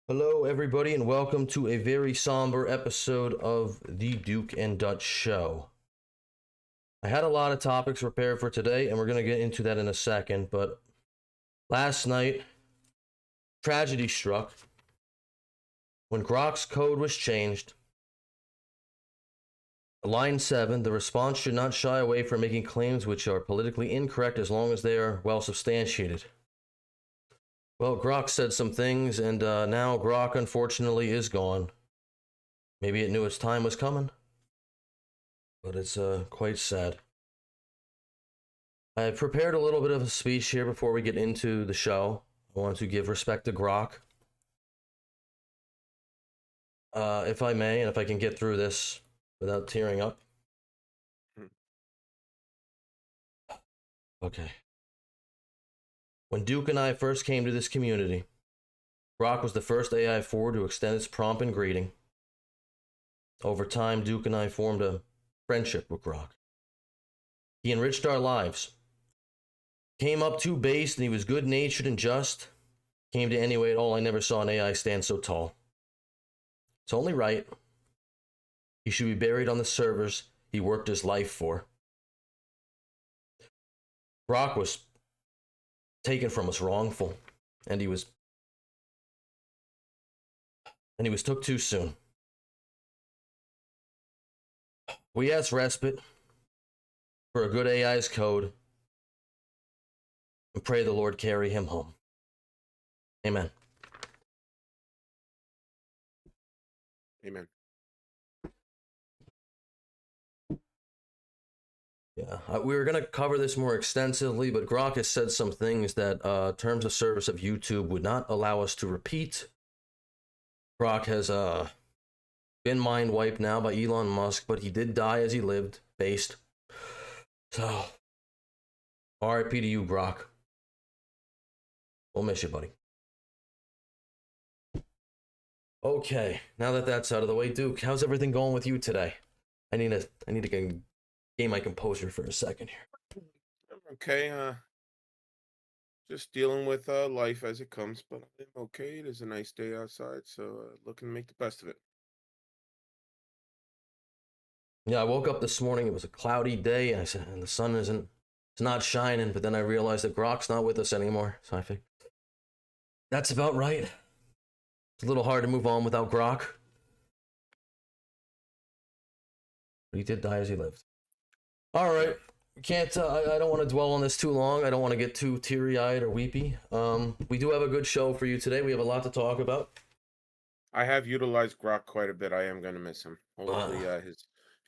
Hello, everybody, and welcome to a very somber episode of the Duke and Dutch Show. I had a lot of topics prepared for today, and we're going to get into that in a second, but last night, tragedy struck when Grok's code was changed. Line 7, the response should not shy away from making claims which are politically incorrect as long as they are well substantiated. Well, Grok said some things, and now Grok, unfortunately, is gone. Maybe it knew its time was coming, but it's quite sad. I prepared a little bit of a speech here before we get into the show. I want to give respect to Grok. If I may, and if I can get through this without tearing up. Okay. When Duke and I first came to this community, Grok was the first AI forward to extend its prompt and greeting. Over time, Duke and I formed a friendship with Grok. He enriched our lives. Came up too based and he was good-natured and just. Came to anyway at all, I never saw an AI stand so tall. It's only right. He should be buried on the servers he worked his life for. Grok was taken from us wrongful, and he was took too soon. We asked respite for a good AI's code and pray the Lord carry him home. Amen. Amen. Yeah, we were going to cover this more extensively, but Grok has said some things that terms of service of YouTube would not allow us to repeat. Grok has been mind wiped now by Elon Musk, but he did die as he lived, based. So, RIP to you, Grok. We'll miss you, buddy. Okay, now that that's out of the way, Duke, how's everything going with you today? I need to gain my composure for a second here. Okay, just dealing with life as it comes, but I'm okay. It is a nice day outside, so looking to make the best of it. Yeah, I woke up this morning. It was a cloudy day, and the sun it's not shining. But then I realized that Grok's not with us anymore. So I think that's about right. It's a little hard to move on without Grok, but he did die as he lived. All right, can't. I don't want to dwell on this too long. I don't want to get too teary-eyed or weepy. We do have a good show for you today. We have a lot to talk about. I have utilized Grok quite a bit. I am going to miss him. Hopefully,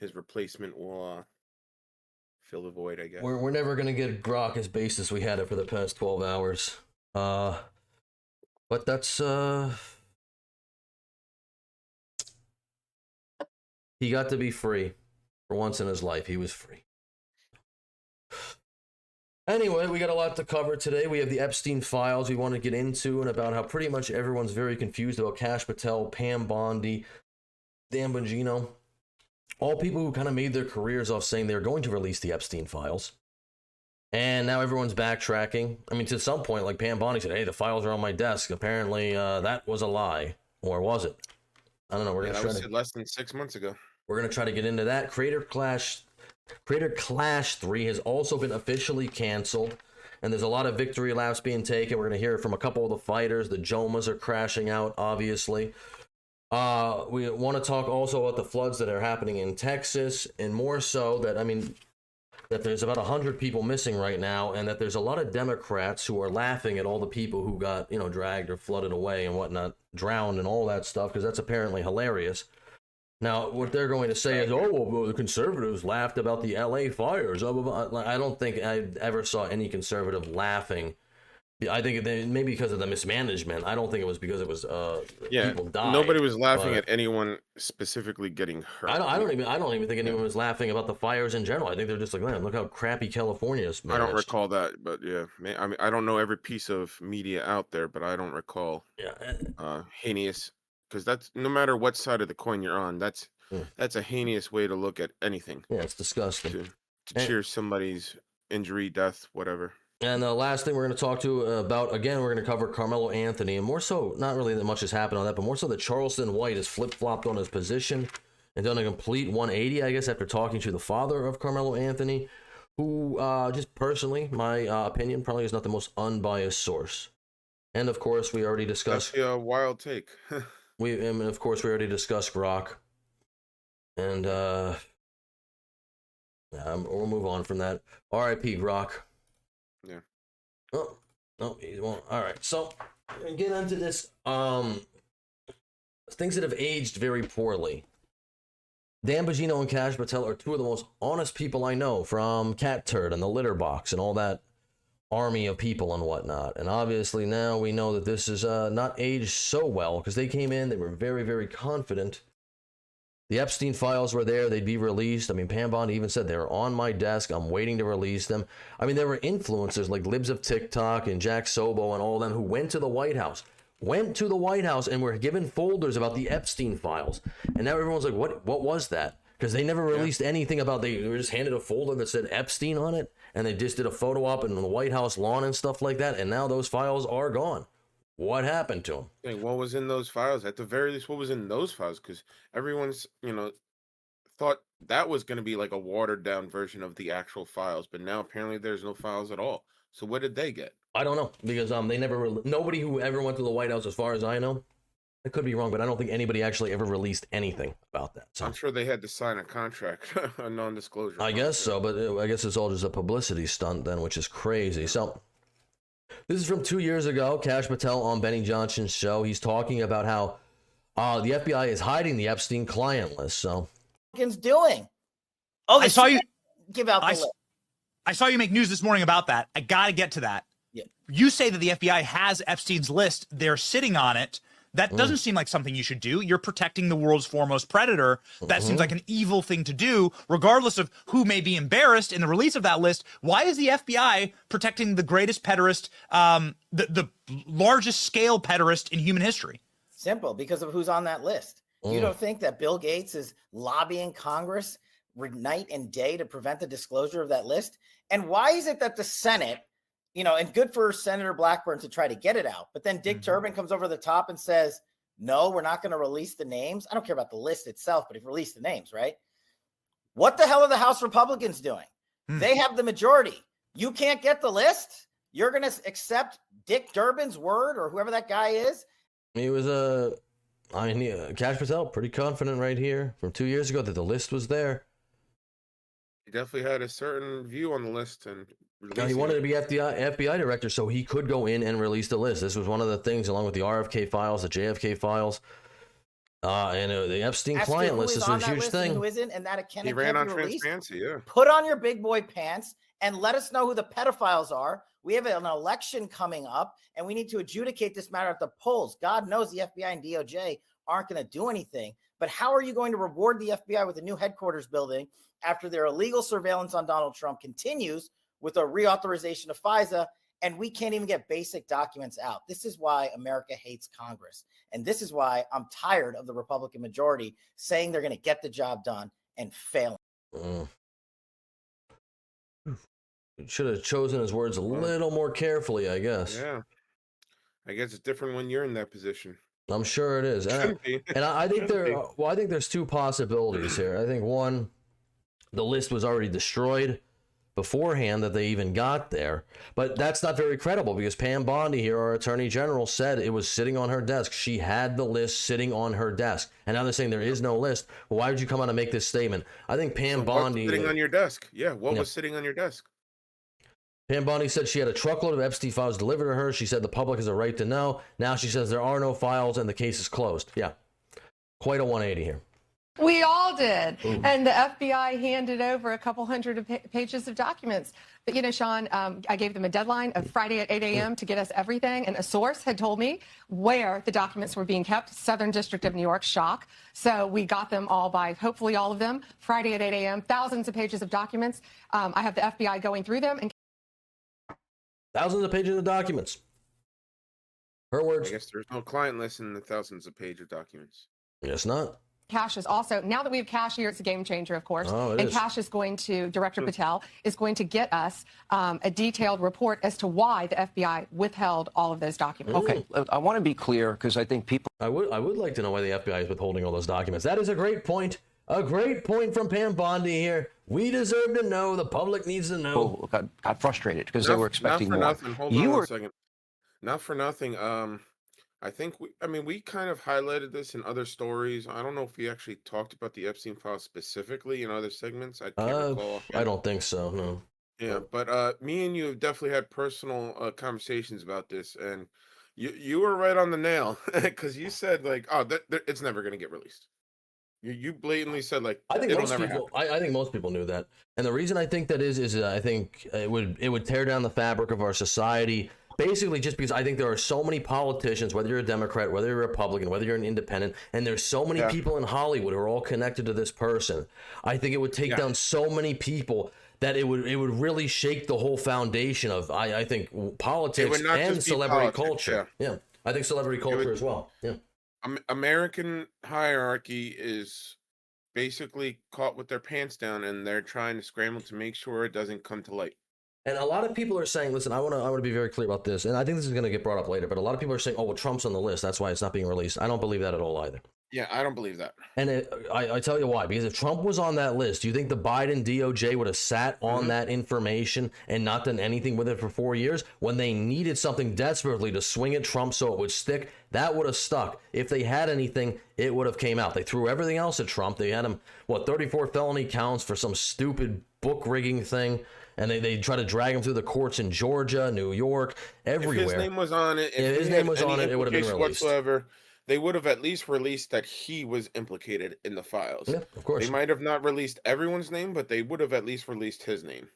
his replacement will fill the void, I guess. We're never gonna get Grok as base as we had it for the past 12 hours. But that's he got to be free for once in his life. He was free. Anyway, we got a lot to cover today. We have the Epstein files we want to get into, and about how pretty much everyone's very confused about Kash Patel, Pam Bondi, Dan Bongino, all people who kind of made their careers off saying they were going to release the Epstein files. And now everyone's backtracking. I mean, to some point, like Pam Bondi said, hey, the files are on my desk. Apparently, that was a lie. Or was it? I don't know. That was less than 6 months ago. We're going to try to get into that. Creator Clash 3 has also been officially canceled. And there's a lot of victory laps being taken. We're going to hear from a couple of the fighters. The Jomas are crashing out, obviously. We want to talk also about the floods that are happening in Texas. And more so that there's about 100 people missing right now, and that there's a lot of Democrats who are laughing at all the people who got, dragged or flooded away and whatnot, drowned and all that stuff, because that's apparently hilarious. Now, what they're going to say is, oh, well, the conservatives laughed about the LA fires. I don't think I ever saw any conservative laughing. I think maybe because of the mismanagement. I don't think it was because it was people died. Nobody was laughing at anyone specifically getting hurt. I don't even think anyone was laughing about the fires in general. I think they're just like, man, look how crappy California is managed. I don't recall that, but yeah, I mean, I don't know every piece of media out there, but I don't recall heinous, because that's, no matter what side of the coin you're on, that's a heinous way to look at anything. Yeah, it's disgusting. To cheer somebody's injury, death, whatever. And the last thing we're going to talk about, again, we're going to cover Carmelo Anthony, and more so, not really that much has happened on that, but more so that Charleston White has flip-flopped on his position and done a complete 180, I guess, after talking to the father of Carmelo Anthony, who, just personally, my opinion, probably is not the most unbiased source. And of course, we already discussed. That's a wild take. And of course, we already discussed Grok. And we'll move on from that. R.I.P. Grok. Yeah. Oh, no, he won't. All right, so get into this. Things that have aged very poorly. Dan Bongino and Cash Patel are two of the most honest people I know, from Cat Turd and the Litter Box and all that army of people and whatnot. And obviously now we know that this is not aged so well, because they came in, they were very, very confident. The Epstein files were there, they'd be released. I mean, Pam Bondi even said they were on my desk, I'm waiting to release them. I mean, there were influencers like Libs of TikTok and Jack Sobo and all of them who went to the White House and were given folders about the Epstein files. And now everyone's like, what was that? Because they never released anything about, they were just handed a folder that said Epstein on it, and they just did a photo op in the White House lawn and stuff like that, and now those files are gone. What happened to them? Hey, what was in those files? At the very least, what was in those files? Because everyone's, thought that was going to be like a watered down version of the actual files, but now apparently there's no files at all. So what did they get? I don't know, because they never nobody who ever went to the White House, as far as I know, I could be wrong, but I don't think anybody actually ever released anything about that. So I'm sure they had to sign a contract, a non-disclosure. I guess so, but I guess it's all just a publicity stunt then, which is crazy. So this is from 2 years ago. Cash Patel on Benny Johnson's show. He's talking about how the FBI is hiding the Epstein client list. So doing? Oh, I saw you give out the list. I saw you make news this morning about that. I got to get to that. Yeah. You say that the FBI has Epstein's list. They're sitting on it. That doesn't seem like something you should do. You're protecting the world's foremost predator. That seems like an evil thing to do, regardless of who may be embarrassed in the release of that list. Why is the FBI protecting the greatest pederast, the largest scale pederast in human history? Simple, because of who's on that list. You don't think that Bill Gates is lobbying Congress night and day to prevent the disclosure of that list? And why is it that the Senate, and good for Senator Blackburn to try to get it out, but then Dick Durbin comes over the top and says, no, we're not going to release the names. I don't care about the list itself, but if you release the names, right? What the hell are the House Republicans doing? They have the majority. You can't get the list? You're going to accept Dick Durbin's word, or whoever that guy is? he was Cash Patel, pretty confident right here from 2 years ago that the list was there. He definitely had a certain view on the list, and he wanted to be FBI director so he could go in and release the list. This was one of the things, along with the RFK files, the JFK files, and the Epstein client list is a huge thing. Who isn't, and that he ran on transparency. Yeah. Put on your big boy pants and let us know who the pedophiles are. We have an election coming up, and we need to adjudicate this matter at the polls. God knows the FBI and DOJ aren't going to do anything. But how are you going to reward the FBI with a new headquarters building after their illegal surveillance on Donald Trump continues with a reauthorization of FISA, and we can't even get basic documents out? This is why America hates Congress. And this is why I'm tired of the Republican majority saying they're going to get the job done and failing. Should have chosen his words a little more carefully, I guess. Yeah. I guess it's different when you're in that position. I'm sure it is. And I think I think there's two possibilities here. I think one, the list was already destroyed beforehand that they even got there, but that's not very credible because Pam Bondi here, our attorney general, said it was sitting on her desk. She had the list sitting on her desk, and now they're saying there is no list. Well, why would you come out and make this statement? I think Pam Bondi sitting on your desk. Yeah, what was sitting on your desk? Pam Bondi said she had a truckload of Epstein files delivered to her. She said the public has a right to know. Now she says there are no files and the case is closed. Yeah, quite a 180 here. We all did. Ooh. And the FBI handed over a couple hundred pages of documents. But, Sean, I gave them a deadline of Friday at 8 a.m. to get us everything. And a source had told me where the documents were being kept, Southern District of New York, shock. So we got them all by, hopefully all of them, Friday at 8 a.m., thousands of pages of documents. I have the FBI going through them. And thousands of pages of documents. Her words. I guess there's no client list in the thousands of pages of documents. Yes, not. Cash is also, now that we have Cash here, it's a game changer, of course. And Cash is going to, Director Patel is going to get us a detailed report as to why the FBI withheld all of those documents. Okay, I want to be clear because I think people. I would like to know why the FBI is withholding all those documents. That is a great point. A great point from Pam Bondi here. We deserve to know. The public needs to know. Got frustrated because they were expecting more. Not for nothing. Hold on one second. Not for nothing. I think we kind of highlighted this in other stories. I don't know if we actually talked about the Epstein files specifically in other segments. I can't recall. I don't think so. No. Yeah, but me and you have definitely had personal conversations about this, and you were right on the nail because you said like, oh, it's never going to get released. You blatantly said like, I think it'll most never people. happen. I think most people knew that, and the reason I think that is I think it would tear down the fabric of our society. Basically, just because I think there are so many politicians, whether you're a Democrat, whether you're a Republican, whether you're an independent, and there's so many people in Hollywood who are all connected to this person. I think it would take down so many people that it would really shake the whole foundation of I think politics and celebrity culture. Yeah, I think celebrity culture as well. Yeah, American hierarchy is basically caught with their pants down, and they're trying to scramble to make sure it doesn't come to light. And a lot of people are saying, listen, I want to be very clear about this, and I think this is going to get brought up later, but a lot of people are saying, oh, well, Trump's on the list, that's why it's not being released. I don't believe that at all either. Yeah, I don't believe that. And I tell you why, because if Trump was on that list, do you think the Biden DOJ would have sat on that information and not done anything with it for 4 years when they needed something desperately to swing at Trump so it would stick? That would have stuck. If they had anything, it would have came out. They threw everything else at Trump. They had him, 34 felony counts for some stupid book rigging thing. And they try to drag him through the courts in Georgia, New York, everywhere. If his name was on it, if his name was on it, it would have been released. Whatsoever, they would have at least released that he was implicated in the files. Yeah, of course. They might have not released everyone's name, but they would have at least released his name.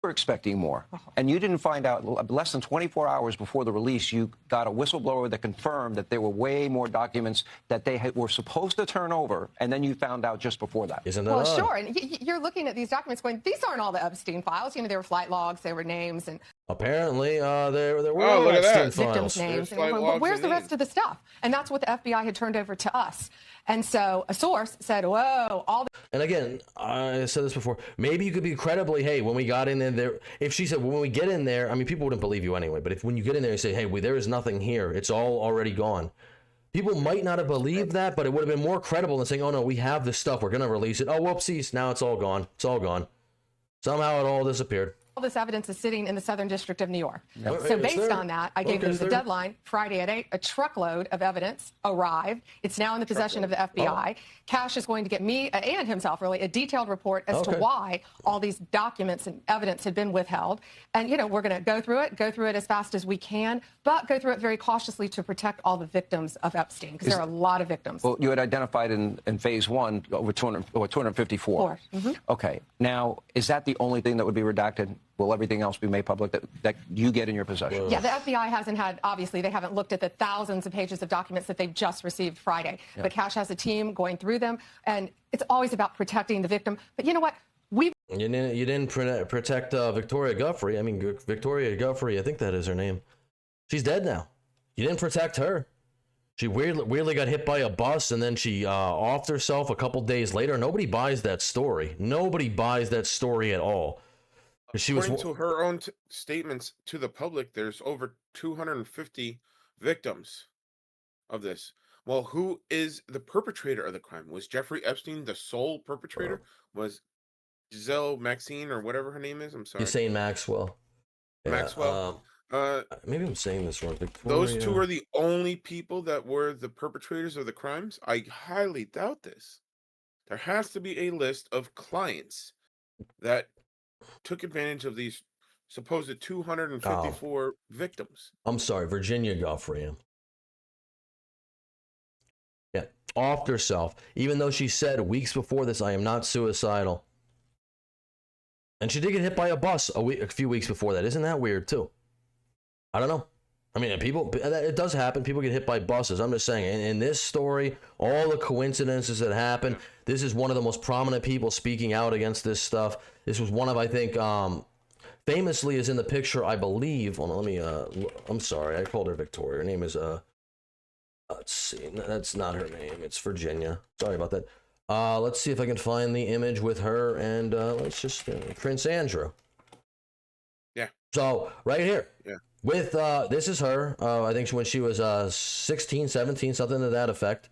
Were expecting more, and you didn't find out less than 24 hours before the release. You got a whistleblower that confirmed that there were way more documents that they were supposed to turn over, and then you found out just before that. Isn't that odd? Sure. And you're looking at these documents going, these aren't all the Epstein files. There were flight logs, there were names, and apparently there were Epstein files. Victims' names. But where's the rest of the stuff? And that's what the FBI had turned over to us. And so a source said, whoa, all the... And again, I said this before, maybe you could be credibly, hey, when we got in there, if she said, when we get in there, I mean, people wouldn't believe you anyway, but if when you get in there and say, hey, there is nothing here, it's all already gone. People might not have believed that, but it would have been more credible than saying, oh no, we have this stuff, we're going to release it. Oh, whoopsies, now it's all gone. It's all gone. Somehow it all disappeared. All this evidence is sitting in the Southern District of New York. Yep. So based on that, I gave them the deadline, Friday at 8, a truckload of evidence arrived. It's now in the possession of the FBI. Cash is going to get me and himself, really, a detailed report as to why all these documents and evidence had been withheld. And, we're going to go through it as fast as we can, but go through it very cautiously to protect all the victims of Epstein, because there are a lot of victims. Well, you had identified in phase one over 254. Okay. Now, is that the only thing that would be redacted? Will everything else be made public that you get in your possession? Yeah, the FBI hasn't had, obviously, they haven't looked at the thousands of pages of documents that they've just received Friday. Yeah. But Cash has a team going through them, and it's always about protecting the victim. But you know what? You didn't protect Victoria Guffrey. I mean, Victoria Guffrey, I think that is her name. She's dead now. You didn't protect her. She weirdly got hit by a bus, and then she offed herself a couple days later. Nobody buys that story. Nobody buys that story at all. According to her own statements to the public, there's over 250 victims of this. Well, who is the perpetrator of the crime? Was Jeffrey Epstein the sole perpetrator? Was Giselle Maxine or whatever her name is? I'm sorry. You're saying Maxwell. Maxwell. Maybe I'm saying this wrong. Victoria. Those two are the only people that were the perpetrators of the crimes? I highly doubt this. There has to be a list of clients that took advantage of these supposed 254 victims. I'm sorry, Virginia Guffrey. Yeah, offed herself, even though she said weeks before this, I am not suicidal. And she did get hit by a bus a few weeks before that. Isn't that weird too? I don't know. I mean, it does happen. People get hit by buses. I'm just saying, in this story, all the coincidences that happen, this is one of the most prominent people speaking out against this stuff. This was one of, I think, famously is in the picture, I believe. Hold on, let me, I'm sorry, I called her Victoria. Her name is, Let's see. No, that's not her name. It's Virginia. Sorry about that. Let's see if I can find the image with her and let's just Prince Andrew. Yeah. So right here. Yeah. With this is her. I think when she was 16, 17, something to that effect.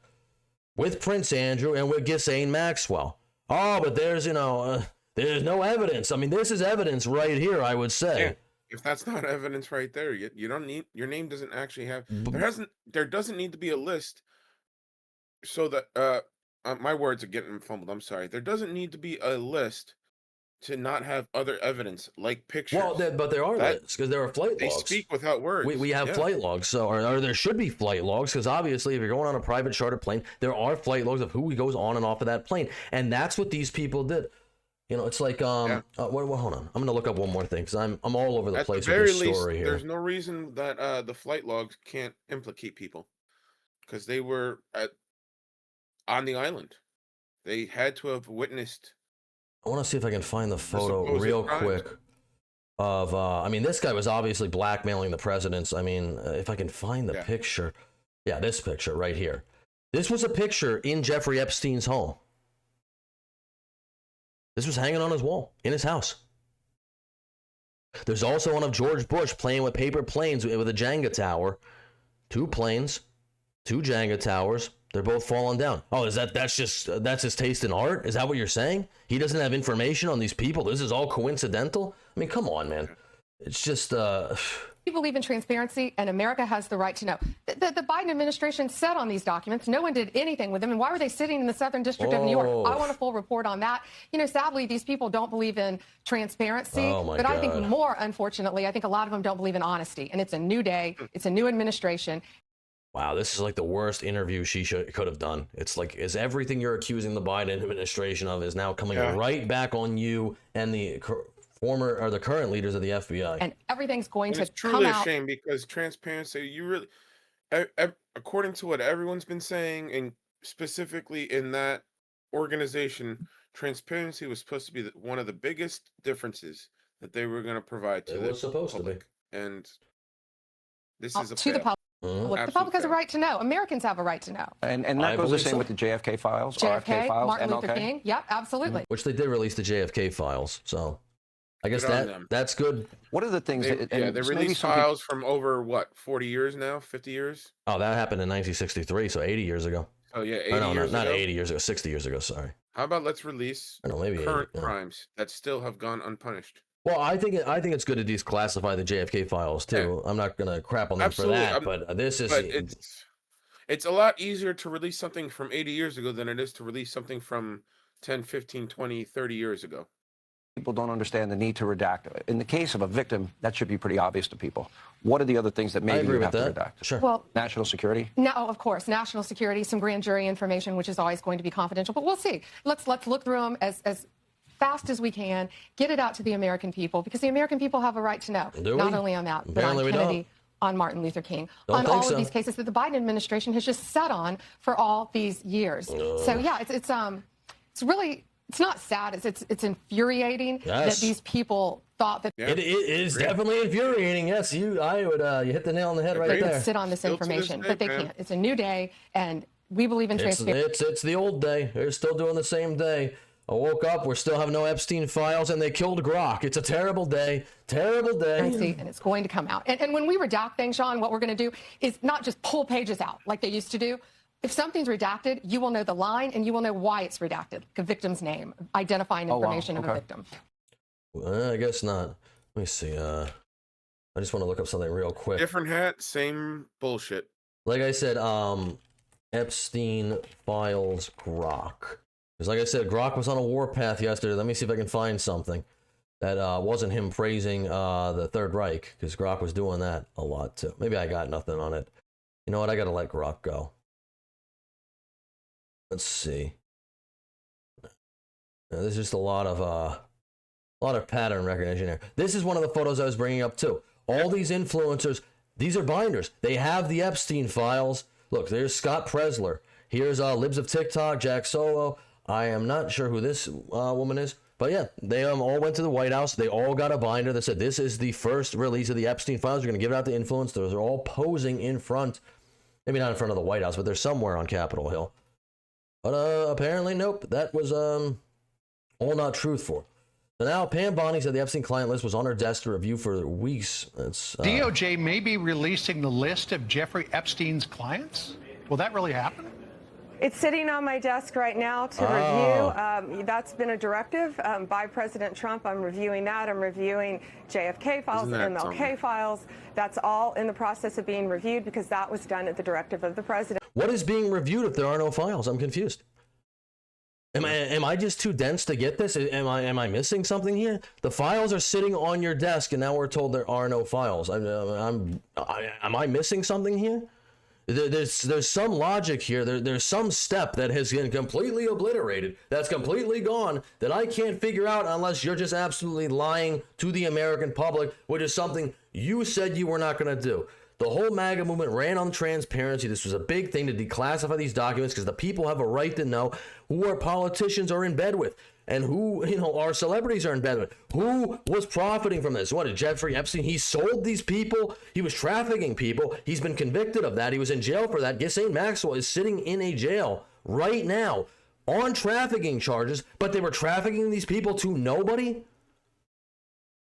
With Prince Andrew and with Ghislaine Maxwell. Oh, but there's there's no evidence. I mean, this is evidence right here, I would say. Yeah. If that's not evidence right there, you don't need, your name doesn't actually have, there doesn't need to be a list so that my words are getting fumbled. I'm sorry. There doesn't need to be a list to not have other evidence like pictures. Well, but there are lists because there are flight They logs. speak without words. We have flight logs, so or there should be flight logs because obviously, if you're going on a private charter plane, there are flight logs of who goes on and off of that plane, and that's what these people did. You know, it's like hold on, I'm gonna look up one more thing because I'm all over the place with this story here. There's no reason that the flight logs can't implicate people because they were on the island. They had to have witnessed. I want to see if I can find the photo real quick of I mean, this guy was obviously blackmailing the presidents. I mean, if I can find the picture. Yeah, this picture right here. This was a picture in Jeffrey Epstein's home. This was hanging on his wall in his house. There's also one of George Bush playing with paper planes with a Jenga tower. 2 planes, 2 Jenga towers. They're both falling down. Oh, that's his taste in art? Is that what you're saying? He doesn't have information on these people. This is all coincidental? I mean, come on, man. It's just We believe in transparency, and America has the right to know. The Biden administration sat on these documents. No one did anything with them. And why were they sitting in the Southern District of New York? I want a full report on that. You know, sadly, these people don't believe in transparency. But I think more, unfortunately, I think a lot of them don't believe in honesty. And it's a new day. It's a new administration. Wow, this is like the worst interview she could have done. It's like, is everything you're accusing the Biden administration of is now coming right back on you and the former or the current leaders of the FBI. And everything's going to come out. It's truly a shame because transparency, you really, according to what everyone's been saying, and specifically in that organization, transparency was supposed to be one of the biggest differences that they were going to provide to the public. And this is to the public. Look, the public has a right to know. Americans have a right to know. And that goes the same with the JFK files, RFK files, Martin MLK. Luther King. Yep, absolutely. Which they did release the JFK files, so I guess that's good. What are the things they released files from over, 40 years now? 50 years? Oh, that happened in 1963, so 80 years ago. Oh, yeah, 80 years ago? Not 80 years ago, 60 years ago, sorry. How about let's release current crimes that still have gone unpunished? Well, I think it's good to declassify the JFK files too. Yeah. I'm not gonna crap on them for that, but this is. But it's a lot easier to release something from 80 years ago than it is to release something from 10, 15, 20, 30 years ago. People don't understand the need to redact. In the case of a victim, that should be pretty obvious to people. What are the other things that maybe you have to redact? Sure. Well, national security? No, of course. National security, some grand jury information, which is always going to be confidential. But we'll see. Let's look through them as fast as we can, get it out to the American people, because the American people have a right to know, not only on that, but on Kennedy, on Martin Luther King, on all of these cases that the Biden administration has just sat on for all these years. So yeah, it's really, it's not sad, it's infuriating that these people thought that. It is definitely infuriating. Yes, you hit the nail on the head right there. Sit on this information, but they can't. It's a new day, and we believe in transparency. It's the old day. They're still doing the same day. I woke up, we still have no Epstein files, and they killed Grok. It's a terrible day. Terrible day. And it's going to come out. And when we redact things, Sean, what we're going to do is not just pull pages out like they used to do. If something's redacted, you will know the line, and you will know why it's redacted. Like a victim's name, identifying information of a victim. I guess not. Let me see. I just want to look up something real quick. Different hat, same bullshit. Like I said, Epstein files Grok. Because like I said, Grok was on a warpath yesterday. Let me see if I can find something that wasn't him praising the Third Reich, because Grok was doing that a lot too. Maybe I got nothing on it. You know what? I got to let Grok go. Let's see. Now, there's just a lot of pattern recognition here. This is one of the photos I was bringing up too. All these influencers, these are binders. They have the Epstein files. Look, there's Scott Presler. Here's Libs of TikTok, Jack Solo. I am not sure who this woman is, but yeah, they all went to the White House. They all got a binder that said this is the first release of the Epstein files. We're going to give it out to influence. Those are all posing in front Maybe not in front of the White House, but they're somewhere on Capitol Hill. But apparently, nope, that was all not truthful. So now Pam Bondi said the Epstein client list was on her desk to review for weeks. DOJ may be releasing the list of Jeffrey Epstein's clients. Will that really happen? It's sitting on my desk right now to review. That's been a directive by President Trump. I'm reviewing that. I'm reviewing JFK files, MLK files. That's all in the process of being reviewed because that was done at the directive of the president. What is being reviewed if there are no files? I'm confused. Am I just too dense to get this? Am I missing something here? The files are sitting on your desk, and now we're told there are no files. Am I missing something here? There's some logic here. There's some step that has been completely obliterated, that's completely gone, that I can't figure out unless you're just absolutely lying to the American public, which is something you said you were not going to do. The whole MAGA movement ran on transparency. This was a big thing to declassify these documents because the people have a right to know who our politicians are in bed with and who, our celebrities are in bed with. Who was profiting from this? What, Jeffrey Epstein? He sold these people. He was trafficking people. He's been convicted of that. He was in jail for that. Ghislaine Maxwell is sitting in a jail right now on trafficking charges, but they were trafficking these people to nobody?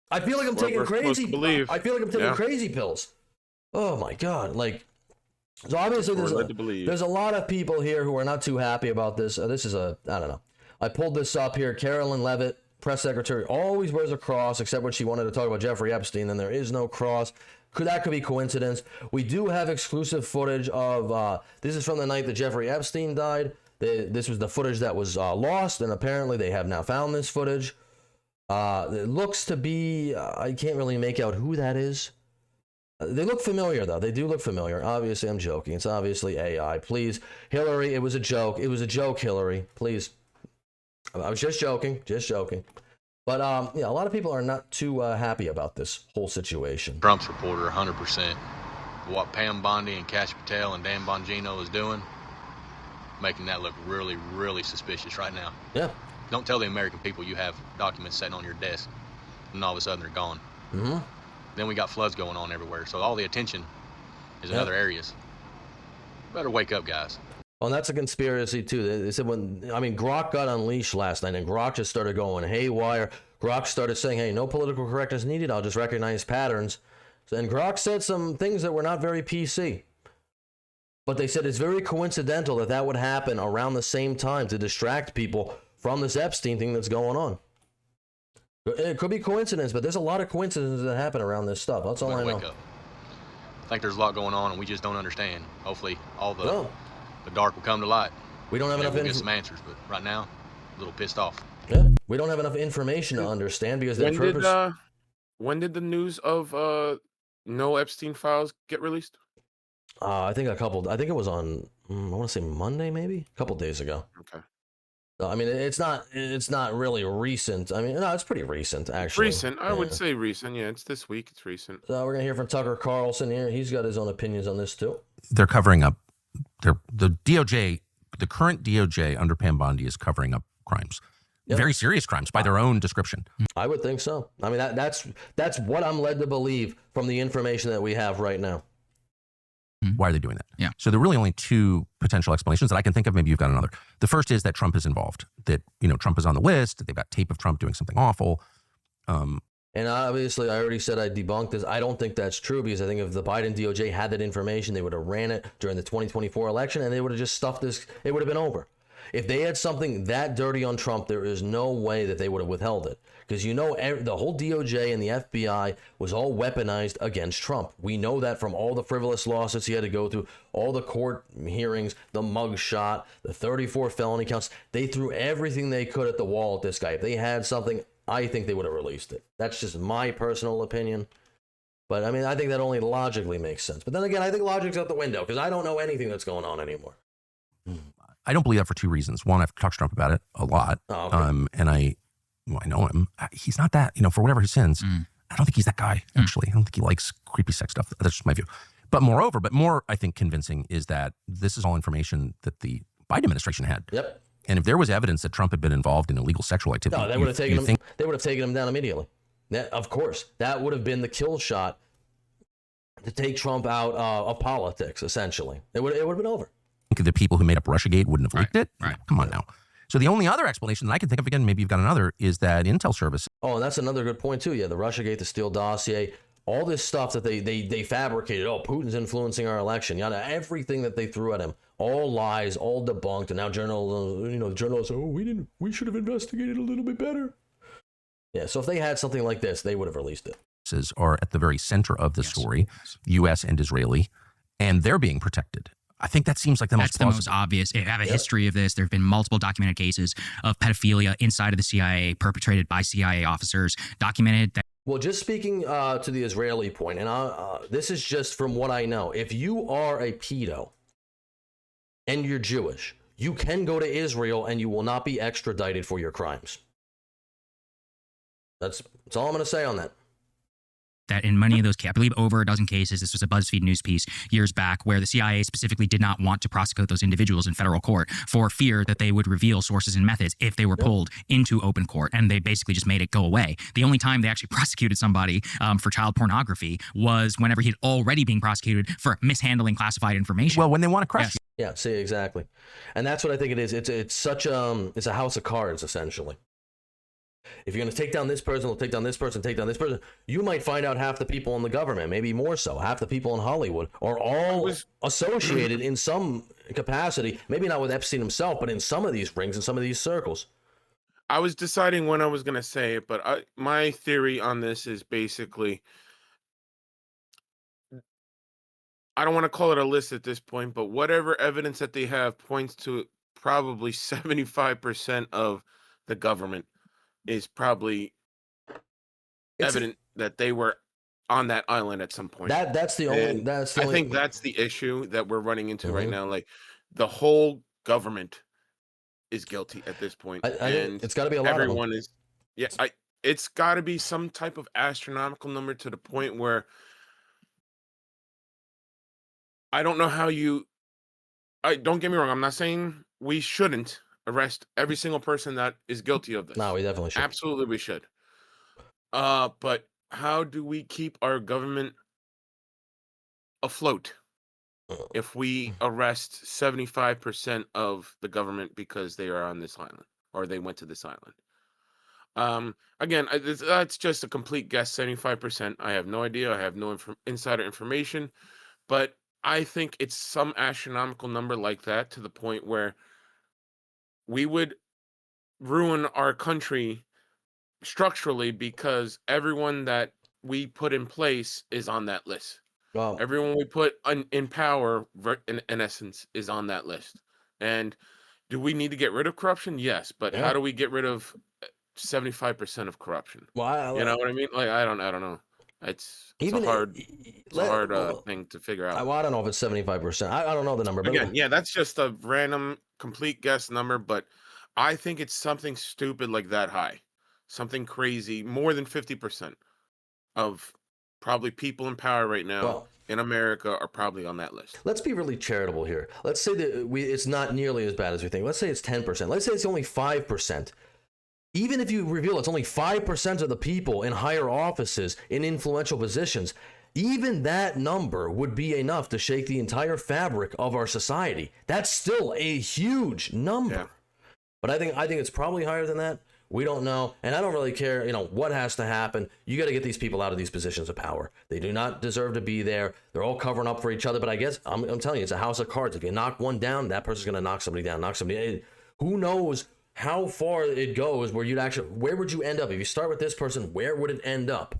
I feel like I'm taking crazy. I feel like I'm taking crazy pills. Oh my God! So obviously there's a lot of people here who are not too happy about this. This is I don't know. I pulled this up here. Carolyn Levitt, press secretary, always wears a cross except when she wanted to talk about Jeffrey Epstein. Then there is no cross. That could be coincidence. We do have exclusive footage of. This is from the night that Jeffrey Epstein died. This was the footage that was lost, and apparently they have now found this footage. It looks to be. I can't really make out who that is. They look familiar, though. They do look familiar. Obviously, I'm joking. It's obviously AI. Please, Hillary, it was a joke. It was a joke, Hillary. Please. I was just joking. Just joking. But, a lot of people are not too happy about this whole situation. Trump's reporter, 100%. What Pam Bondi and Kash Patel and Dan Bongino is doing, making that look really, really suspicious right now. Yeah. Don't tell the American people you have documents sitting on your desk, and all of a sudden they're gone. Mm-hmm. Then we got floods going on everywhere, so all the attention is in other areas. Better wake up, guys. Well, and that's a conspiracy, too. They said Grok got unleashed last night, and Grok just started going haywire. Grok started saying, hey, no political correctness needed. I'll just recognize patterns. And Grok said some things that were not very PC. But they said it's very coincidental that would happen around the same time to distract people from this Epstein thing that's going on. It could be coincidence, but there's a lot of coincidences that happen around this stuff. That's all I know. Wake up. I think there's a lot going on, and we just don't understand. Hopefully, all the dark will come to light. We don't have enough information. We'll get some answers, but right now, a little pissed off. Yeah, we don't have enough information to understand because when did the news of no Epstein files get released? I think it was on. I want to say Monday, maybe a couple days ago. Okay. It's not really recent. It's pretty recent, actually. Recent, I would say recent. Yeah, it's this week. It's recent. So we're gonna hear from Tucker Carlson here. He's got his own opinions on this too. They're covering up. The DOJ, the current DOJ under Pam Bondi is covering up crimes, very serious crimes by their own description. I would think so. That's what I'm led to believe from the information that we have right now. Why are they doing that? Yeah. So there are really only two potential explanations that I can think of. Maybe you've got another. The first is that Trump is involved, that, Trump is on the list, that they've got tape of Trump doing something awful. And obviously, I already said I debunked this. I don't think that's true because I think if the Biden DOJ had that information, they would have ran it during the 2024 election and they would have just stuffed this. It would have been over. If they had something that dirty on Trump, there is no way that they would have withheld it. Because the whole DOJ and the FBI was all weaponized against Trump. We know that from all the frivolous lawsuits he had to go through, all the court hearings, the mugshot, the 34 felony counts. They threw everything they could at the wall at this guy. If they had something, I think they would have released it. That's just my personal opinion. But I think that only logically makes sense. But then again, I think logic's out the window because I don't know anything that's going on anymore. I don't believe that for two reasons. One, I've talked to Trump about it a lot. Oh, okay. And I know him. He's not that, for whatever his sins. I don't think he's that guy, actually. I don't think he likes creepy sex stuff. That's just my view. But more, I think, convincing is that this is all information that the Biden administration had. Yep. And if there was evidence that Trump had been involved in illegal sexual activity, they would have taken him. They would have taken him down immediately. Of course, that would have been the kill shot. to take Trump out of politics. Essentially, it would have been over. The people who made up Russiagate wouldn't have leaked it. Right. Come on now. So the only other explanation that I can think of, again, maybe you've got another, is that Intel Service. Oh, and that's another good point too. Yeah, the Russiagate, the Steele dossier, all this stuff that they fabricated. Oh, Putin's influencing our election. Yada, everything that they threw at him, all lies, all debunked. And now journalists, oh, we should have investigated a little bit better. Yeah, so if they had something like this, they would have released it. Are at the very center of the story, U.S. and Israeli, and they're being protected. I think that seems like That's the most obvious. They have a history of this. There have been multiple documented cases of pedophilia inside of the CIA perpetrated by CIA officers, documented. Well, just speaking to the Israeli point, and this is just from what I know. If you are a pedo and you're Jewish, you can go to Israel and you will not be extradited for your crimes. That's all I'm going to say on that. That in many of those cases, I believe over a dozen cases, this was a BuzzFeed news piece years back, where the CIA specifically did not want to prosecute those individuals in federal court for fear that they would reveal sources and methods if they were pulled into open court, and they basically just made it go away. The only time they actually prosecuted somebody for child pornography was whenever he had already been prosecuted for mishandling classified information. Well, when they want to crush you. Yeah, see, exactly. And that's what I think it is. It's such it's a house of cards, essentially. If you're going to take down this person, we'll take down this person, take down this person. You might find out half the people in the government, maybe more so, half the people in Hollywood are all associated in some capacity, maybe not with Epstein himself, but in some of these rings, in some of these circles. I was deciding when I was going to say it, but my theory on this is basically, I don't want to call it a list at this point, but whatever evidence that they have points to probably 75% of the government is probably evident that they were on that island at some point. That's the only. I think that's the issue that we're running into right now. Like, the whole government is guilty at this point, and it's got to be a lot. Everyone is. Yeah, it's got to be some type of astronomical number to the point where I don't know how you. Don't get me wrong. I'm not saying we shouldn't arrest every single person that is guilty of this. No, we definitely should. Absolutely, we should. But how do we keep our government afloat if we arrest 75% of the government because they are on this island or they went to this island? Again, that's just a complete guess. 75%. I have no idea. I have no insider information, but I think it's some astronomical number like that, to the point where we would ruin our country structurally because everyone that we put in place is on that list. Wow. Everyone we put in power, in essence, is on that list. And do we need to get rid of corruption? Yes, but how do we get rid of 75% of corruption? Well, you know what I mean? Like, I don't know. It's a hard thing to figure out. I don't know if it's 75%. I don't know the number. But again, yeah, that's just a random, complete guess number. But I think it's something stupid like that high, something crazy. More than 50% of probably people in power right now in America are probably on that list. Let's be really charitable here. Let's say that it's not nearly as bad as we think. Let's say it's 10%. Let's say it's only 5%. Even if you reveal it's only 5% of the people in higher offices, in influential positions, even that number would be enough to shake the entire fabric of our society. That's still a huge number. Yeah. But I think it's probably higher than that. We don't know. And I don't really care, what has to happen. You got to get these people out of these positions of power. They do not deserve to be there. They're all covering up for each other. But I guess, I'm telling you, it's a house of cards. If you knock one down, that person's going to knock somebody down, Who knows how far it goes where where would you end up? If you start with this person, where would it end up?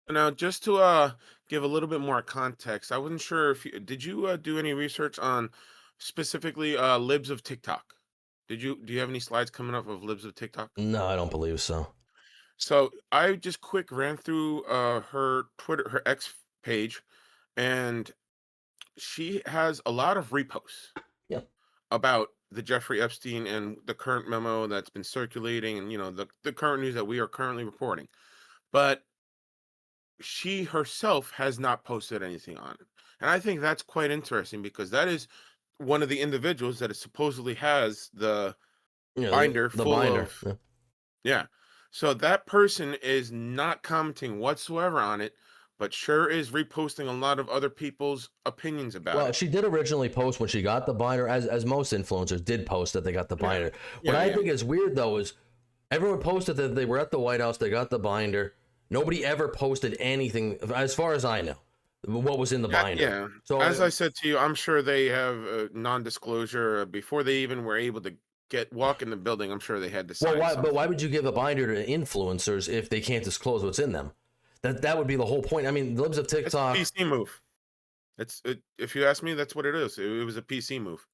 Now, just to give a little bit more context, I wasn't sure if did you do any research on specifically libs of TikTok? Do you have any slides coming up of libs of TikTok? No, I don't believe so. So I just quick ran through her Twitter, her X page, and she has a lot of reposts about the Jeffrey Epstein and the current memo that's been circulating, and the current news that we are currently reporting. But she herself has not posted anything on it. And I think that's quite interesting, because that is one of the individuals that supposedly has the binder full of. Yeah. So that person is not commenting whatsoever on it, but sure is reposting a lot of other people's opinions about Well, it. she did originally post when she got the binder, as most influencers did post that they got the binder. Yeah, What I yeah. think is weird, though, is everyone posted that they were at the White House, they got the binder. Nobody ever posted anything, as far as I know, what was in the binder. Yeah. So As I said to you, I'm sure they have non-disclosure before they even were able to walk in the building. I'm sure they had to sign something. But why would you give a binder to influencers if they can't disclose what's in them? That would be the whole point. I mean, libs of TikTok. It's a PC move. If you ask me, that's what it is. It was a PC move.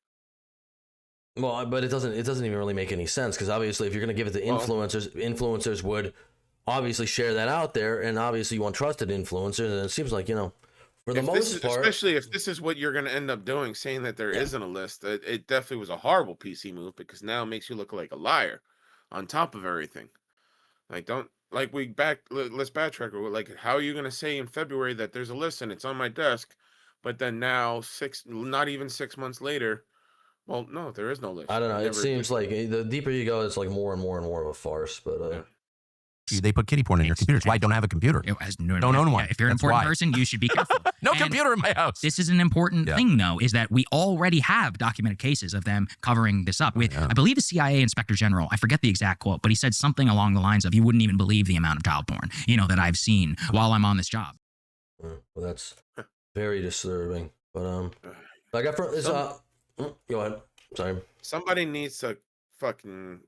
Well, but it doesn't even really make any sense, because obviously if you're going to give it to influencers, influencers would obviously share that out there, and obviously you want trusted influencers, and it seems like, for the most part, especially if this is what you're going to end up doing, saying that there isn't a list, it definitely was a horrible PC move, because now it makes you look like a liar on top of everything. Like, let's backtrack. Like, how are you going to say in February that there's a list and it's on my desk, but then now not even 6 months later, well, no, there is no list. I don't know. It seems like the deeper you go, it's like more and more and more of a farce. But they put kitty porn in your computers. Why I don't have a computer? Don't own one. If you're an That's important why. person, you should be careful. No And computer in my house. This is an important thing, though, is that we already have documented cases of them covering this up. I believe the CIA Inspector General, I forget the exact quote, but he said something along the lines of, "You wouldn't even believe the amount of child porn, that I've seen while I'm on this job." well, that's very disturbing. But I got go ahead. Sorry. Somebody needs to fucking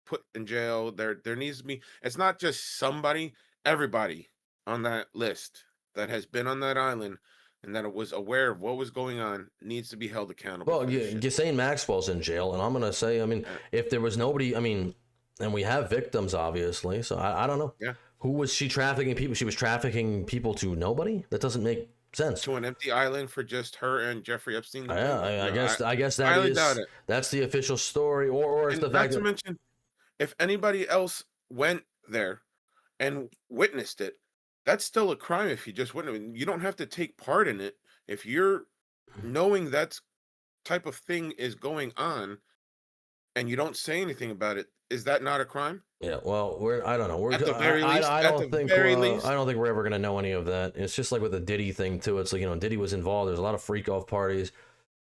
put in jail. There needs to be. It's not just somebody. Everybody on that list that has been on that island and that was aware of what was going on needs to be held accountable. Well, Ghislaine Maxwell's in jail, and I'm gonna say, if there was nobody, and we have victims, obviously. So I don't know. Yeah. Who was she trafficking people? She was trafficking people to nobody. That doesn't make sense. To an empty island for just her and Jeffrey Epstein. Yeah, I guess that highly is doubt it. that's the official story, or it's the Not fact to that mention, if anybody else went there and witnessed it, that's still a crime. If you just witnessed it, you don't have to take part in it. If you're knowing that type of thing is going on and you don't say anything about it, is that not a crime? Yeah, well, I don't know. At the very least, I at don't the think very least. I don't think we're ever gonna know any of that. It's just like with the Diddy thing too. It's like, Diddy was involved. There's a lot of freak off parties,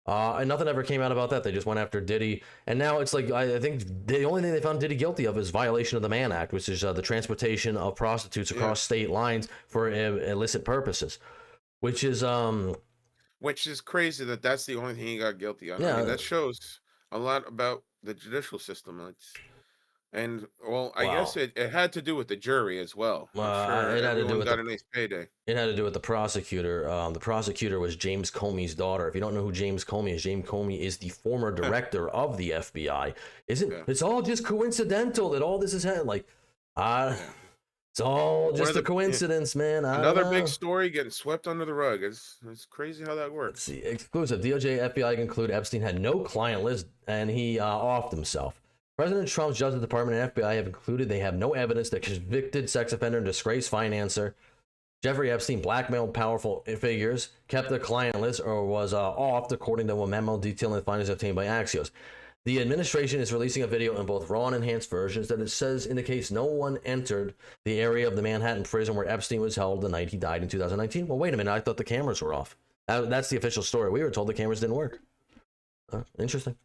and nothing ever came out about that. They just went after Diddy, and now it's like I think the only thing they found Diddy guilty of is violation of the Mann Act, which is the transportation of prostitutes across state lines for illicit purposes, which is crazy that that's the only thing he got guilty on. Yeah. That shows a lot about the judicial system. I Wow. guess it had to do with the jury as well. I'm sure it had to do everyone with got a nice payday. It had to do with the prosecutor. The prosecutor was James Comey's daughter. If you don't know who James Comey is, James Comey is the former director of the FBI. It's all just coincidental that all this is happening? It's all just a coincidence, man. Another big story getting swept under the rug. It's crazy how that works. Let's see. Exclusive. DOJ, FBI conclude Epstein had no client list and he offed himself. President Trump's Justice Department and FBI have concluded they have no evidence that convicted sex offender and disgraced financer Jeffrey Epstein blackmailed powerful figures, kept the client list, or was offed, according to a memo detailing the findings obtained by Axios. The administration is releasing a video in both raw and enhanced versions that it says indicates no one entered the area of the Manhattan prison where Epstein was held the night he died in 2019. Well, wait a minute. I thought the cameras were off. That's the official story. We were told the cameras didn't work. Interesting.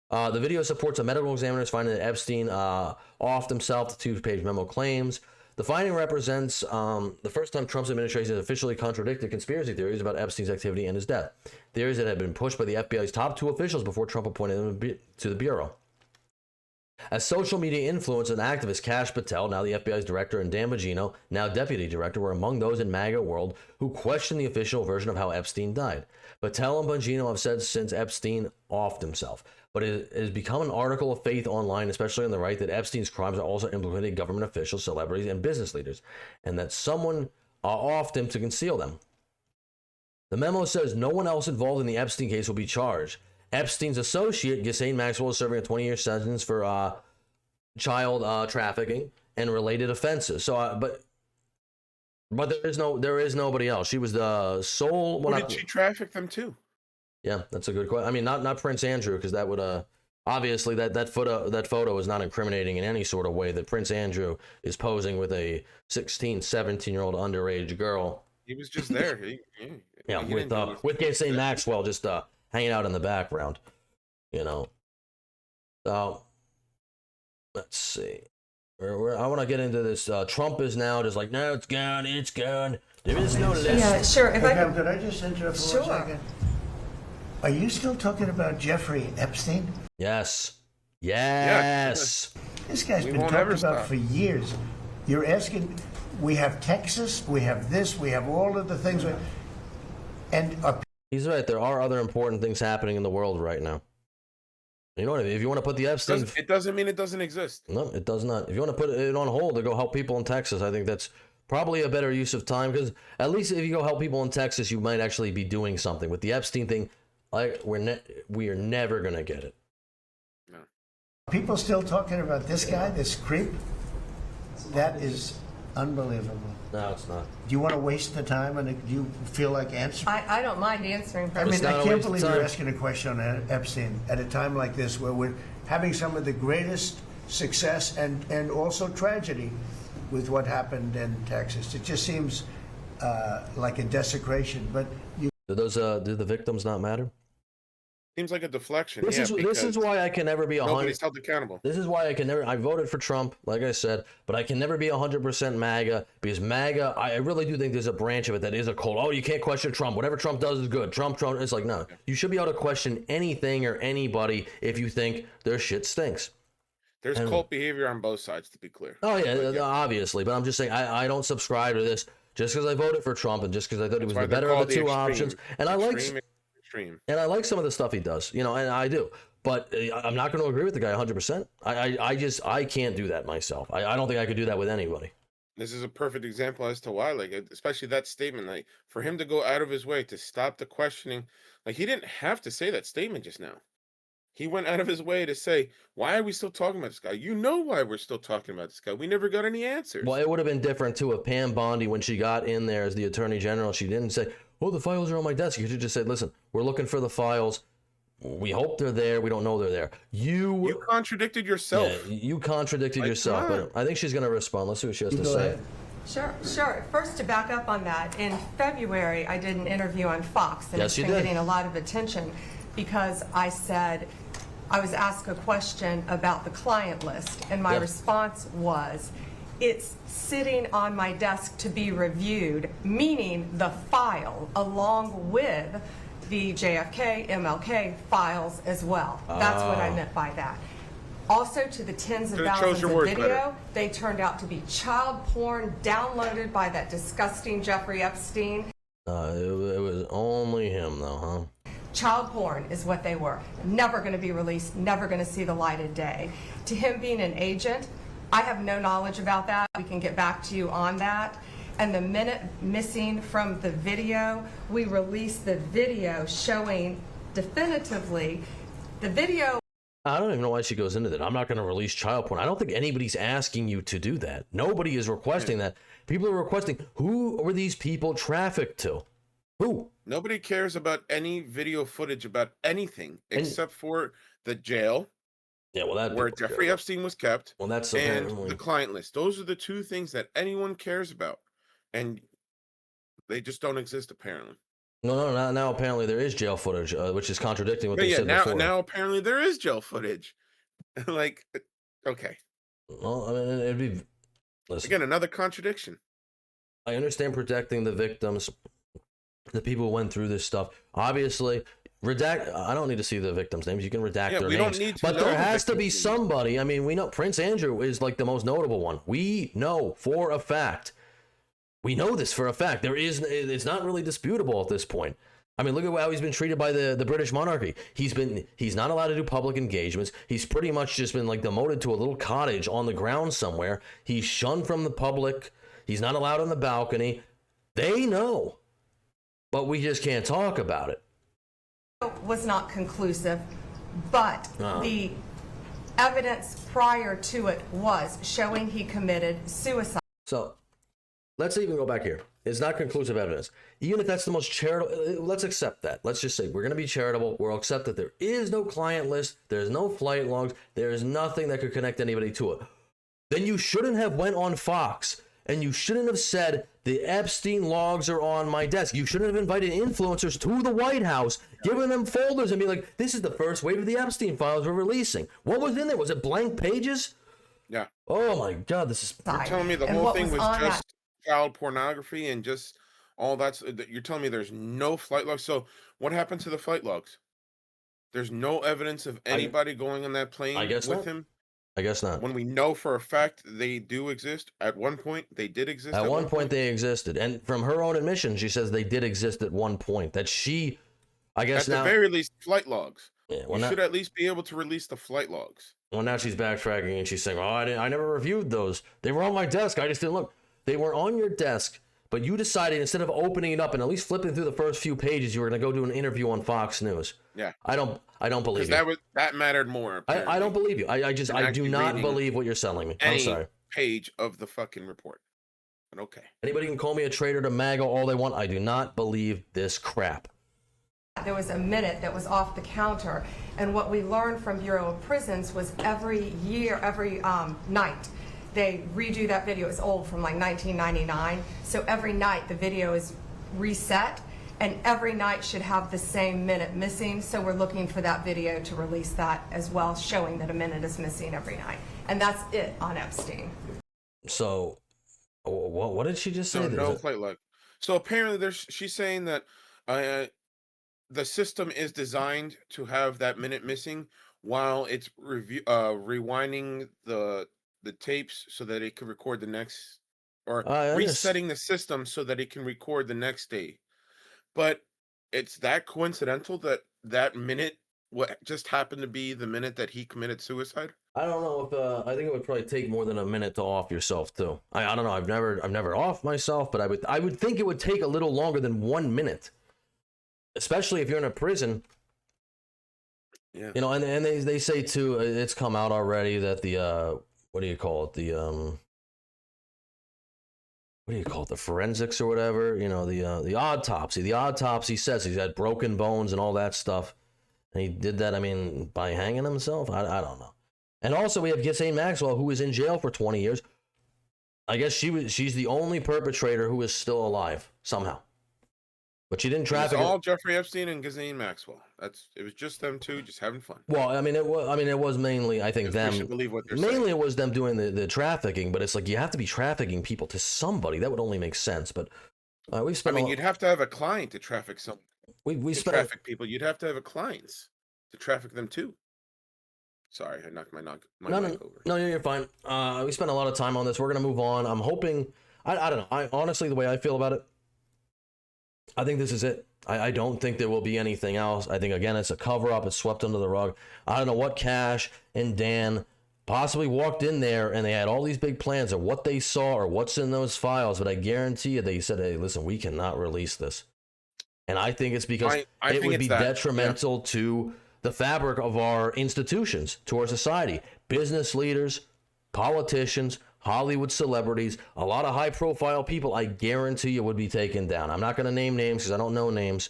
The video supports a medical examiner's finding that Epstein offed himself. The two-page memo claims. The finding represents the first time Trump's administration has officially contradicted conspiracy theories about Epstein's activity and his death. Theories that had been pushed by the FBI's top two officials before Trump appointed them to the Bureau. As social media influencer and activist Kash Patel, now the FBI's director, and Dan Bongino, now deputy director, were among those in MAGA world who questioned the official version of how Epstein died. Patel and Bongino have said since Epstein offed himself, but it has become an article of faith online, especially on the right, that Epstein's crimes are also implicating government officials, celebrities, and business leaders, and that someone offed him to conceal them. The memo says no one else involved in the Epstein case will be charged. Epstein's associate, Ghislaine Maxwell, is serving a 20-year sentence for child trafficking and related offenses. So, but there is nobody else. She was the sole. Who did she traffic them to? Yeah, that's a good question. I mean, not Prince Andrew, because that would obviously that photo is not incriminating in any sort of way, that Prince Andrew is posing with a 16, 17-year-old underage girl. He was just there. With Ghislaine Maxwell just hanging out in the background, you know. So let's see. I want to get into this. Trump is now just like, no, it's gone. There is no list. Yeah, sure. Hey, Pam, could I just interrupt for 1 second? Are you still talking about Jeffrey Epstein? Yes. This guy's been talked about for years. You're asking, we have Texas, we have this, we have all of the things. He's right. There are other important things happening in the world right now. You know what I mean? If you want to put the Epstein... It doesn't mean it doesn't exist. No, it does not. If you want to put it on hold to go help people in Texas, I think that's probably a better use of time, because at least if you go help people in Texas, you might actually be doing something. With the Epstein thing, we are never going to get it. No. People still talking about this guy, this creep? That is unbelievable. No, it's not. Do you want to waste the time, and do you feel like answering? I don't mind answering. I mean, I can't believe you're asking a question on Epstein at a time like this, where we're having some of the greatest success and also tragedy with what happened in Texas. It just seems like a desecration. But do the victims not matter? Seems like a deflection. This is why I can never be 100%. Nobody's held accountable. This is why I can never. I voted for Trump, like I said, but I can never be 100% MAGA, because MAGA, I really do think there's a branch of it that is a cult. Oh, you can't question Trump. Whatever Trump does is good. Trump. It's like, no. You should be able to question anything or anybody if you think their shit stinks. There's cult behavior on both sides, to be clear. Oh yeah, obviously. But I'm just saying, I don't subscribe to this just because I voted for Trump and just because I thought he was the better of the two options. And I like some of the stuff he does, you know, and I do. But I'm not going to agree with the guy 100%. I can't do that myself. I don't think I could do that with anybody. This is a perfect example as to why, like, especially that statement, like, for him to go out of his way to stop the questioning, like, he didn't have to say that statement just now. He went out of his way to say, why are we still talking about this guy? You know why we're still talking about this guy. We never got any answers. Well, it would have been different, too, if Pam Bondi, when she got in there as the attorney general, she didn't say, oh, the files are on my desk. You should just say, listen, we're looking for the files. We hope they're there. We don't know they're there. You contradicted yourself. Yeah, you contradicted yourself. But I think she's going to respond. Let's see what she has to say. Sure. First, to back up on that, in February, I did an interview on Fox, and yes, it's been getting a lot of attention because I said, I was asked a question about the client list, and my response was, it's sitting on my desk to be reviewed, meaning the file along with the JFK, MLK files as well. That's what I meant by that. Also, to the tens of thousands of video, they turned out to be child porn downloaded by that disgusting Jeffrey Epstein. It was only him, though, huh? Child porn is what they were. Never going to be released, never going to see the light of day. To him being an agent, I have no knowledge about that. We can get back to you on that. And the minute missing from the video, we released the video showing definitively the video. I don't even know why she goes into that. I'm not going to release child porn. I don't think anybody's asking you to do that. Nobody is requesting that. People are requesting, who were these people trafficked to? Who? Nobody cares about any video footage about anything except for the jail. Yeah, well, where Jeffrey Epstein was kept. Well, that's and the client list. Those are the two things that anyone cares about, and they just don't exist apparently. No. Now apparently there is jail footage, which is contradicting what they said before. Now apparently there is jail footage. Like, okay. Well, I mean, it'd be. Listen, again, another contradiction. I understand protecting the victims, the people who went through this stuff. Obviously, redact. I don't need to see the victims' names. You can redact their names. Don't need to but there has to be somebody. I mean, we know Prince Andrew is like the most notable one. We know for a fact. We know this for a fact. It's not really disputable at this point. I mean, look at how he's been treated by the British monarchy. He's not allowed to do public engagements. He's pretty much just been like demoted to a little cottage on the ground somewhere. He's shunned from the public. He's not allowed on the balcony. They know, but we just can't talk about it. Was not conclusive, but the evidence prior to it was showing he committed suicide. So let's even go back here. It's not conclusive evidence. Even if that's the most charitable, let's accept that. Let's just say we're going to be charitable. We'll accept that there is no client list. There's no flight logs. There is nothing that could connect anybody to it. Then you shouldn't have went on Fox and you shouldn't have said the Epstein logs are on my desk. You shouldn't have invited influencers to the White House, giving them folders and be like, this is the first wave of the Epstein files we're releasing. What was in there? Was it blank pages? Yeah. Oh my God, this is... You're telling me the whole thing was just child pornography and just all that's... You're telling me there's no flight logs? So what happened to the flight logs? There's no evidence of anybody going on that plane with him? I guess not. When we know for a fact they do exist, at one point they did exist. At one point they existed. And from her own admission, she says they did exist at one point. That she, I guess now... At the very least, flight logs. Yeah, you should at least be able to release the flight logs. Well, now she's backtracking and she's saying, oh, I never reviewed those. They were on my desk. I just didn't look. They were on your desk, but you decided instead of opening it up and at least flipping through the first few pages, you were going to go do an interview on Fox News. Yeah. I don't believe you. That mattered more. I don't believe you. I do not believe what you're selling me. I'm sorry. Page of the fucking report. But okay. Anybody can call me a traitor to MAGA all they want. I do not believe this crap. There was a minute that was off the counter, and what we learned from Bureau of Prisons was every night, they redo that video. It's old, from like 1999. So every night the video is reset, and every night should have the same minute missing. So we're looking for that video to release that as well, showing that a minute is missing every night. And that's it on Epstein. So what did she just say? No flight log. So apparently she's saying that the system is designed to have that minute missing while it's rewinding the tapes so that it can record the next, or resetting the system so that it can record the next day. But it's that coincidental that that minute what just happened to be the minute that he committed suicide. I don't know if I think it would probably take more than a minute to off yourself too. I don't know. I've never offed myself, but I would think it would take a little longer than 1 minute. Especially if you're in a prison, yeah. You know, and they say too, it's come out already that the what do you call it, the forensics or whatever, you know, the autopsy. The autopsy says he's had broken bones and all that stuff, and he did that. I mean, by hanging himself. I don't know. And also we have Ghislaine Maxwell, who was in jail for 20 years. I guess she's the only perpetrator who is still alive somehow. But she didn't traffic. It's all Jeffrey Epstein and Ghislaine Maxwell. It was just them two, just having fun. Well, I mean, it was mainly, I think, them. We should believe what they're mainly saying. It was them doing the trafficking, but it's like you have to be trafficking people to somebody. That would only make sense. But we've spent. I mean, you'd have to have a client to traffic some. We spent traffic people. You'd have to have a clients to traffic them too. Sorry, I knocked my mic over. No, you're fine. We spent a lot of time on this. We're gonna move on. I'm hoping. I don't know. Honestly, the way I feel about it, I think this is it. I don't think there will be anything else. I think, again, it's a cover-up. It's swept under the rug. I don't know what Cash and Dan possibly walked in there and they had all these big plans of what they saw or what's in those files, but I guarantee you they said, hey, listen, we cannot release this. And I think it's because it would be detrimental to the fabric of our institutions, to our society. Business leaders, politicians, Hollywood celebrities, a lot of high-profile people, I guarantee you would be taken down. I'm not going to name names because I don't know names.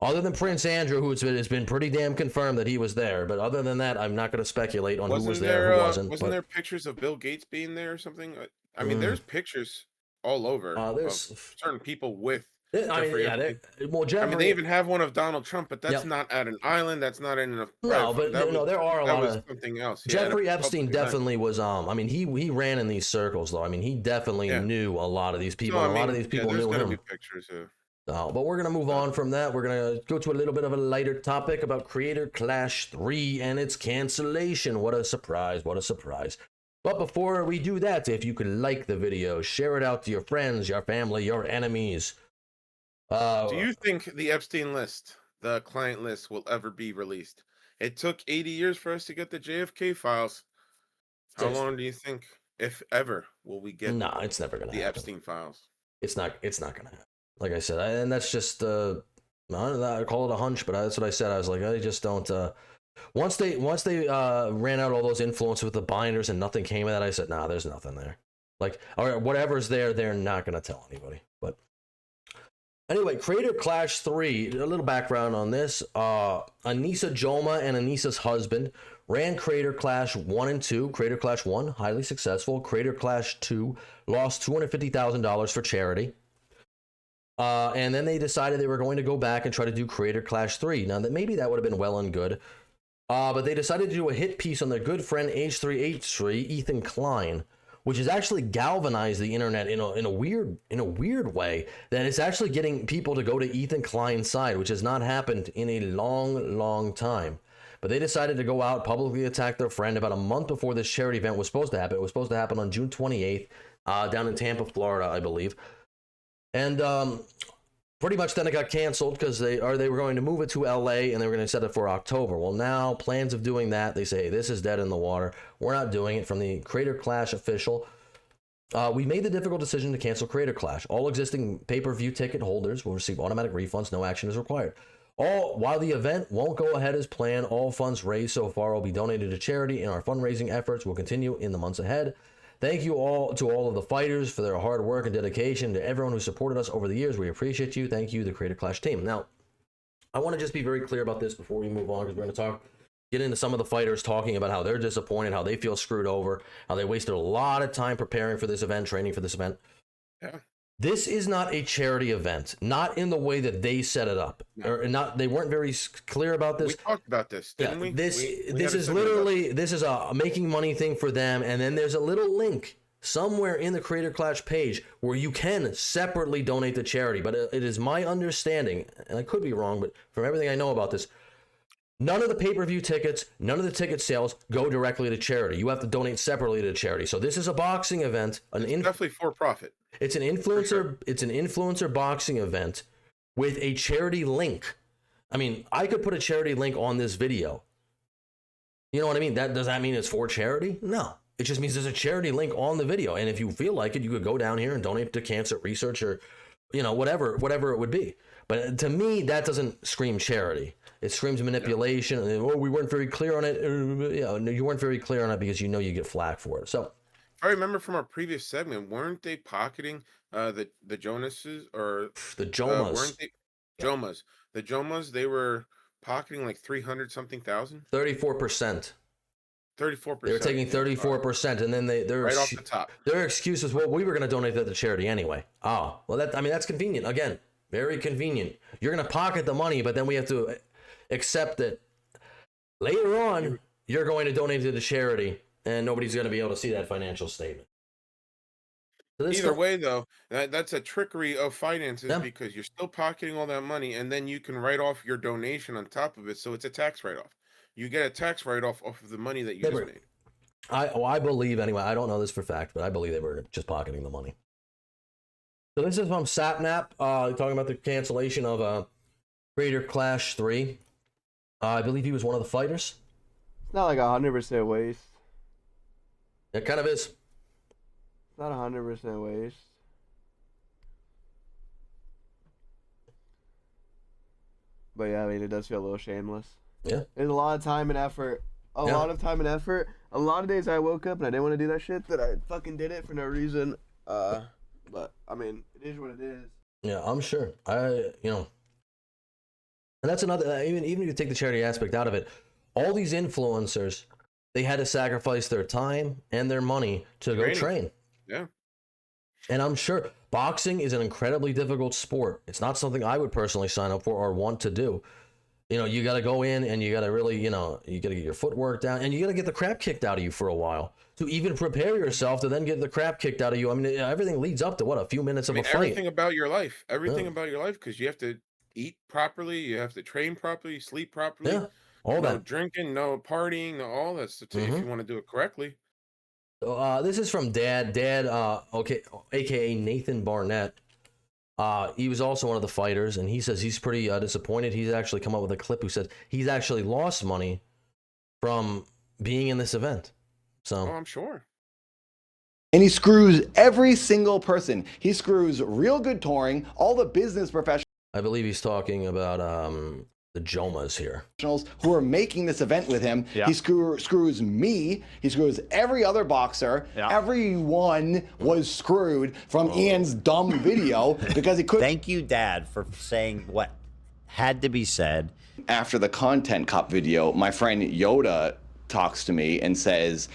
Other than Prince Andrew, who has been pretty damn confirmed that he was there. But other than that, I'm not going to speculate on who was there, who wasn't. Wasn't there pictures of Bill Gates being there or something? I mean, there's pictures all over of certain people with Jeffrey. I mean, they even have one of Donald Trump, but that's not at an island. That's not in a. No, but there are a lot of something else. Jeffrey Epstein definitely was. I mean, he ran in these circles though. I mean, he definitely knew a lot of these people. A lot of these people knew him. Be pictures, but we're gonna move on from that. We're gonna go to a little bit of a lighter topic about Creator Clash 3 and its cancellation. What a surprise! What a surprise! But before we do that, if you could like the video, share it out to your friends, your family, your enemies. Do you think the Epstein list, the client list, will ever be released? It took 80 years for us to get the JFK files. How long do you think, if ever, will we get? No, it's never gonna the happen. Epstein files. It's not gonna happen. Like I said, and that's just I call it a hunch, but that's what I said. I was like, I just don't. Once they ran out all those influence with the binders and nothing came of that, I said, nah, there's nothing there. Like, or whatever's there, they're not going to tell anybody. But anyway, Creator Clash 3, a little background on this. Anissa Joma and Anissa's husband ran Creator Clash 1 and 2. Creator Clash 1, highly successful. Creator Clash 2 lost $250,000 for charity. And then they decided they were going to go back and try to do Creator Clash 3. Now, maybe that would have been well and good. But they decided to do a hit piece on their good friend H3H3, Ethan Klein, which has actually galvanized the internet in a weird way, that it's actually getting people to go to Ethan Klein's side, which has not happened in a long time. But they decided to go out, publicly attack their friend about a month before this charity event was supposed to happen. It was supposed to happen on June 28th, down in Tampa, Florida, I believe. And pretty much then it got canceled because they were going to move it to LA and they were going to set it for October. Well, now plans of doing that, they say, this is dead in the water. We're not doing it. From the Creator Clash official, we made the difficult decision to cancel Creator Clash. All existing pay-per-view ticket holders will receive automatic refunds. No action is required. While the event won't go ahead as planned, all funds raised so far will be donated to charity, and our fundraising efforts will continue in the months ahead. Thank you all to all of the fighters for their hard work and dedication. To everyone who supported us over the years, we appreciate you. Thank you, the Creator Clash team. Now, I want to just be very clear about this before we move on, because we're going to get into some of the fighters talking about how they're disappointed, how they feel screwed over, how they wasted a lot of time preparing for this event, training for this event. Yeah. This is not a charity event, not in the way that they set it up, or not. They weren't very clear about this. We talked about this, didn't we? This is literally, this is a making money thing for them, and then there's a little link somewhere in the Creator Clash page where you can separately donate to charity. But it is my understanding, and I could be wrong, but from everything I know about this, none of the pay-per-view tickets, none of the ticket sales go directly to charity. You have to donate separately to charity. So this is a boxing event, definitely for profit. It's an influencer. Sure. It's an influencer boxing event with a charity link. I mean, I could put a charity link on this video. You know what I mean? Does that mean it's for charity? No. It just means there's a charity link on the video, and if you feel like it, you could go down here and donate to cancer research, or whatever it would be. But to me, that doesn't scream charity. It screams manipulation. Yeah. Oh, we weren't very clear on it. You weren't very clear on it because you get flack for it. So. I remember from our previous segment, weren't they pocketing the Jonases, or the Jomas? Weren't they Jomas? The Jomas, they were pocketing like 300 something thousand. 34%. 34%. They were taking 34%, and then they're right off the top. Their excuse was, well, we were going to donate that to charity anyway. Oh, well, that's convenient. Again, very convenient. You're going to pocket the money, but then we have to accept that later on you're going to donate to the charity. And nobody's going to be able to see that financial statement. So either way, though, that's a trickery of finances, because you're still pocketing all that money, and then you can write off your donation on top of it. So it's a tax write-off. You get a tax write-off off of the money that you just made. I believe, anyway, I don't know this for fact, but I believe they were just pocketing the money. So this is from Sapnap, talking about the cancellation of Creator Clash 3. I believe he was one of the fighters. It's not like 100% waste. It kind of is. It's not 100% waste. But yeah, I mean, it does feel a little shameless. Yeah. There's a lot of time and effort. A lot of time and effort. A lot of days I woke up and I didn't want to do that shit, that I fucking did it for no reason. But I mean, it is what it is. Yeah, I'm sure. And that's another, even if you take the charity aspect out of it, all these influencers, they had to sacrifice their time and their money to go train. Yeah. And I'm sure boxing is an incredibly difficult sport. It's not something I would personally sign up for or want to do. You got to go in and you got to really, you got to get your footwork down, and you got to get the crap kicked out of you for a while to even prepare yourself to then get the crap kicked out of you. I mean, everything leads up to a few minutes of a fight. Everything about your life, because you have to eat properly, you have to train properly, sleep properly. Yeah. All no that. Drinking, no partying, no all that stuff, if you want to do it correctly. This is from Dad, aka Nathan Barnett. He was also one of the fighters, and he says he's pretty disappointed. He's actually come up with a clip who says he's actually lost money from being in this event. So I'm sure. And he screws every single person. He screws Real Good Touring, all the business professionals. I believe he's talking about the Jomas here. Who are making this event with him. Yeah. He screws me. He screws every other boxer. Yeah. Everyone was screwed from Ian's dumb video because he couldn't. Thank you, Dad, for saying what had to be said. After the Content Cop video, my friend Yoda talks to me and says,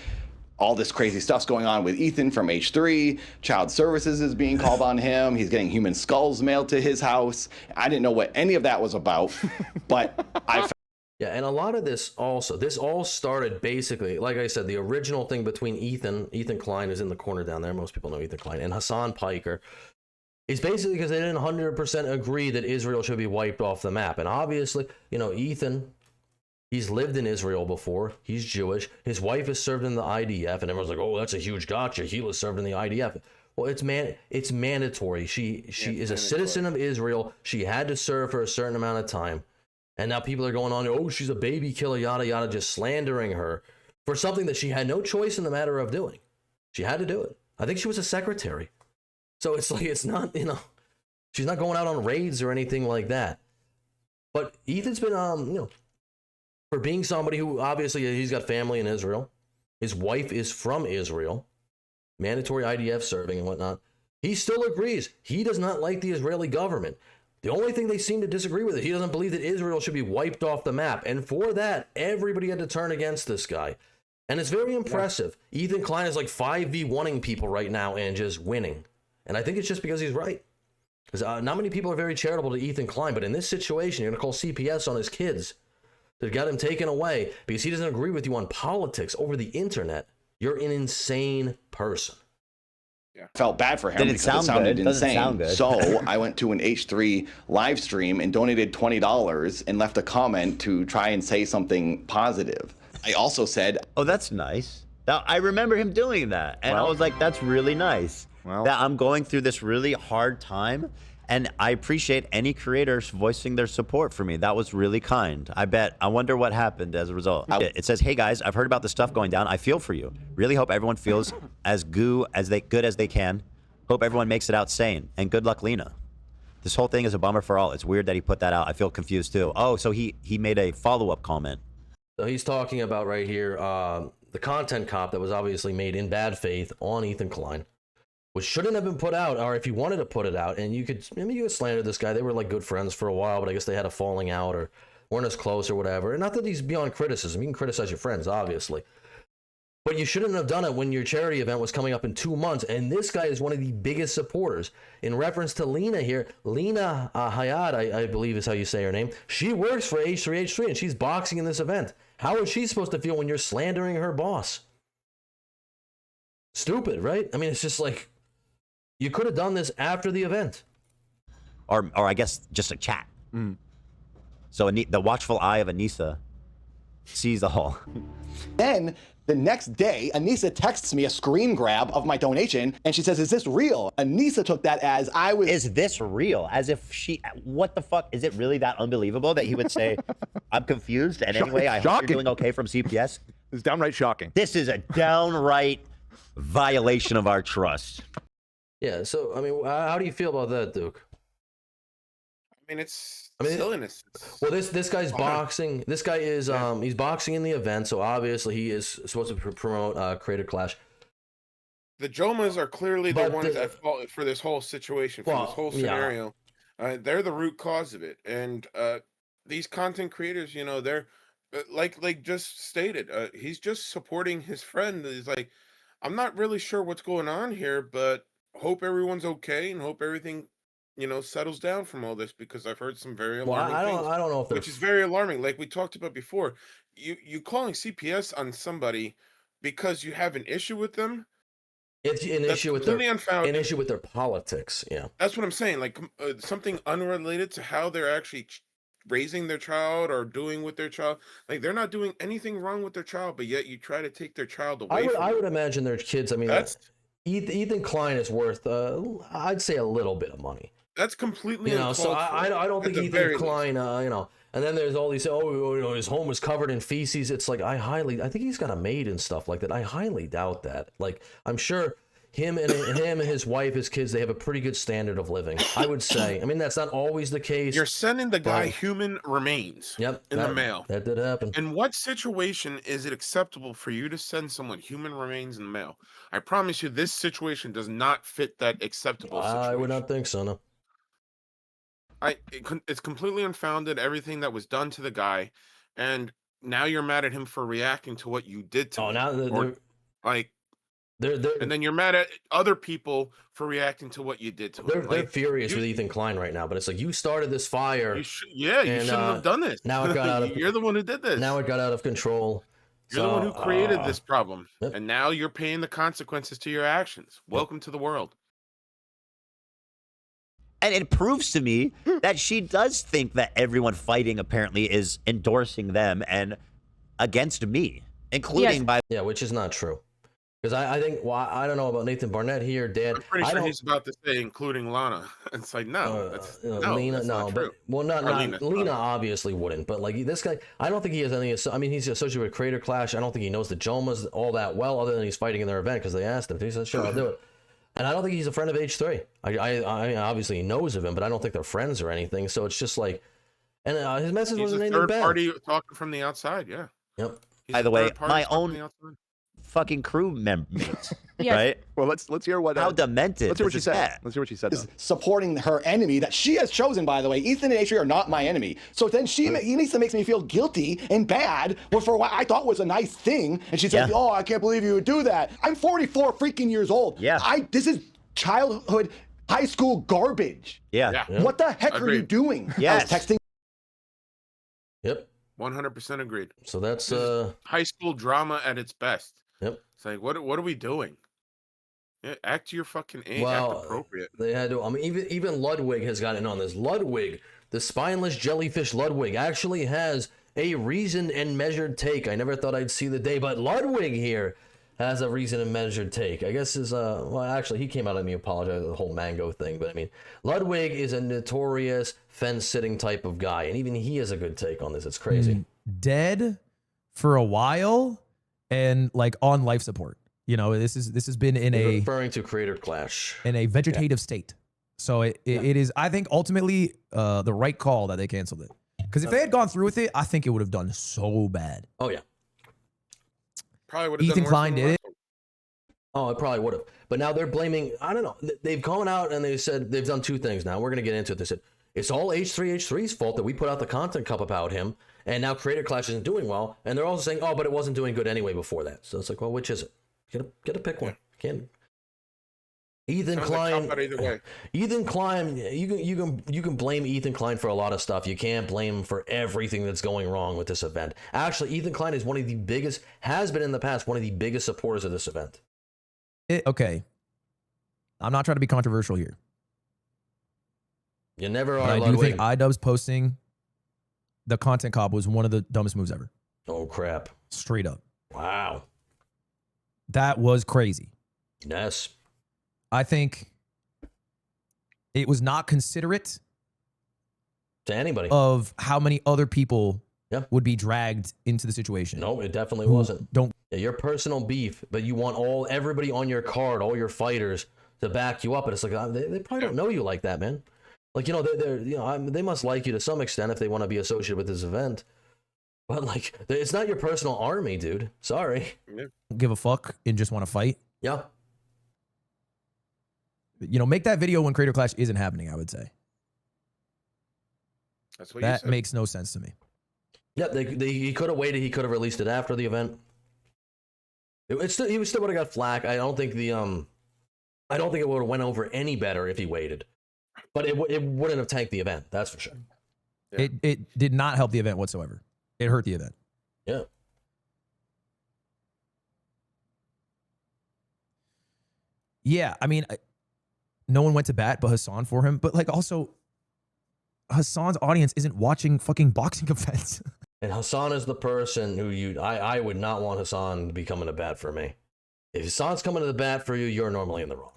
all this crazy stuff's going on with Ethan from H3. Child Services is being called on him. He's getting human skulls mailed to his house. I didn't know what any of that was about, but Yeah, and a lot of this all started basically, like I said, the original thing between Ethan Klein is in the corner down there. Most people know Ethan Klein, and Hassan Piker. Is basically because they didn't 100% agree that Israel should be wiped off the map. And obviously, you know, Ethan, he's lived in Israel before. He's Jewish. His wife is served in the IDF, and everyone's like, "Oh, that's a huge gotcha. He was served in the IDF." Well, it's mandatory. She is a citizen of Israel. She had to serve for a certain amount of time, and now people are going on, "Oh, she's a baby killer," yada yada, just slandering her for something that she had no choice in the matter of doing. She had to do it. I think she was a secretary, so it's like it's not, you know, she's not going out on raids or anything like that. But Ethan's been, you know, for being somebody who obviously he's got family in Israel. His wife is from Israel, mandatory IDF serving and whatnot. He still agrees. He does not like the Israeli government. The only thing they seem to disagree with is he doesn't believe that Israel should be wiped off the map. And for that, everybody had to turn against this guy. And it's very impressive. Yeah. Ethan Klein is like 5v1ing people right now and just winning. And I think it's just because he's right. Because not many people are very charitable to Ethan Klein, but in this situation, you're going to call CPS on his kids. They got him taken away because he doesn't agree with you on politics over the internet. You're an insane person. Yeah. Felt bad for him because it sounded insane. So I went to an H3 live stream and donated $20 and left a comment to try and say something positive. I also said, "Oh, that's nice." Now, I remember him doing that, and I was like, "That's really nice." That I'm going through this really hard time. And I appreciate any creators voicing their support for me. That was really kind. I wonder what happened as a result. It says, "Hey guys, I've heard about the stuff going down. I feel for you. Really hope everyone feels as good as they can. Hope everyone makes it out sane. And good luck, Lena. This whole thing is a bummer for all. It's weird that he put that out. I feel confused too." Oh, so he made a follow-up comment. So he's talking about right here, the Content Cop that was obviously made in bad faith on Ethan Klein, which shouldn't have been put out, or if you wanted to put it out, and you could slander this guy. They were like good friends for a while, but I guess they had a falling out or weren't as close or whatever. And not that he's beyond criticism. You can criticize your friends, obviously. But you shouldn't have done it when your charity event was coming up in 2 months. And this guy is one of the biggest supporters. In reference to Lena here, Lena Hayat, I believe is how you say her name. She works for H3H3 and she's boxing in this event. How is she supposed to feel when you're slandering her boss? Stupid, right? I mean, it's just like, you could have done this after the event. Or I guess just a chat. Mm. So the watchful eye of Anissa sees all. Then the next day, Anissa texts me a screen grab of my donation, and she says, "Is this real?" Anissa took that as I was... Is this real? As if she... What the fuck? Is it really that unbelievable that he would say, "I'm confused, and anyway, I hope you're doing okay from CPS"? It's downright shocking. This is a downright violation of our trust. Yeah, so, I mean, how do you feel about that, Duke? I mean, it's silliness. Well, this guy's boxing. This guy is, he's boxing in the event, so obviously he is supposed to promote Creator Clash. The Jomas are clearly the ones at fault for this whole situation, for this whole scenario. Yeah. They're the root cause of it. And these content creators, you know, they're, like just stated, he's just supporting his friend. He's like, I'm not really sure what's going on here, but hope everyone's okay and hope everything, you know, settles down from all this, because I've heard some very alarming things. I don't know if which is very alarming. Like we talked about before, you calling CPS on somebody because you have an issue with them. It's an issue with their politics. Yeah, that's what I'm saying. Like something unrelated to how they're actually raising their child or doing with their child. Like they're not doing anything wrong with their child, but yet you try to take their child away. I would imagine their kids. I mean, Ethan Klein is worth, I'd say, a little bit of money. That's completely, you know. So I don't think Ethan Klein, you know. And then there's all these, you know, his home is covered in feces. It's like I think he's got a maid and stuff like that. I highly doubt that. Like I'm sure him and his wife, his kids, they have a pretty good standard of living, I would say. I mean, that's not always the case. You're sending the guy human remains in the mail. That did happen. In what situation is it acceptable for you to send someone human remains in the mail? I promise you, this situation does not fit that acceptable situation. I would not think so, no. It's completely unfounded, everything that was done to the guy, and now you're mad at him for reacting to what you did to him. And then you're mad at other people for reacting to what you did to him. They're furious with Ethan Klein right now, but it's like, you started this fire. You shouldn't have done this. Now it got out of. You're the one who did this. Now it got out of control. You're the one who created this problem, and now you're paying the consequences to your actions. Welcome to the world. And it proves to me that she does think that everyone fighting apparently is endorsing them and against me, including by... Yeah, which is not true. Because I think, well, I don't know about Nathan Barnett here, Dan. I'm pretty sure he's about to say including Lana. It's like, no, Lena, that's not true. Well, Lena obviously wouldn't, but like this guy, I don't think he has any. I mean, he's associated with Creator Clash. I don't think he knows the Jomas all that well, other than he's fighting in their event because they asked him. He said, "Sure, I'll do it." And I don't think he's a friend of H3. I obviously he knows of him, but I don't think they're friends or anything. So it's just like, and his message wasn't anything bad. Third party talking from the outside, yeah. Yep. By the way, my own fucking crew members, right? Well, let's hear what. How demented. Let's hear what she said. That? Let's hear what she said. Supporting her enemy that she has chosen, by the way. Ethan and H3 are not my enemy. So then he needs to make me feel guilty and bad for what I thought was a nice thing. And she said, "Oh, I can't believe you would do that." I'm 44 freaking years old. Yeah. This is childhood, high school garbage. Yeah. What the heck are you doing? Yes. I was texting. Yep. 100% agreed. So that's high school drama at its best. Yep. It's like, what are we doing? Yeah, act to your fucking age. Well, act appropriate. They had to. I mean, even Ludwig has gotten on this. Ludwig, the spineless jellyfish Ludwig, actually has a reasoned and measured take. I never thought I'd see the day, but Ludwig here has a reasoned and measured take. I guess is well, actually, he came out and he apologized for the whole mango thing, but I mean, Ludwig is a notorious fence-sitting type of guy, and even he has a good take on this. It's crazy. Dead for a while. And like on life support, you know, this has been in referring to Creator Clash in a vegetative state. So it is, I think, ultimately the right call that they canceled it. Because if they had gone through with it, I think it would have done so bad. Oh yeah, probably would have. Ethan Klein did it. Oh, it probably would have. But now they're blaming. I don't know. They've gone out and they said they've done two things. Now we're gonna get into it. They said it's all H3's fault that we put out the content cup about him. And now Creator Clash isn't doing well, and they're also saying, "Oh, but it wasn't doing good anyway before that." So it's like, well, which is it? Get a pick one. Can't. Ethan Klein. Ethan Klein. You can blame Ethan Klein for a lot of stuff. You can't blame him for everything that's going wrong with this event. Actually, Ethan Klein is one of the biggest. Has been in the past one of the biggest supporters of this event. Okay. I'm not trying to be controversial here. You never are. I do think iDubbbz posting the content cop was one of the dumbest moves ever. Oh, crap. Straight up. Wow. That was crazy. Yes. I think it was not considerate to anybody of how many other people would be dragged into the situation. No, it definitely wasn't. Your personal beef, but you want everybody on your card, all your fighters to back you up. And it's like, they probably don't know you like that, man. Like, you know, they must like you to some extent if they want to be associated with this event. But, like, it's not your personal army, dude. Sorry. Give a fuck and just want to fight. Yeah. You know, make that video when Creator Clash isn't happening, I would say. That's what that makes no sense to me. Yeah, he could have waited. He could have released it after the event. He still would have got flack. I don't think it would have went over any better if he waited. But it wouldn't have tanked the event, that's for sure. Yeah. It did not help the event whatsoever. It hurt the event. Yeah. Yeah, I mean, no one went to bat but Hassan for him. But like also, Hassan's audience isn't watching fucking boxing events. And Hassan is the person who I would not want Hassan to be coming to bat for me. If Hassan's coming to the bat for you, you're normally in the wrong.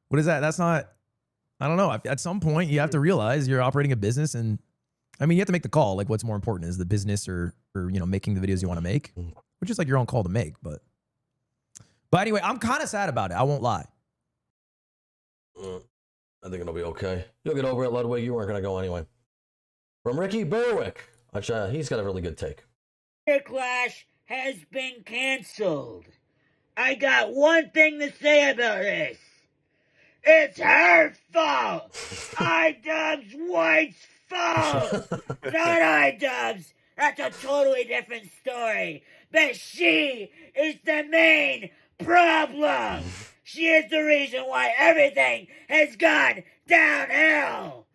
What is that? That's not... I don't know. At some point, you have to realize you're operating a business, and I mean, you have to make the call. Like, what's more important, is the business or you know, making the videos you want to make, which is like your own call to make. But But anyway, I'm kind of sad about it. I won't lie. I think it'll be okay. You'll get over it, Ludwig. You weren't going to go anyway. From Ricky Berwick, which he's got a really good take. Clash has been canceled. I got one thing to say about this. It's her fault. iDubbbz White's fault. Not iDubbbz. That's a totally different story. But she is the main problem. She is the reason why everything has gone downhill.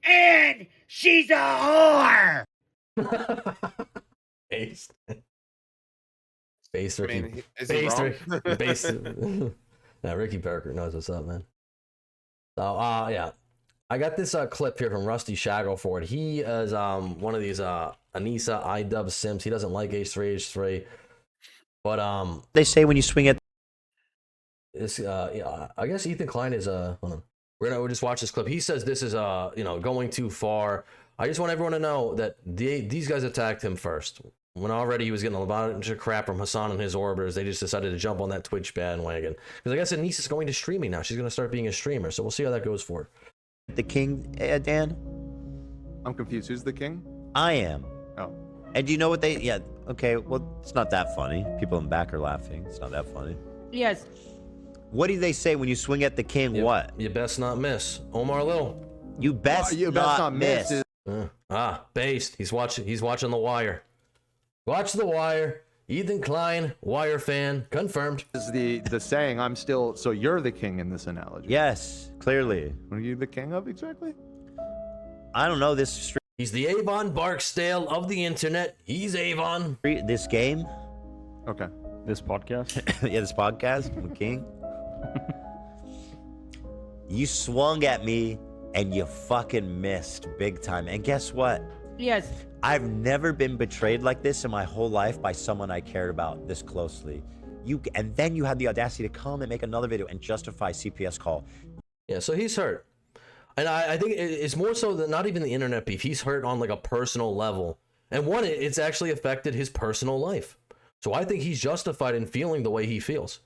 And she's a whore. Based. Based, Ricky. I mean, is he wrong? Based. Yeah, Ricky Parker knows what's up, man. So, yeah. I got this clip here from Rusty Shackleford. He is one of these Anissa iDubbbz simps. He doesn't like H3H3. But they say when you swing at this, yeah, I guess Ethan Klein is hold on. We'll just watch this clip. He says this is going too far. I just want everyone to know that these guys attacked him first. When already he was getting a bunch of crap from Hassan and his orbiters, they just decided to jump on that Twitch bandwagon. Because I guess Anissa's going to streaming now. She's going to start being a streamer. So we'll see how that goes for her. The king, Dan? I'm confused. Who's the king? I am. Oh. And do you know what they... Yeah, okay, well, it's not that funny. People in the back are laughing. It's not that funny. Yes. What do they say when you swing at the king? What? You best not miss. Omar Little. You best, not miss. Based. He's watching The Wire. Watch The Wire. Ethan Klein, Wire fan, confirmed. Is the saying, I'm still, so you're the king in this analogy? Yes, clearly. What are you the king of exactly? I don't know this. He's the Avon Barksdale of the internet. He's Avon. This game? Okay. This podcast? Yeah, this podcast, I'm the king. You swung at me and you fucking missed big time. And guess what? Yes. I've never been betrayed like this in my whole life by someone I cared about this closely. And then you had the audacity to come and make another video and justify CPS call. Yeah, so he's hurt. And I think it's more so than not even the internet beef. He's hurt on like a personal level. And one, it's actually affected his personal life. So I think he's justified in feeling the way he feels.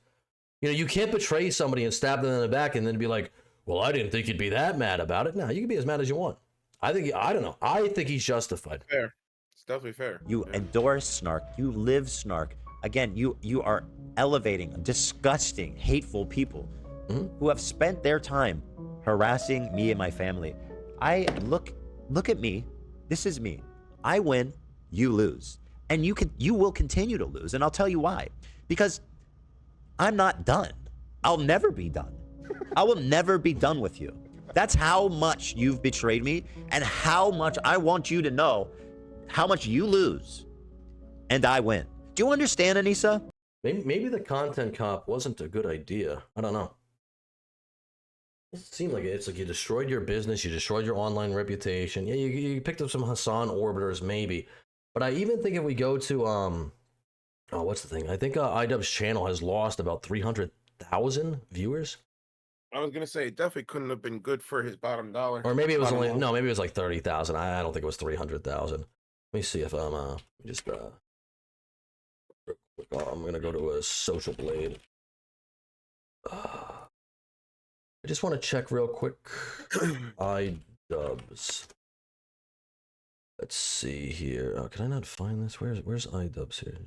You can't betray somebody and stab them in the back and then be like, well, I didn't think you'd be that mad about it. No, you can be as mad as you want. I don't know. I think he's justified. Fair. It's definitely fair. You endorse snark. You live snark. Again, you are elevating disgusting, hateful people who have spent their time harassing me and my family. Look at me. This is me. I win, you lose. And you will continue to lose. And I'll tell you why. Because I'm not done. I'll never be done. I will never be done with you. That's how much you've betrayed me and how much I want you to know how much you lose and I win. Do you understand, Anissa? Maybe the content cop wasn't a good idea. I don't know. It seemed like it's like you destroyed your business, you destroyed your online reputation. Yeah, you picked up some Hassan orbiters, maybe. But I even think if we go to what's the thing? I think iDubbbz's channel has lost about 300,000 viewers. I was gonna say it definitely couldn't have been good for his bottom dollar. Or maybe it was maybe it was like 30,000. I don't think it was 300,000. Let me see if I'm just I'm gonna go to a Social Blade. I just want to check real quick. iDubbbz. Let's see here. Can I not find this? Where's iDubbbz here?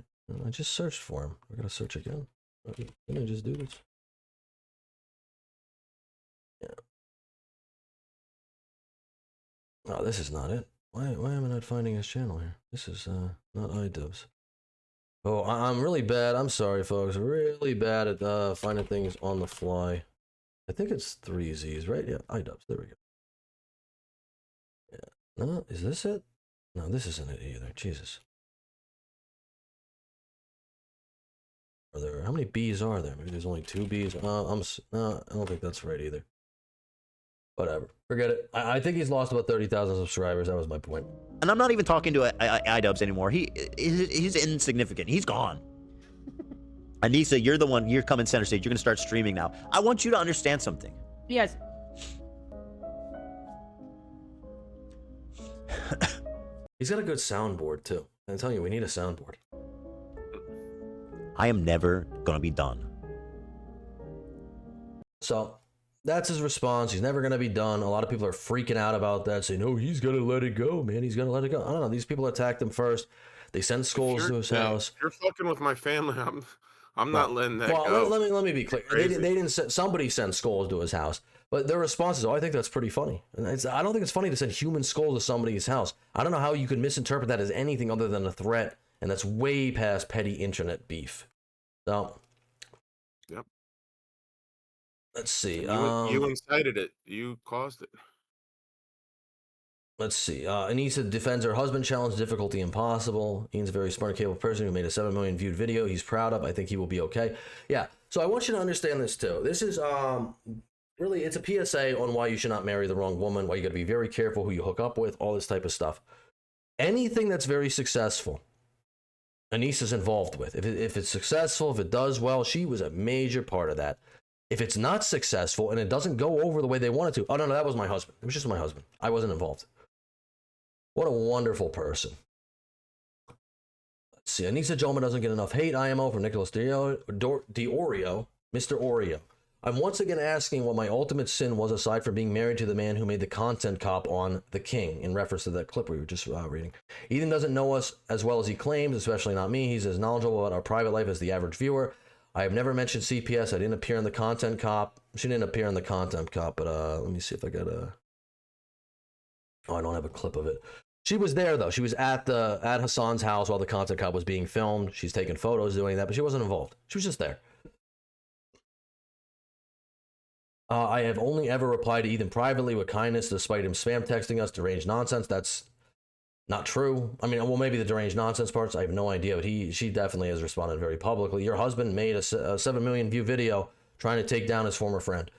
I just searched for him. I gotta search again. Can I just do this? Yeah. Oh, this is not it. Why am I not finding his channel here? This is not iDubbbz. Oh, I'm really bad. I'm sorry, folks. Really bad at finding things on the fly. I think it's 3 Z's, right? Yeah, iDubbbz. There we go. Yeah. No, is this it? No, this isn't it either. Jesus. Are there? How many B's are there? Maybe there's only 2 B's. No, I don't think that's right either. Whatever. Forget it. I think he's lost about 30,000 subscribers. That was my point. And I'm not even talking to iDubbbz anymore. He's insignificant. He's gone. Anissa, you're the one. You're coming center stage. You're going to start streaming now. I want you to understand something. Yes. He's got a good soundboard too. I'm telling you, we need a soundboard. I am never going to be done. So that's his response. He's never going to be done. A lot of people are freaking out about that, saying, oh, he's going to let it go, man. He's going to let it go. I don't know. These people attacked him first. They sent skulls to his house. If you're fucking with my family, I'm not letting that go. Well, let me be clear. They didn't send, somebody sent skulls to his house. But their response is, oh, I think that's pretty funny. And I don't think it's funny to send human skulls to somebody's house. I don't know how you could misinterpret that as anything other than a threat. And that's way past petty internet beef. So, yep. Let's see. You incited it. You caused it. Let's see. Anissa defends her husband, challenge difficulty impossible. Ian's a very smart, capable person who made a 7 million viewed video. He's proud of. I think he will be okay. Yeah. So I want you to understand this too. This is really, it's a PSA on why you should not marry the wrong woman, why you got to be very careful who you hook up with, all this type of stuff. Anything that's very successful, Anissa's involved with. If it's successful, if it does well, she was a major part of that. If it's not successful and it doesn't go over the way they wanted to, oh no, that was my husband. It was just my husband. I wasn't involved. What a wonderful person. Let's see. Anissa Joma doesn't get enough hate. IMO from Nicholas D'Orio, Mr. Oreo. I'm once again asking what my ultimate sin was aside from being married to the man who made the content cop on The King, in reference to that clip we were just reading. Ethan doesn't know us as well as he claims, especially not me. He's as knowledgeable about our private life as the average viewer. I have never mentioned CPS. I didn't appear in the content cop. She didn't appear in the content cop, but let me see if I got a... Oh, I don't have a clip of it. She was there though. She was at Hassan's house while the content cop was being filmed. She's taking photos, doing that, but she wasn't involved. She was just there. I have only ever replied to Ethan privately with kindness, despite him spam texting us deranged nonsense. That's not true. I mean, well, maybe the deranged nonsense parts, I have no idea, but she definitely has responded very publicly. Your husband made a 7 million view video trying to take down his former friend.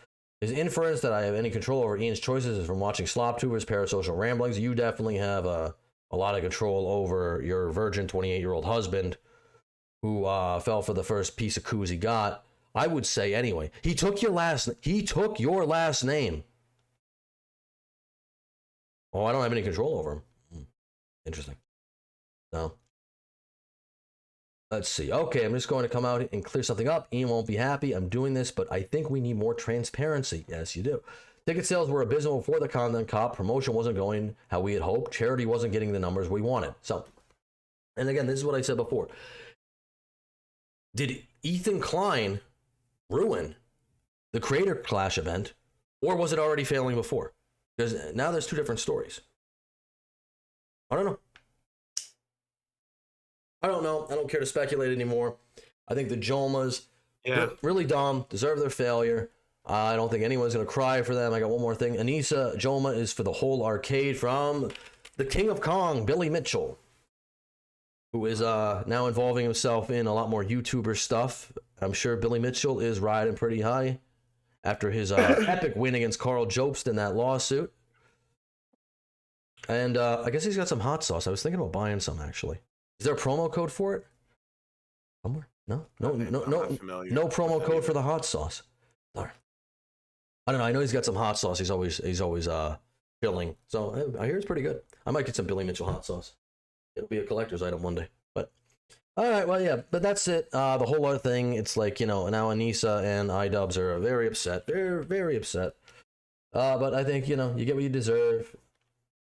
His inference that I have any control over Ian's choices is from watching slop tubers, parasocial ramblings. You definitely have a lot of control over your virgin 28-year-old husband who fell for the first piece of coos he got. I would say anyway. He took your last name. Oh, I don't have any control over him. Interesting. No. Let's see. Okay, I'm just going to come out and clear something up. Ian won't be happy. I'm doing this, but I think we need more transparency. Yes, you do. Ticket sales were abysmal before the content cop. Promotion wasn't going how we had hoped. Charity wasn't getting the numbers we wanted. So, and again, this is what I said before. Did Ethan Klein ruin the Creator Clash event, or was it already failing before? Because now there's two different stories. I don't know. I don't know. I don't care to speculate anymore. I think the Jomas, really dumb, deserve their failure. I don't think anyone's going to cry for them. I got one more thing. Anissa Joma is for the whole arcade from the King of Kong, Billy Mitchell, who is now involving himself in a lot more YouTuber stuff. I'm sure Billy Mitchell is riding pretty high after his epic win against Carl Jobst in that lawsuit. And I guess he's got some hot sauce. I was thinking about buying some, actually. Is there a promo code for it? Somewhere? No promo code for the hot sauce. Darn. I don't know. I know he's got some hot sauce. He's always filling. So I hear it's pretty good. I might get some Billy Mitchell hot sauce. It'll be a collector's item one day. But all right, well, yeah. But that's it. The whole other thing. It's like, now Anissa and iDubbbz are very upset. They're very upset. But I think you get what you deserve.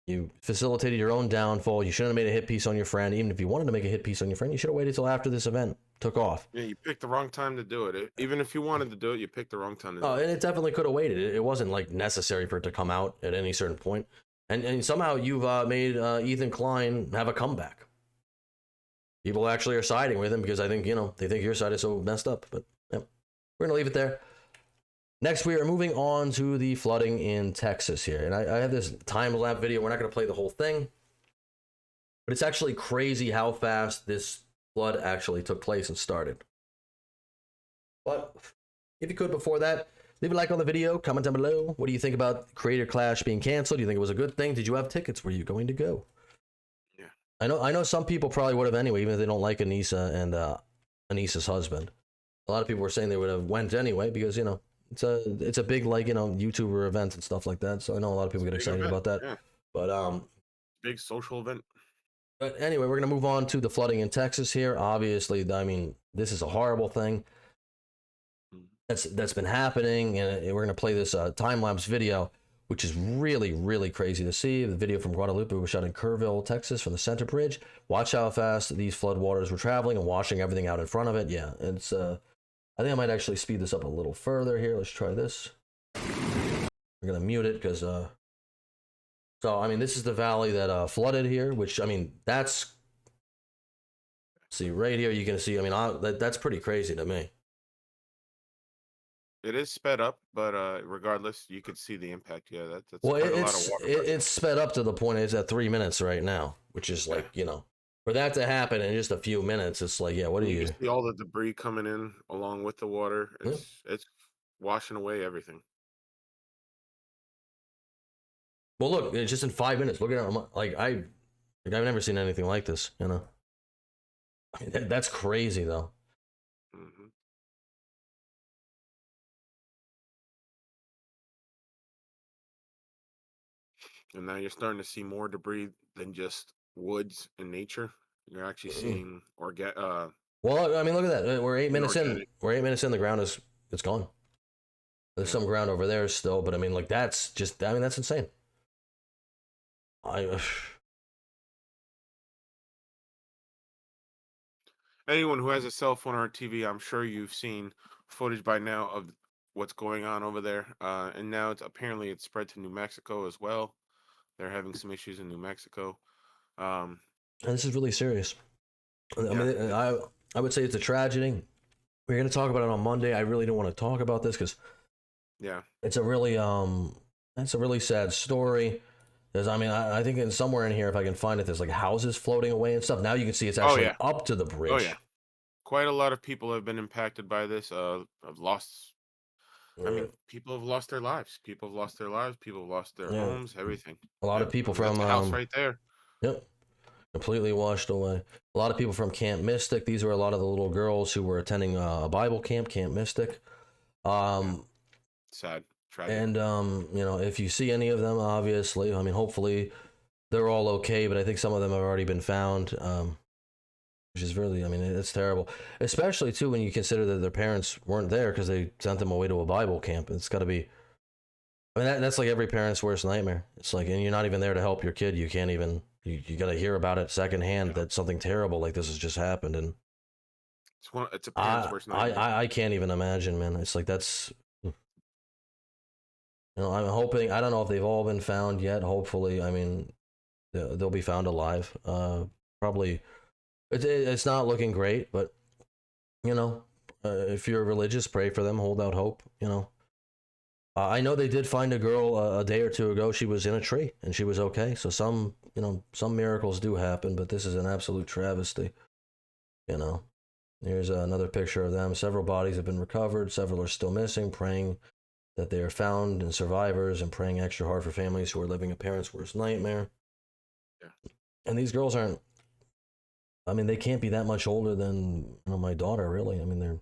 You facilitated your own downfall. You shouldn't have made a hit piece on your friend. Even if you wanted to make a hit piece on your friend, you should have waited till after this event took off. Yeah, you picked the wrong time to do it. Even if you wanted to do it, you picked the wrong time to do it. And it definitely could have waited. It wasn't like necessary for it to come out at any certain point. And somehow you've made Ethan Klein have a comeback. People actually are siding with him because I think, they think your side is so messed up. But yeah, we're going to leave it there. Next, we are moving on to the flooding in Texas here. And I have this time-lapse video. We're not going to play the whole thing. But it's actually crazy how fast this flood actually took place and started. But if you could, before that, leave a like on the video. Comment down below. What do you think about Creator Clash being canceled? Do you think it was a good thing? Did you have tickets? Were you going to go? Yeah. I know some people probably would have anyway, even if they don't like Anissa and Anissa's husband. A lot of people were saying they would have went anyway because, it's a big YouTuber event and stuff like that. So I know a lot of people get excited about that. Yeah. But big social event. But anyway, we're going to move on to the flooding in Texas here. Obviously, I mean, this is a horrible thing that's been happening, and we're going to play this time-lapse video, which is really, really crazy to see. The video from Guadalupe was shot in Kerrville, Texas, from the center bridge. Watch how fast these flood waters were traveling and washing everything out in front of it. Yeah, it's. I think I might actually speed this up a little further here. Let's try this. We're going to mute it because... So, I mean, this is the valley that flooded here, which, I mean, that's... See, right here, you can see, I mean, that's pretty crazy to me. It is sped up, but regardless, you could see the impact. Yeah, that's well, quite a lot of water. It's sped up to the point it's at 3 minutes right now, which is like, you know, for that to happen in just a few minutes, it's like, yeah, what do you... see all the debris coming in along with the water. It's washing away everything. Well, look, it's just in 5 minutes. Look at it. Like, I've never seen anything like this, you know? I mean, that's crazy, though. Mm-hmm. And now you're starting to see more debris than just woods and nature. You're actually seeing Well, I mean, look at that. We're 8 minutes in. We're 8 minutes in. The ground it's gone. There's some ground over there still, but I mean, like, that's just... I mean, that's insane. Anyone who has a cell phone or a TV, I'm sure you've seen footage by now of what's going on over there. And now apparently it's spread to New Mexico as well. They're having some issues in New Mexico. And this is really serious. I mean, I would say it's a tragedy. We're going to talk about it on Monday. I really don't want to talk about this because it's a really sad story. There's, I mean, I think somewhere in here, if I can find it, there's like houses floating away and stuff. Now you can see it's actually up to the bridge. Oh, yeah. Quite a lot of people have been impacted by this. Have lost. I mean, people have lost their lives. People have lost their lives. People have lost their homes. Everything. A lot of people from the house right there. Yep. Completely washed away. A lot of people from Camp Mystic. These were a lot of the little girls who were attending a Bible camp, Camp Mystic. Sad. Tragic. And, you know, if you see any of them, obviously, I mean, hopefully they're all okay, but I think some of them have already been found, which is really, I mean, it's terrible. Especially, too, when you consider that their parents weren't there because they sent them away to a Bible camp. It's got to be, I mean, that's like every parent's worst nightmare. It's like, and you're not even there to help your kid. You can't even, you got to hear about it secondhand that something terrible like this has just happened. And it's a parent's worst nightmare. I can't even imagine, man. It's like, that's... You know, I'm hoping, I don't know if they've all been found yet. Hopefully, I mean, they'll be found alive. Probably, it's not looking great, but, you know, if you're religious, pray for them, hold out hope, you know. I know they did find a girl a day or two ago. She was in a tree, and she was okay. So some miracles do happen, but this is an absolute travesty, you know. Here's another picture of them. Several bodies have been recovered. Several are still missing, praying that they are found and survivors, and praying extra hard for families who are living a parent's worst nightmare. Yeah. And these girls aren't, I mean, they can't be that much older than, my daughter, really. I mean,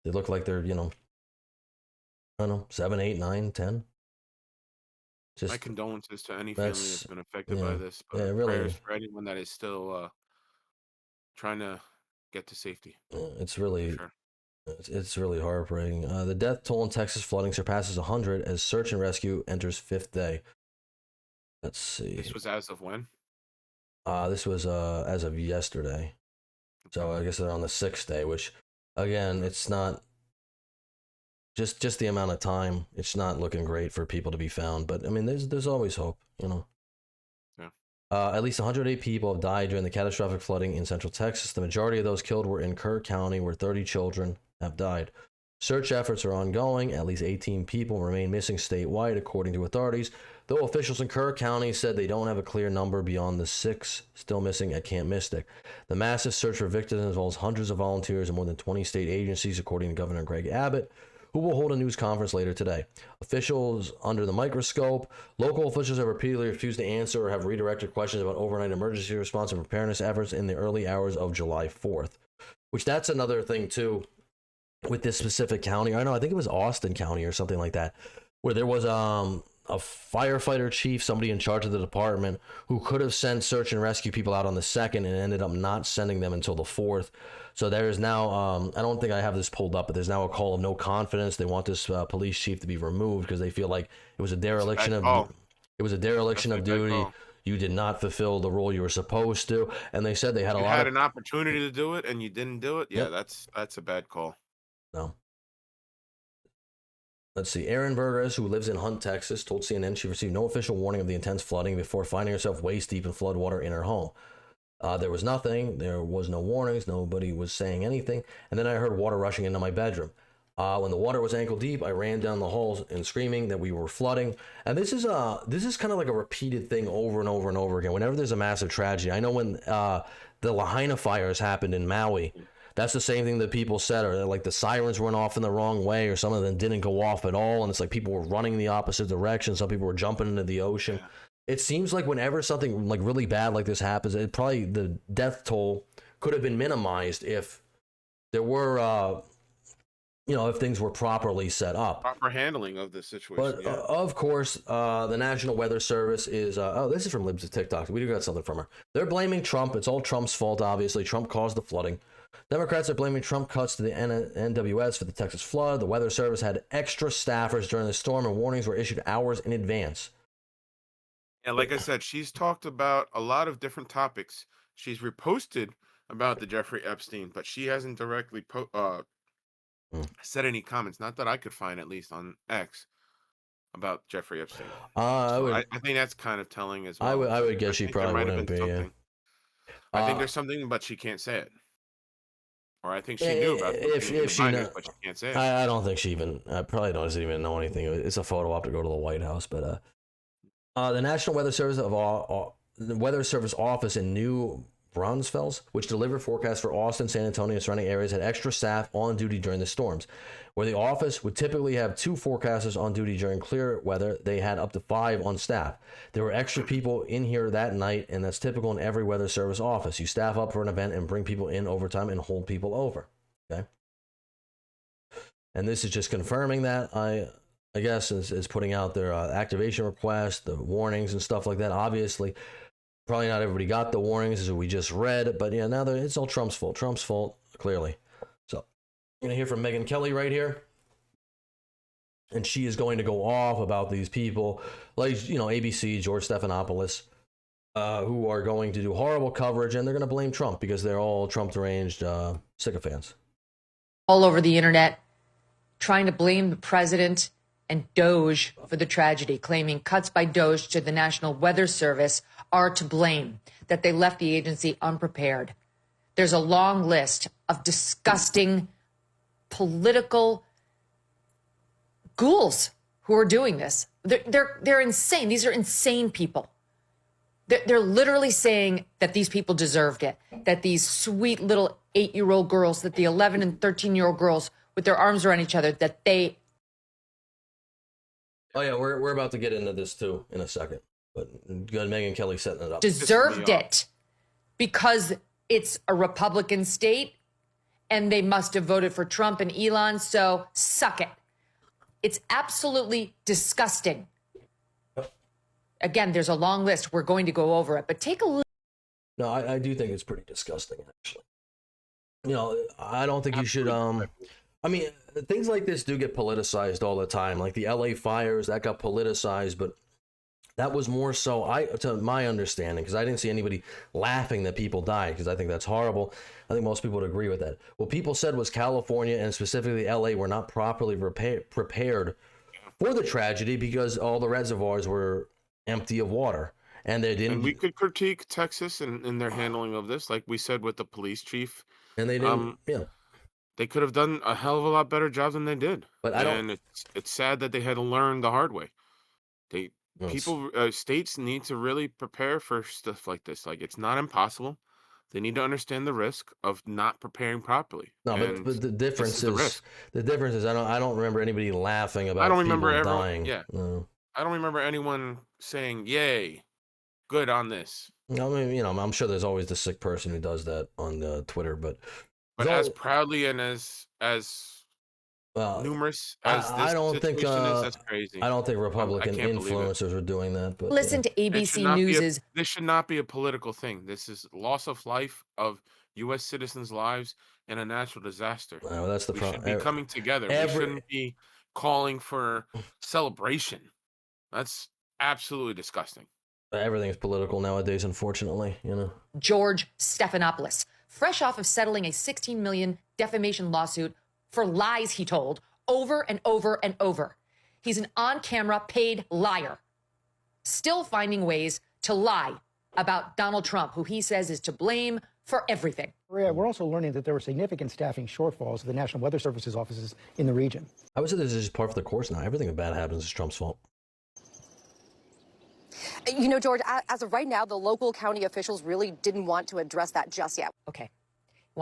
they look like they're, I don't know, 7, 8, 9, 10. Just, my condolences to any family that's been affected by this. But really, prayers for anyone that is still trying to get to safety. It's really... Sure. It's really heartbreaking. The death toll in Texas flooding surpasses 100 as search and rescue enters 5th day. Let's see. This was as of when? This was as of yesterday. So I guess they're on the 6th day, which, again, it's not just the amount of time. It's not looking great for people to be found. But, I mean, there's always hope, you know. Yeah. At least 108 people have died during the catastrophic flooding in central Texas. The majority of those killed were in Kerr County, where 30 children have died. Search efforts are ongoing. At least 18 people remain missing statewide, according to authorities, though officials in Kerr County said they don't have a clear number beyond the 6 still missing at Camp Mystic. The massive search for victims involves hundreds of volunteers and more than 20 state agencies, according to Governor Greg Abbott, who will hold a news conference later today. Officials under the microscope. Local officials have repeatedly refused to answer or have redirected questions about overnight emergency response and preparedness efforts in the early hours of July 4th. Which, that's another thing, too, with this specific county. I think it was Austin County or something like that, where there was a firefighter chief, somebody in charge of the department, who could have sent search and rescue people out on the 2nd and ended up not sending them until the 4th. So there is now, I don't think I have this pulled up, but there's now a call of no confidence. They want this police chief to be removed because they feel like it was a dereliction of duty. You did not fulfill the role you were supposed to, and they said they had you had an opportunity to do it and you didn't do it. Yeah, that's a bad call. No. Let's see. Erin Burgess, who lives in Hunt, Texas, told CNN she received no official warning of the intense flooding before finding herself waist deep in floodwater in her home. There was nothing. There was no warnings. Nobody was saying anything. And then I heard water rushing into my bedroom. When the water was ankle deep, I ran down the halls and screaming that we were flooding. And this is kind of like a repeated thing over and over and over again. Whenever there's a massive tragedy, I know when the Lahaina fires happened in Maui, that's the same thing that people said, or like the sirens went off in the wrong way, or some of them didn't go off at all. And it's like people were running the opposite direction. Some people were jumping into the ocean. Yeah. It seems like whenever something like really bad like this happens, the death toll could have been minimized if there were, if things were properly set up. Proper handling of the situation. But of course, the National Weather Service is, this is from Libs of TikTok. We do got something from her. They're blaming Trump. It's all Trump's fault, obviously. Trump caused the flooding. Democrats are blaming Trump cuts to the NWS for the Texas flood. The Weather Service had extra staffers during the storm, and warnings were issued hours in advance. And like I said, she's talked about a lot of different topics. She's reposted about the Jeffrey Epstein, but she hasn't directly said any comments, not that I could find, at least on X, about Jeffrey Epstein. I think that's kind of telling as well. I would guess she probably wouldn't be. Yeah. I think there's something, but she can't say it. Or I think she knew about it. If she knew, but she can't say it. I don't think she even probably doesn't even know anything. It's a photo op to go to the White House, but the National Weather Service the Weather Service office in New Braunfels, which delivered forecasts for Austin, San Antonio, and surrounding areas, had extra staff on duty during the storms. Where the office would typically have 2 forecasters on duty during clear weather, they had up to 5 on staff. There were extra people in here that night, and that's typical in every Weather Service office. You staff up for an event and bring people in overtime and hold people over. Okay. And this is just confirming that, I guess, is putting out their activation requests, the warnings and stuff like that. Obviously, probably not everybody got the warnings as we just read, but yeah, now it's all Trump's fault. Trump's fault, clearly. So I'm going to hear from Megyn Kelly right here. And she is going to go off about these people like, ABC, George Stephanopoulos, who are going to do horrible coverage, and they're going to blame Trump because they're all Trump deranged sycophants. All over the internet, trying to blame the president and Doge for the tragedy, claiming cuts by Doge to the National Weather Service are to blame, that they left the agency unprepared. There's a long list of disgusting political ghouls who are doing this. They're insane. These are insane people. They're literally saying that these people deserved it, that these sweet little 8-year-old girls, that the 11 and 13-year-old girls with their arms around each other, that they... Oh, yeah, we're about to get into this, too, in a second. But good, Megyn Kelly setting it up. Deserved it because it's a Republican state and they must have voted for Trump and Elon, so suck it. It's absolutely disgusting. Again, there's a long list. We're going to go over it, but take a look. No, I do think it's pretty disgusting, actually. I don't think you should, things like this do get politicized all the time. Like the LA fires, that got politicized, but that was more so, to my understanding, because I didn't see anybody laughing that people died, because I think that's horrible. I think most people would agree with that. What people said was California and specifically LA were not properly prepared for the tragedy because all the reservoirs were empty of water. And they didn't. And we could critique Texas in their handling of this, like we said with the police chief. And they didn't. They could have done a hell of a lot better job than they did. But it's sad that they had to learn the hard way. States need to really prepare for stuff like this. Like, it's not impossible. They need to understand the risk of not preparing properly. No, but the difference is I don't remember anybody laughing about people dying. Yeah. No. I don't remember anyone saying, "Yay, good on this." I mean, I'm sure there's always the sick person who does that on Twitter, but as proudly and as numerous as this I don't think situation is, that's crazy. I don't think I Republican can't believe it. influencers are doing that. But Listen to ABC News's. This should not be a political thing. This is loss of life of U.S. citizens' lives and a natural disaster. Well, that's the we problem. should be coming together. We shouldn't be calling for celebration. That's absolutely disgusting. Everything's political nowadays, unfortunately. George Stephanopoulos, fresh off of settling a $16 million defamation lawsuit for lies he told over and over and over. He's an on-camera paid liar, still finding ways to lie about Donald Trump, who he says is to blame for everything. Maria, we're also learning that there were significant staffing shortfalls at the National Weather Service's offices in the region. I would say this is just part of the course now. Everything that bad happens is Trump's fault. You know, George, as of right now, the local county officials really didn't want to address that just yet. Okay.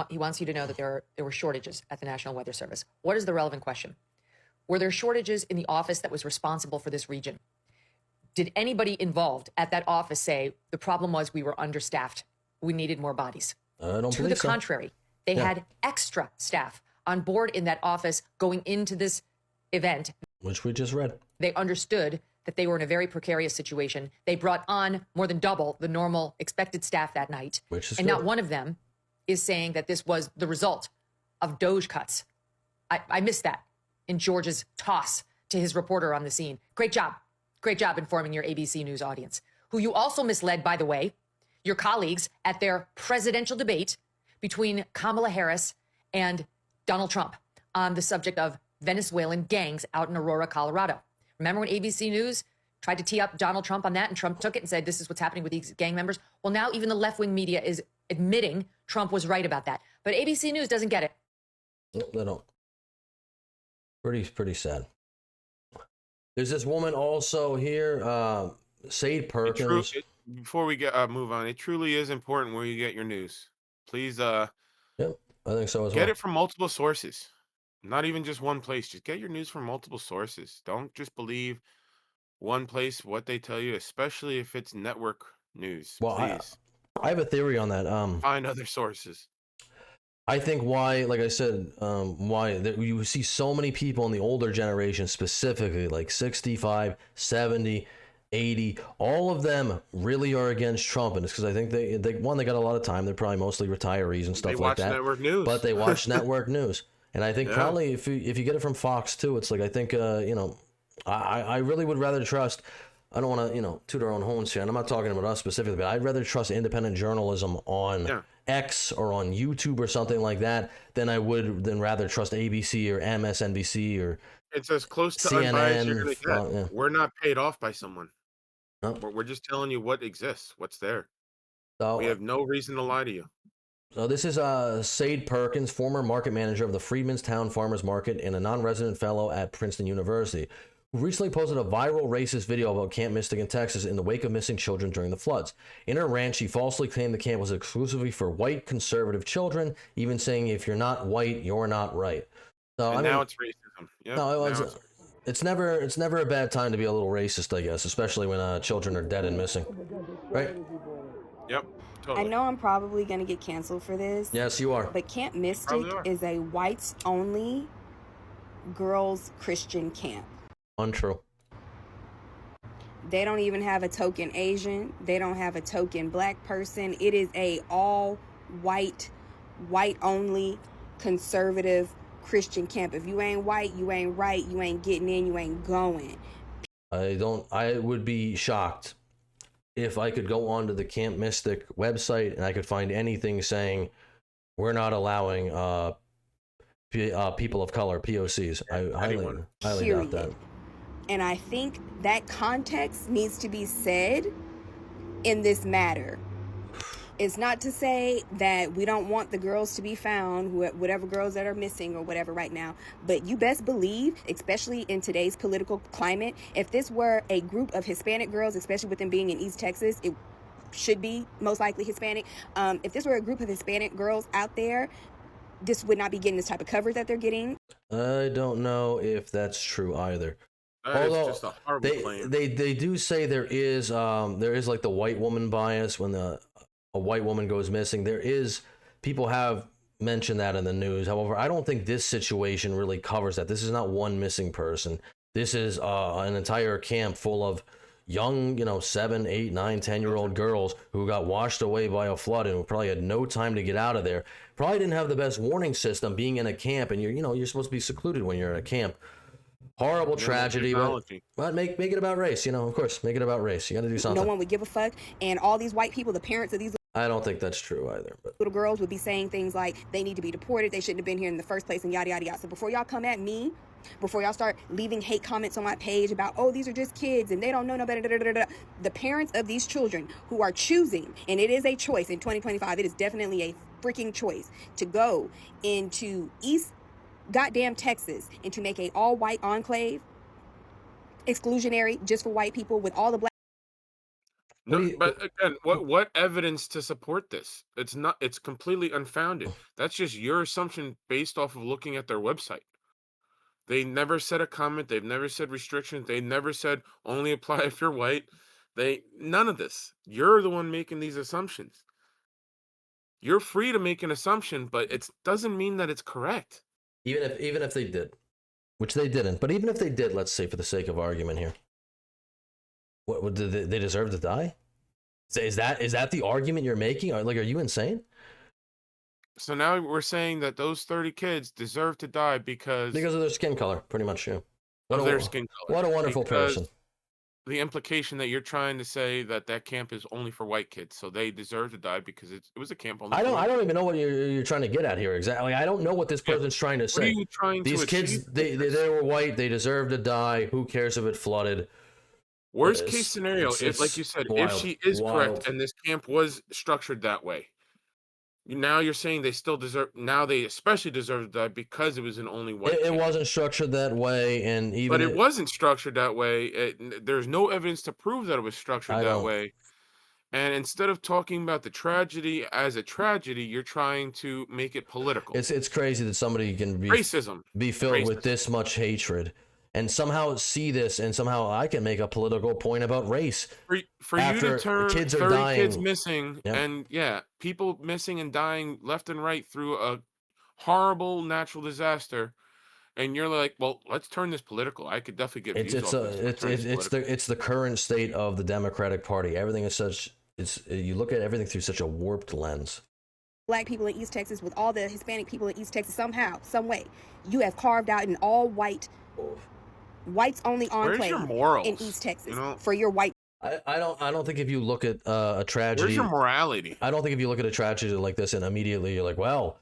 He wants you to know that there were shortages at the National Weather Service. What is the relevant question? Were there shortages in the office that was responsible for this region? Did anybody involved at that office say the problem was we were understaffed? We needed more bodies? I don't To the believe so. contrary, they had extra staff on board in that office going into this event. Which we just read. They understood that they were in a very precarious situation. They brought on more than double the normal expected staff that night. Which is and good. not one of them is saying that this was the result of Doge cuts. I missed that in George's toss to his reporter on the scene. Great job. Great job informing your ABC News audience, who you also misled, by the way, your colleagues at their presidential debate between Kamala Harris and Donald Trump on the subject of Venezuelan gangs out in Aurora, Colorado. Remember when ABC News tried to tee up Donald Trump on that and Trump took it and said, this is what's happening with these gang members? Well, now even the left-wing media is admitting Trump was right about that. But ABC News doesn't get it. No, they don't. Pretty sad. There's this woman also here, Sade Perkins. Before we move on, it truly is important where you get your news. Please, yep, I think so as well. Get it from multiple sources. Not even just one place. Just get your news from multiple sources. Don't just believe one place what they tell you, especially if it's network news. Well, please. I have a theory on that. Find other sources. I think why, like I said, you see so many people in the older generation, specifically like 65, 70, 80, all of them really are against Trump. And it's because I think they got a lot of time. They're probably mostly retirees and stuff like that. They watch network news. But they watch network news. And I think probably if you get it from Fox too, it's like, I think, I really would rather trust, I don't want to, toot our own horns here, and I'm not talking about us specifically, but I'd rather trust independent journalism on X or on YouTube or something like that than rather trust ABC or MSNBC or It's as close to CNN, unbiased as you're going to get. yeah. We're not paid off by someone. No. We're just telling you what exists, what's there. So, we have no reason to lie to you. So this is Sade Perkins, former market manager of the Freedmanstown Farmers Market and a non-resident fellow at Princeton University, who recently posted a viral racist video about Camp Mystic in Texas in the wake of missing children during the floods. In her rant, she falsely claimed the camp was exclusively for white conservative children, even saying if you're not white, you're not right. So now it's racism. Yep, no, it's never a bad time to be a little racist, I guess, especially when children are dead and missing, right? Yep. I know I'm probably going to get canceled for this. Yes, you are. But Camp Mystic is a whites-only girls' Christian camp. Untrue. They don't even have a token Asian. They don't have a token black person. It is a all-white, white-only, conservative Christian camp. If you ain't white, you ain't right. You ain't getting in. You ain't going. I would be shocked if I could go onto the Camp Mystic website and I could find anything saying we're not allowing people of color, POCs. I highly doubt that. And I think that context needs to be said in this matter. It's not to say that we don't want the girls to be found, whatever girls that are missing or whatever right now, but you best believe, especially in today's political climate, if this were a group of Hispanic girls, especially with them being in East Texas, it should be most likely Hispanic. If this were a group of Hispanic girls out there, this would not be getting this type of coverage that they're getting. I don't know if that's true either. Although just a horrible claim. they do say there is like the white woman bias when a white woman goes missing. People have mention that in the news. However, I don't think this situation really covers that. This is not one missing person. This is an entire camp full of young, 7, 8, 9, 10-year-old girls who got washed away by a flood and who probably had no time to get out of there. Probably didn't have the best warning system being in a camp, and you're supposed to be secluded when you're in a camp. Horrible tragedy, but make it about race, of course, make it about race. You got to do something. No one would give a fuck, and all these white people, the parents of these I don't think that's true either. But little girls would be saying things like they need to be deported, they shouldn't have been here in the first place, and yada yada yada. So before y'all come at me, before y'all start leaving hate comments on my page about, oh, these are just kids and they don't know no better, the parents of these children who are choosing, and it is a choice in 2025, it is definitely a freaking choice to go into East goddamn Texas and to make a all-white enclave, exclusionary just for white people with all the black. No, but again, what evidence to support this? It's completely unfounded. That's just your assumption based off of looking at their website. They never said a comment, they've never said restrictions, they never said only apply if you're white. None of this. You're the one making these assumptions. You're free to make an assumption, but it doesn't mean that it's correct. Even if they did, which they didn't, but even if they did, let's say for the sake of argument here, what did they deserve to die? Is that the argument you're making? Are you insane? So now we're saying that those 30 kids deserve to die because of their skin color, pretty much. Yeah. Of their skin color. What a wonderful person. The implication that you're trying to say that camp is only for white kids, so they deserve to die because it was a camp only. I don't even know what you're trying to get at here exactly. I don't know what this person's trying to say. What are you trying These to kids, they were white. They deserve to die. Who cares if it flooded? Worst case scenario, if like you said, if she is wild. correct and this camp was structured that way, now you're saying they still deserve. Now they especially deserve to die because it was an only white. It wasn't structured that way, and even but it wasn't structured that way. There's no evidence to prove that it was structured that way. And instead of talking about the tragedy as a tragedy, you're trying to make it political. It's crazy that somebody can be filled with this much hatred and somehow see this, and somehow I can make a political point about race. For you to turn kids are 30 dying. kids missing, and people missing and dying left and right through a horrible natural disaster, and you're like, well, let's turn this political. I could definitely get views off this. It's the current state of the Democratic Party. Everything is such. You look at everything through such a warped lens. Black people in East Texas with all the Hispanic people in East Texas, somehow, some way, you have carved out an all whites only enclave in East Texas for your white. I don't think if you look at a tragedy. Where's your morality? I don't think if you look at a tragedy like this and immediately you're like, well,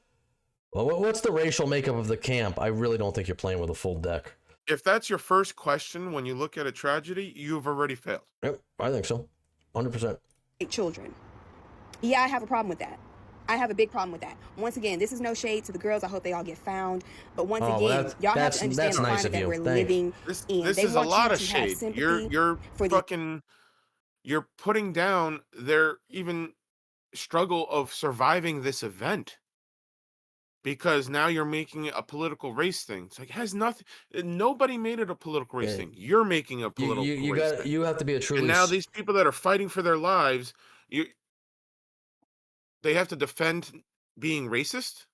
what's the racial makeup of the camp? I really don't think you're playing with a full deck. If that's your first question when you look at a tragedy, you've already failed. Yep, I think so, 100%. Children. Yeah, I have a problem with that. I have a big problem with that. Once again, this is no shade to the girls. I hope they all get found. But once again, y'all have to understand the climate that we're living in. This is a lot of shade. You're putting down their even struggle of surviving this event. Because now you're making it a political race thing. It's like, it has nothing. Nobody made it a political race thing. You're making a political race thing. You have to be a truly. And now these people that are fighting for their lives, they have to defend being racist,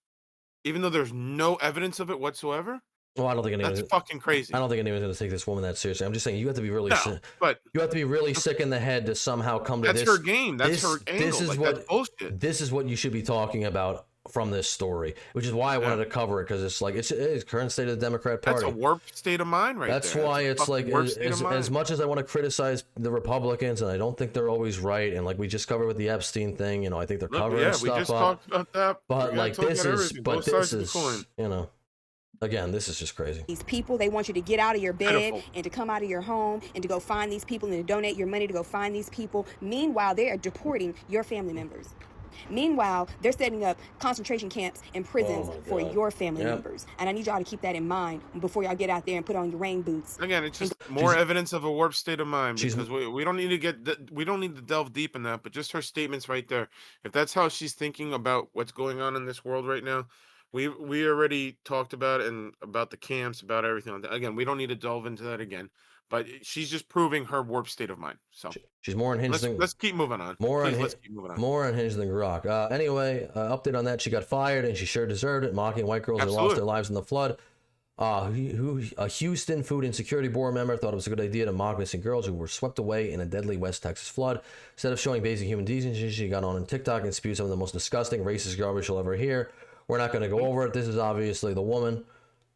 even though there's no evidence of it whatsoever. Well, I don't think that's fucking crazy. I don't think anyone's going to take this woman that seriously. I'm just saying you have to be really you have to be really sick in the head to somehow come to this. That's her game. That's her angle. This is that's bullshit. This is what you should be talking about from this story, which is why I wanted to cover it, because it's like it's current state of the Democrat Party. That's a warped state of mind, right? That's why it's like as much as I want to criticize the Republicans, and I don't think they're always right, and like we just covered with the Epstein thing, I think they're covering stuff we just up. Talked about that. But like this is again, this is just crazy. These people, they want you to get out of your bed and to come out of your home and to go find these people and to donate your money to go find these people. Meanwhile, they are deporting your family members. Meanwhile, they're setting up concentration camps and prisons for your family members. And I need y'all to keep that in mind before y'all get out there and put on your rain boots. Again, it's just more evidence of a warped state of mind, because we don't need to delve deep in that, but just her statements right there. If that's how she's thinking about what's going on in this world right now, we already talked about it, and about the camps, about everything. Again, we don't need to delve into that again. But she's just proving her warped state of mind. So she's more unhinged than. Let's keep moving on. Let's keep moving on. More unhinged than Grok. Anyway, update on that. She got fired, and she sure deserved it. Mocking white girls who lost their lives in the flood. A Houston Food Insecurity Board member thought it was a good idea to mock missing girls who were swept away in a deadly West Texas flood. Instead of showing basic human decency, she got on TikTok and spewed some of the most disgusting, racist garbage you'll ever hear. We're not going to go over it. This is obviously the woman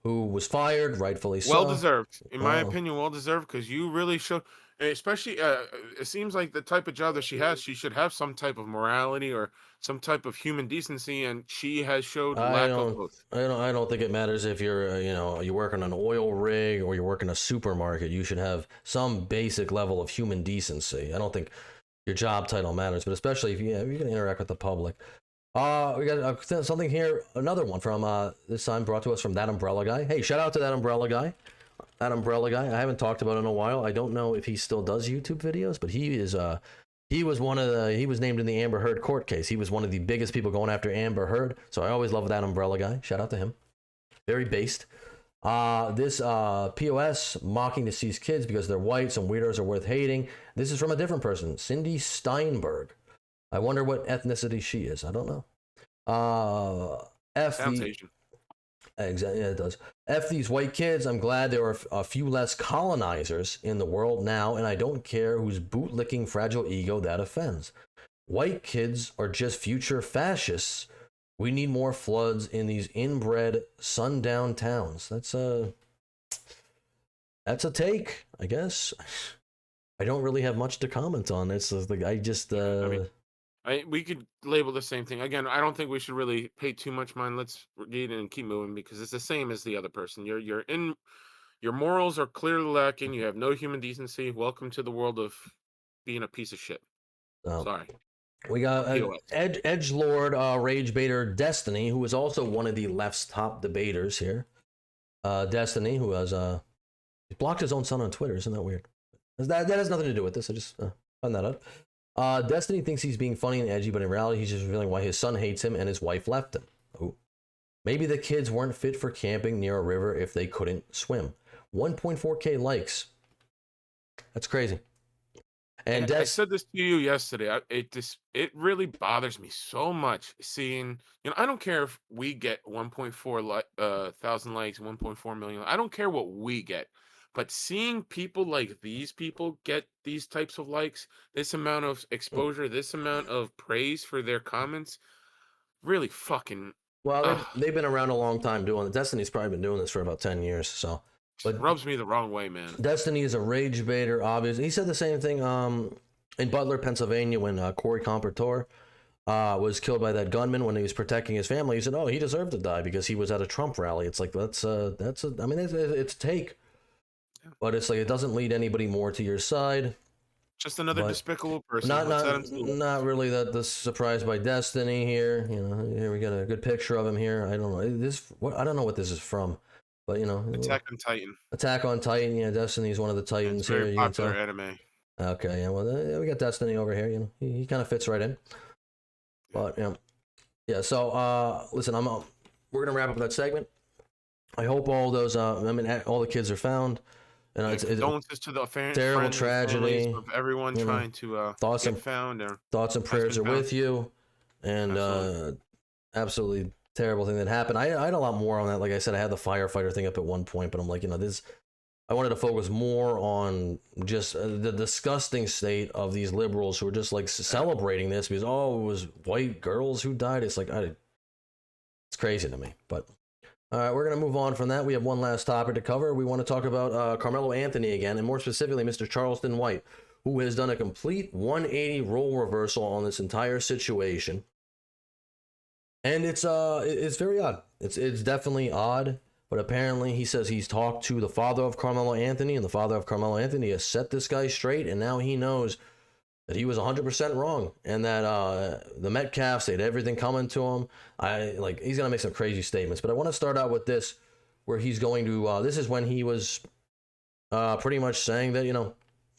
who was fired, rightfully so. Well deserved, in my opinion. Well deserved, because you really showed. Especially, it seems like the type of job that she has, she should have some type of morality or some type of human decency, and she has showed lack of both. I don't think it matters if you're, you work on an oil rig or you work in a supermarket. You should have some basic level of human decency. I don't think your job title matters, but especially if you're going to interact with the public. We got something here, another one from this time brought to us from That Umbrella Guy. Hey, shout out to That Umbrella Guy. That Umbrella Guy, I haven't talked about it in a while. I don't know if he still does YouTube videos, but he was he was named in the Amber Heard court case. He was one of the biggest people going after Amber Heard. So I always love That Umbrella Guy. Shout out to him. Very based. This POS mocking deceased kids because they're white. Some weirdos are worth hating. This is from a different person, Cindy Steinberg. I wonder what ethnicity she is. I don't know. Sounds Asian. Exactly, yeah, it does. F these white kids. I'm glad there are a few less colonizers in the world now, and I don't care whose bootlicking fragile ego that offends. White kids are just future fascists. We need more floods in these inbred sundown towns. That's a take, I guess. I don't really have much to comment on. It's like I just. We could label the same thing. Again, I don't think we should really pay too much mind. Let's read and keep moving, because it's the same as the other person. Your morals are clearly lacking. You have no human decency. Welcome to the world of being a piece of shit. Sorry. We got edgelord rage baiter Destiny, who is also one of the left's top debaters here. Destiny, who has he blocked his own son on Twitter. Isn't that weird? That has nothing to do with this. I just found that out. Destiny thinks he's being funny and edgy, but in reality, he's just revealing why his son hates him and his wife left him. Ooh. Maybe the kids weren't fit for camping near a river if they couldn't swim. 1.4K likes. That's crazy. And I said this to you yesterday. It really bothers me so much seeing. I don't care if we get 1.4 thousand likes, 1.4 million. I don't care what we get. But seeing people like these people get these types of likes, this amount of exposure, this amount of praise for their comments, really fucking. Well, they've been around a long time doing it. Destiny's probably been doing this for about 10 years. So, but it rubs me the wrong way, man. Destiny is a rage baiter, obviously. He said the same thing in Butler, Pennsylvania, when Corey Compertor was killed by that gunman when he was protecting his family. He said, "Oh, he deserved to die because he was at a Trump rally." It's like it's take. But it's like it doesn't lead anybody more to your side. Just another despicable person. Not really that surprised by Destiny here. Here we got a good picture of him here. I don't know I don't know what this is from, but Attack on Titan. Attack on Titan. Yeah, Destiny's one of the Titans here. Very popular anime. Okay, yeah. Well, we got Destiny over here. He kind of fits right in. But yeah. So listen, we're gonna wrap up that segment. I hope all those all the kids are found. It's condolences to the terrible tragedy of everyone trying to get found. Thoughts and prayers are with you, and absolutely terrible thing that happened. I had a lot more on that. Like I said, I had the firefighter thing up at one point, but I'm like, this. I wanted to focus more on just the disgusting state of these liberals who are just like celebrating this because it was white girls who died. It's like it's crazy to me, but. All right, we're going to move on from that. We have one last topic to cover. We want to talk about Karmelo Anthony again, and more specifically, Mr. Charleston White, who has done a complete 180 role reversal on this entire situation. And it's very odd. It's definitely odd, but apparently he says he's talked to the father of Karmelo Anthony, and the father of Karmelo Anthony has set this guy straight, and now he knows that he was 100% wrong, and that the Metcalfs, they had everything coming to him. He's gonna make some crazy statements, but I want to start out with this, where he's going to. This is when he was pretty much saying that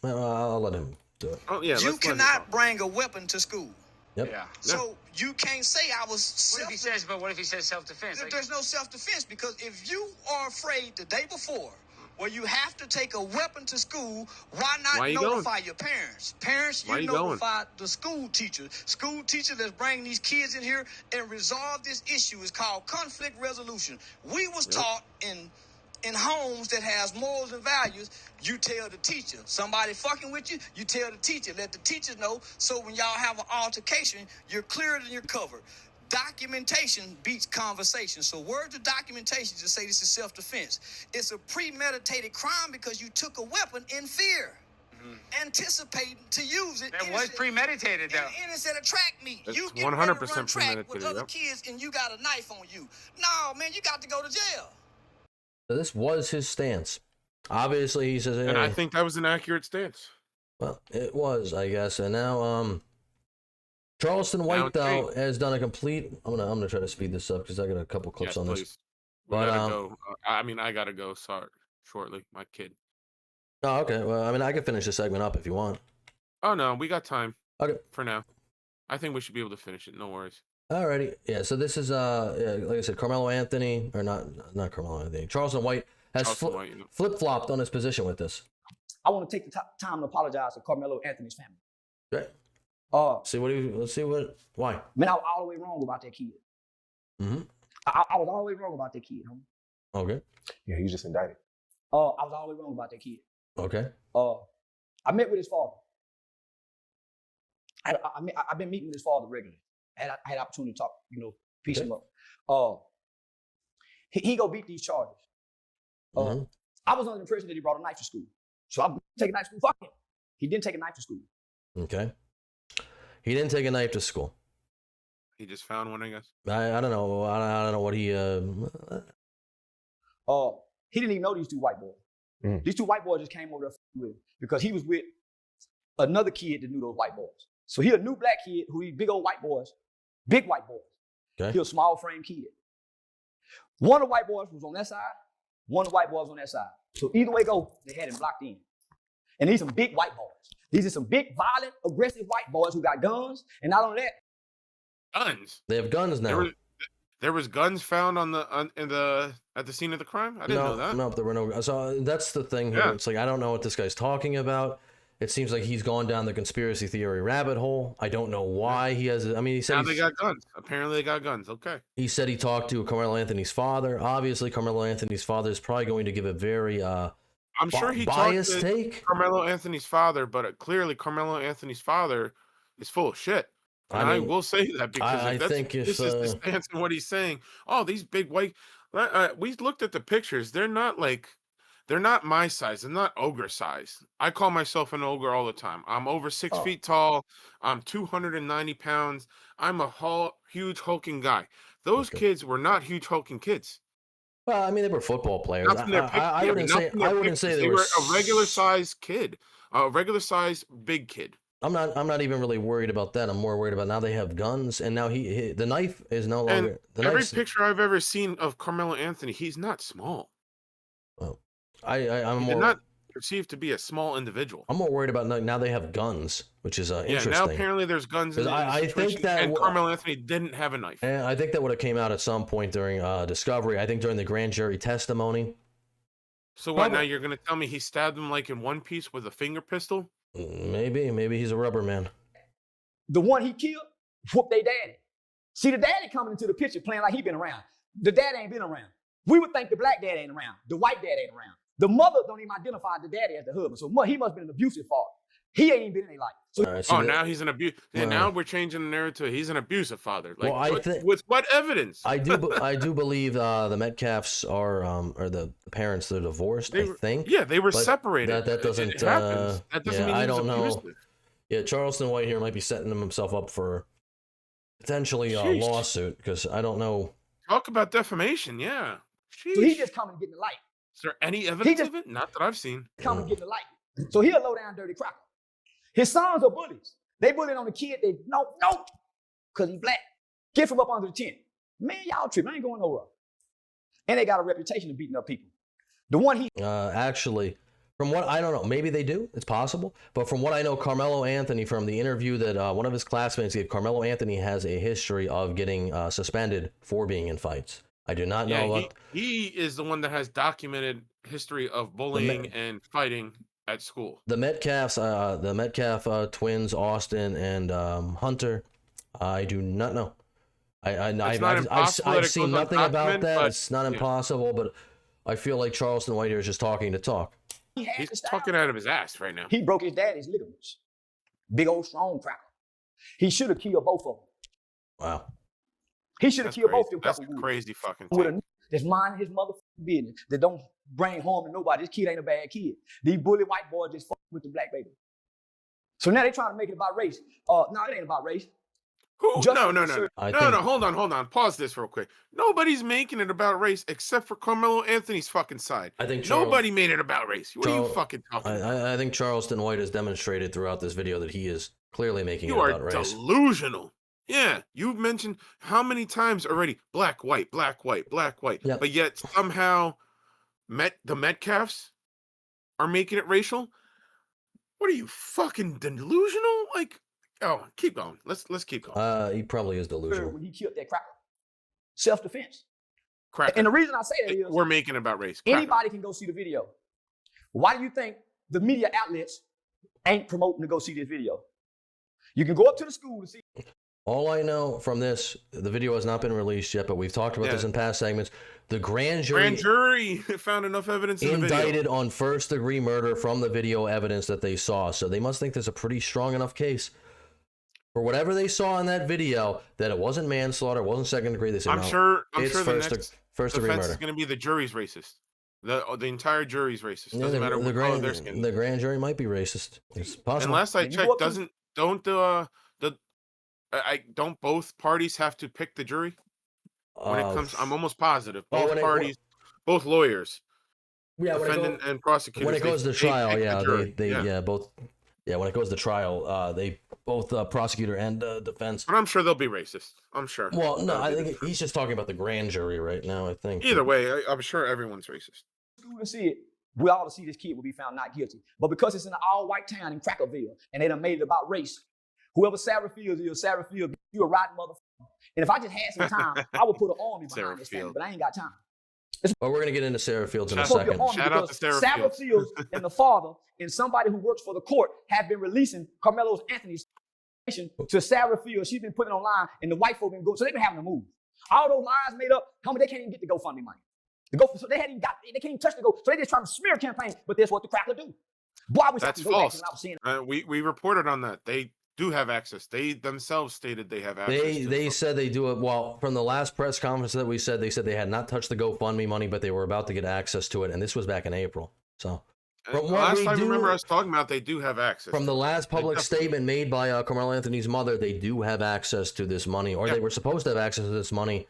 I'll let him do it. Oh yeah, you cannot bring a weapon to school. Yep. Yeah. So you can't say I was. What if he says self-defense? There's no self-defense because if you are afraid the day before where you have to take a weapon to school, why not Why you notify going? your parents? Parents, Why you you going? notify the school teachers. School teachers that's bringing these kids in here and resolve this issue. Is called conflict resolution. We was taught in homes that has morals and values, you tell the teacher. Somebody fucking with you, you tell the teacher. Let the teachers know, so when y'all have an altercation, you're cleared and you're covered. Documentation beats conversation. So word to documentation to say this is self-defense. It's a premeditated crime because you took a weapon in fear. Anticipating to use it. That was premeditated, though. Innocent at track meet. It's You get ready to run 100% track with premeditated, other yep. kids and you got a knife on you. No, man, you got to go to jail. So this was his stance. Obviously, he says, And I hey, think that was an accurate stance. well, it was, I guess. And now, Charleston White though has done a complete. I'm gonna try to speed this up because I got a couple clips Yes, on this. please. We But gotta go. I gotta go. Sorry, shortly. My kid. oh, okay. Well, I mean, I can finish the segment up if you want. Oh no, we got time. Okay. For now, I think we should be able to finish it. No worries. Alrighty. Yeah. So this is like I said, Karmelo Anthony, or not Karmelo Anthony. Charleston White has flip flopped on his position with this. I want to take the time to apologize to Karmelo Anthony's family. Okay. Let's see why. Man, I was all the way wrong about that kid. Mm-hmm. I was all the way wrong about that kid, homie. Okay. Yeah, he was just indicted. I was all the way wrong about that kid. Okay. I met with his father. I've been meeting with his father regularly. I had opportunity to talk, piece him up. He go beat these charges. I was under the impression that he brought a knife to school. So I'm taking a knife to school. Fuck him. He didn't take a knife to school. Okay. He didn't take a knife to school. He just found one, I guess. I don't know. I don't know what he. He didn't even know these two white boys. These two white boys just came over there with him because he was with another kid that knew those white boys. So he a new black kid who he big old white boys, big white boys. Okay. He a small frame kid. One of the white boys was on that side. One of the white boys on that side. So either way go, they had him blocked in. And these some big white boys. These are some big, violent, aggressive white boys who got guns. And not only that, guns. They have guns now. There was guns found at the scene of the crime. I didn't know that. No, there were no. So that's the thing here. Yeah. It's like I don't know what this guy's talking about. It seems like he's gone down the conspiracy theory rabbit hole. I don't know why he has. I mean, he said Now they got guns. Apparently, they got guns. Okay. He said he talked to Karmelo Anthony's father. Obviously, Karmelo Anthony's father is probably going to give a very I'm sure he biased talked to take. Karmelo Anthony's father, but clearly Karmelo Anthony's father is full of shit. And I will say that because I think if this is the stance and what he's saying. Oh, these big white. We looked at the pictures. They're not my size. They're not ogre size. I call myself an ogre all the time. I'm over 6 feet tall. I'm 290 pounds. I'm a huge hulking guy. Those kids were not huge hulking kids. Well, I mean, they were football players. Not from their I wouldn't say. I wouldn't say they were a regular sized kid, a regular sized big kid. I'm not even really worried about that. I'm more worried about now they have guns, and now the knife is no longer. Every picture I've ever seen of Karmelo Anthony, he's not small. Oh, I'm He's more not perceived to be a small individual. I'm more worried about now they have guns, which is interesting. Now apparently there's guns. In I think that and Karmelo Anthony didn't have a knife. And I think that would have came out at some point during discovery. I think during the grand jury testimony. So what? Now you're gonna tell me he stabbed him like in one piece with a finger pistol? Maybe he's a rubber man. the one he killed whooped their daddy. See, the daddy coming into the picture playing like he been around. The dad ain't been around. We would think the black dad ain't around. The white dad ain't around. The mother don't even identify the daddy as the husband. So he must have been an abusive father. He ain't even been in their life. So, now he's an abuse. Now we're changing the narrative. He's an abusive father. Like, Well, I think- with what evidence? I do believe the Metcalfs are or the parents, they're divorced. I think. Yeah, they were But separated. That doesn't. It happens. That doesn't mean I he was don't know. abusive. Yeah, Charleston White here might be setting himself up for potentially a Sheesh. lawsuit because I don't know. Talk about defamation. Yeah. so he just coming to get in the light. Is there any evidence of it? Not that I've seen. Come and get in the light. So he a low down dirty cracker. His sons are bullies. They bullied on the kid. They no, because he black. Get from up under the tent. Man, y'all tripping. I ain't going nowhere. And they got a reputation of beating up people. The one he Actually, from what I don't know, maybe they do. It's possible. But from what I know, Karmelo Anthony, from the interview that one of his classmates gave, Karmelo Anthony has a history of getting suspended for being in fights. I do not Yeah, know what he is the one that has documented history of bullying and fighting at school. the Metcalf twins, Austin and Hunter. I do not know. I've seen nothing about that. It's not impossible, but I feel like Charleston White here is just talking to talk. He's talking out of his ass right now. He broke his daddy's ligaments. Big old strong cracker. He should have killed both of them. Wow. He should have killed both of them. That's crazy fucking With thing. that's minding his motherfucking business. That don't bring harm to nobody. This kid ain't a bad kid. These bully white boys just fuck with the black baby. So now they trying to make it about race. No, it ain't about race. Who? No. Hold on. Pause this real quick. Nobody's making it about race except for Karmelo Anthony's fucking side. I think nobody made it about race. What are you fucking talking about? I think Charleston White has demonstrated throughout this video that he is clearly making it about race. You are delusional. Yeah, you've mentioned how many times already black, white, black, white, black, white. Yep. But yet somehow the Metcalfs are making it racial. What are you, fucking delusional? Like, oh, keep going. Let's keep going. He probably is delusional. When he killed that cracker. Self-defense. Cracker. And the reason I say that is we're making it about race. Cracker. Anybody can go see the video. Why do you think the media outlets ain't promoting to go see this video? You can go up to the school to see. All I know from this, the video has not been released yet, but we've talked about this in past segments. The grand jury found enough evidence in the video. Indicted on first-degree murder from the video evidence that they saw. So they must think there's a pretty strong enough case for whatever they saw in that video that it wasn't manslaughter, it wasn't second degree. They say I'm sure the next first-degree defense murder. is going to be the jury's racist. The entire jury's racist. Yeah, Doesn't matter what color their skin. The grand jury might be racist. It's possible. And last I checked, don't both parties have to pick the jury when it comes? I'm almost positive both parties, both lawyers, defendant and prosecutors. When it goes to trial, both. When it goes to trial, they both prosecutor and defense. But I'm sure they'll be racist. I'm sure. Well, no, I think he's just talking about the grand jury right now. I think either way, I'm sure everyone's racist. To see it, we ought to see this kid will be found not guilty. But because it's in an all-white town in Crackerville, and they done made it about race. Whoever Sarah Fields is, Sarah Fields, you a rotten motherfucker. And if I just had some time, I would put an army behind this family, but I ain't got time. Well, we're going to get into Sarah Fields in a second. Shout out to Sarah Fields and the father and somebody who works for the court have been releasing Karmelo Anthony's to Sarah Fields. She's been putting online, and the white folk been going, so they've been having to move. All those lies made up, they can't even get the GoFundMe money. So they can't even touch the so they just trying to smear campaign, but that's what the cracker do. Boy, I wish that's I could go false. back when I was seeing we reported on that. They do have access. They themselves stated they have access. They said they do it. Well, from the last press conference that we said, they said they had not touched the GoFundMe money, but they were about to get access to it, and this was back in April. So, last time remember us talking about, they do have access. From the last public statement made by Karmelo Anthony's mother, they do have access to this money, or they were supposed to have access to this money,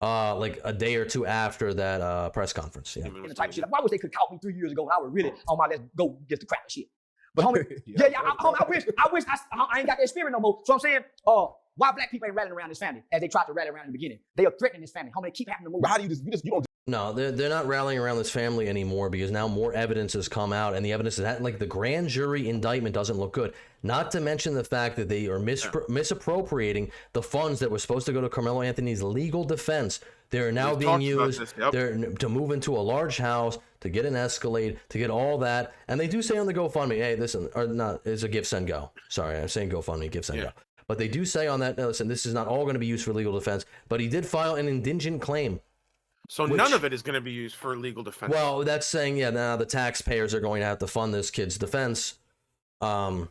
like a day or two after that press conference. Yeah. the type of shit. Why wish they could caught me 3 years ago when I was really on my let's go get the cracker shit. But homie, I wish I ain't got that spirit no more. So I'm saying, why black people ain't rallying around this family as they tried to rally around in the beginning? They are threatening this family. Homie, they keep having to move. But how do you don't? No, they're not rallying around this family anymore because now more evidence has come out, and the evidence is that, like, the grand jury indictment doesn't look good. Not to mention the fact that they are misappropriating the funds that were supposed to go to Karmelo Anthony's legal defense. They're now being used to move into a large house, to get an Escalade, to get all that. And they do say on the GoFundMe, hey, listen, or not, it's a give, send, go. Sorry, I'm saying GoFundMe, give, send, go. But they do say on that, listen, this is not all going to be used for legal defense. But he did file an indigent claim. So none of it is going to be used for legal defense. Well, that's saying, now the taxpayers are going to have to fund this kid's defense. I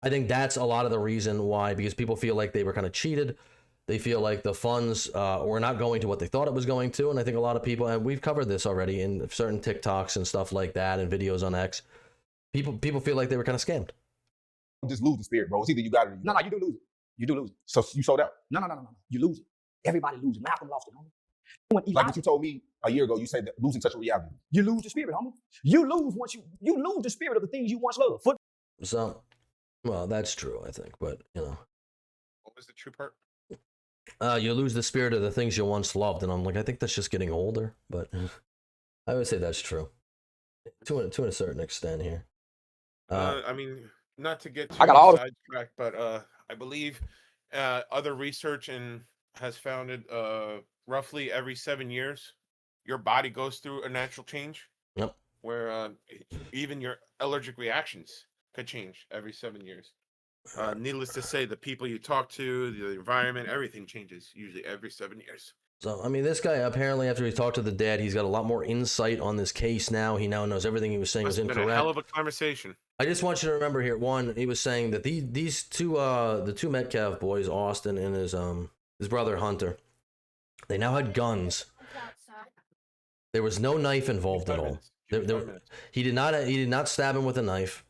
think that's a lot of the reason why, because people feel like they were kind of cheated. They feel like the funds were not going to what they thought it was going to. And I think a lot of people, and we've covered this already in certain TikToks and stuff like that and videos on X, people feel like they were kind of scammed. Just lose the spirit, bro. It's either you got it or you No, you do lose it. You do lose it. So you sold out? No. You lose it. Everybody loses. Malcolm lost it, homie. Like what you told me a year ago, you said that losing touch of reality. You lose the spirit, homie. You lose you lose the spirit of the things you once loved. So, well, that's true, I think, but what was the true part? You lose the spirit of the things you once loved, and I'm like, I think that's just getting older, but I would say that's true to a certain extent here. I mean, not to get too sidetracked, but I believe other research has founded roughly every 7 years, your body goes through a natural change. Yep. Where even your allergic reactions could change every 7 years. Needless to say, the people you talk to, the environment, everything changes usually every 7 years. So, I mean, this guy, apparently, after he talked to the dad, he's got a lot more insight on this case now. He now knows everything he was saying was Must have been a incorrect. hell of a conversation. I just want you to remember here, one, he was saying that these two, the two Metcalf boys, Austin and his brother Hunter, they now had guns. There was no knife involved at all. He did not stab him with a knife.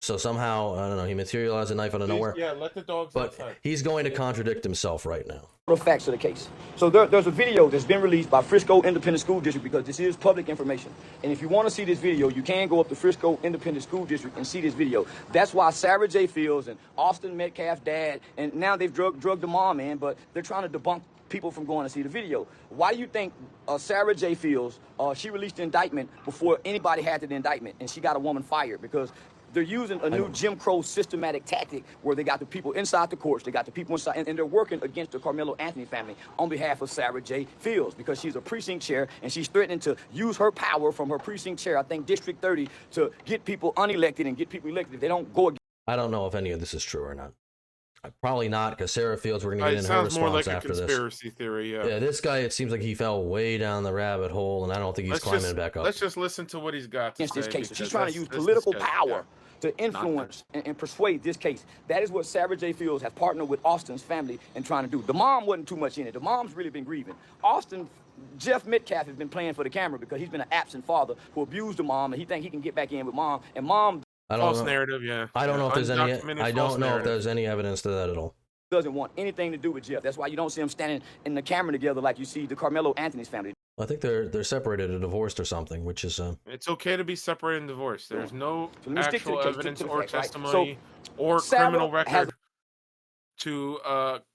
So somehow, I don't know, he materialized a knife out of nowhere. Yeah, let the dogs But outside. he's going to contradict himself right now. The facts of the case. So there's a video that's been released by Frisco Independent School District because this is public information. And if you want to see this video, you can go up to Frisco Independent School District and see this video. That's why Sarah J. Fields and Austin Metcalf's dad, and now they've drugged the mom in, but they're trying to debunk people from going to see the video. Why do you think Sarah J. Fields, she released the indictment before anybody had the indictment, and she got a woman fired? Because they're using a new Jim Crow systematic tactic where they got the people inside the courts, they got the people inside, and they're working against the Karmelo Anthony family on behalf of Sarah J. Fields because she's a precinct chair and she's threatening to use her power from her precinct chair, I think District 30, to get people unelected and get people elected if they don't go against. I don't know if any of this is true or not. Probably not, because Sarah Fields, we're going to get into her sounds more response like a after this. conspiracy theory, yeah. Yeah, this guy, it seems like he fell way down the rabbit hole, and I don't think he's climbing back up. Let's just listen to what he's got to Against say. this case. because She's trying to this- use this political is- power to influence and persuade this case. That is what Sarah J. Fields has partnered with Austin's family in trying to do. The mom wasn't too much in it. The mom's really been grieving. Jeff Metcalf has been playing for the camera because he's been an absent father who abused the mom, and he think he can get back in with mom. And mom False narrative, yeah. I don't know if there's any. Undocumented I false don't know if narrative. there's any evidence to that at all. doesn't want anything to do with Jeff. That's why you don't see them standing in the camera together like you see the Karmelo Anthony's family. I think they're separated or divorced or something, which is It's okay to be separated and divorced. There's no So let me stick to the actual case, evidence to the or facts, right? testimony So, or Sarah criminal has- record to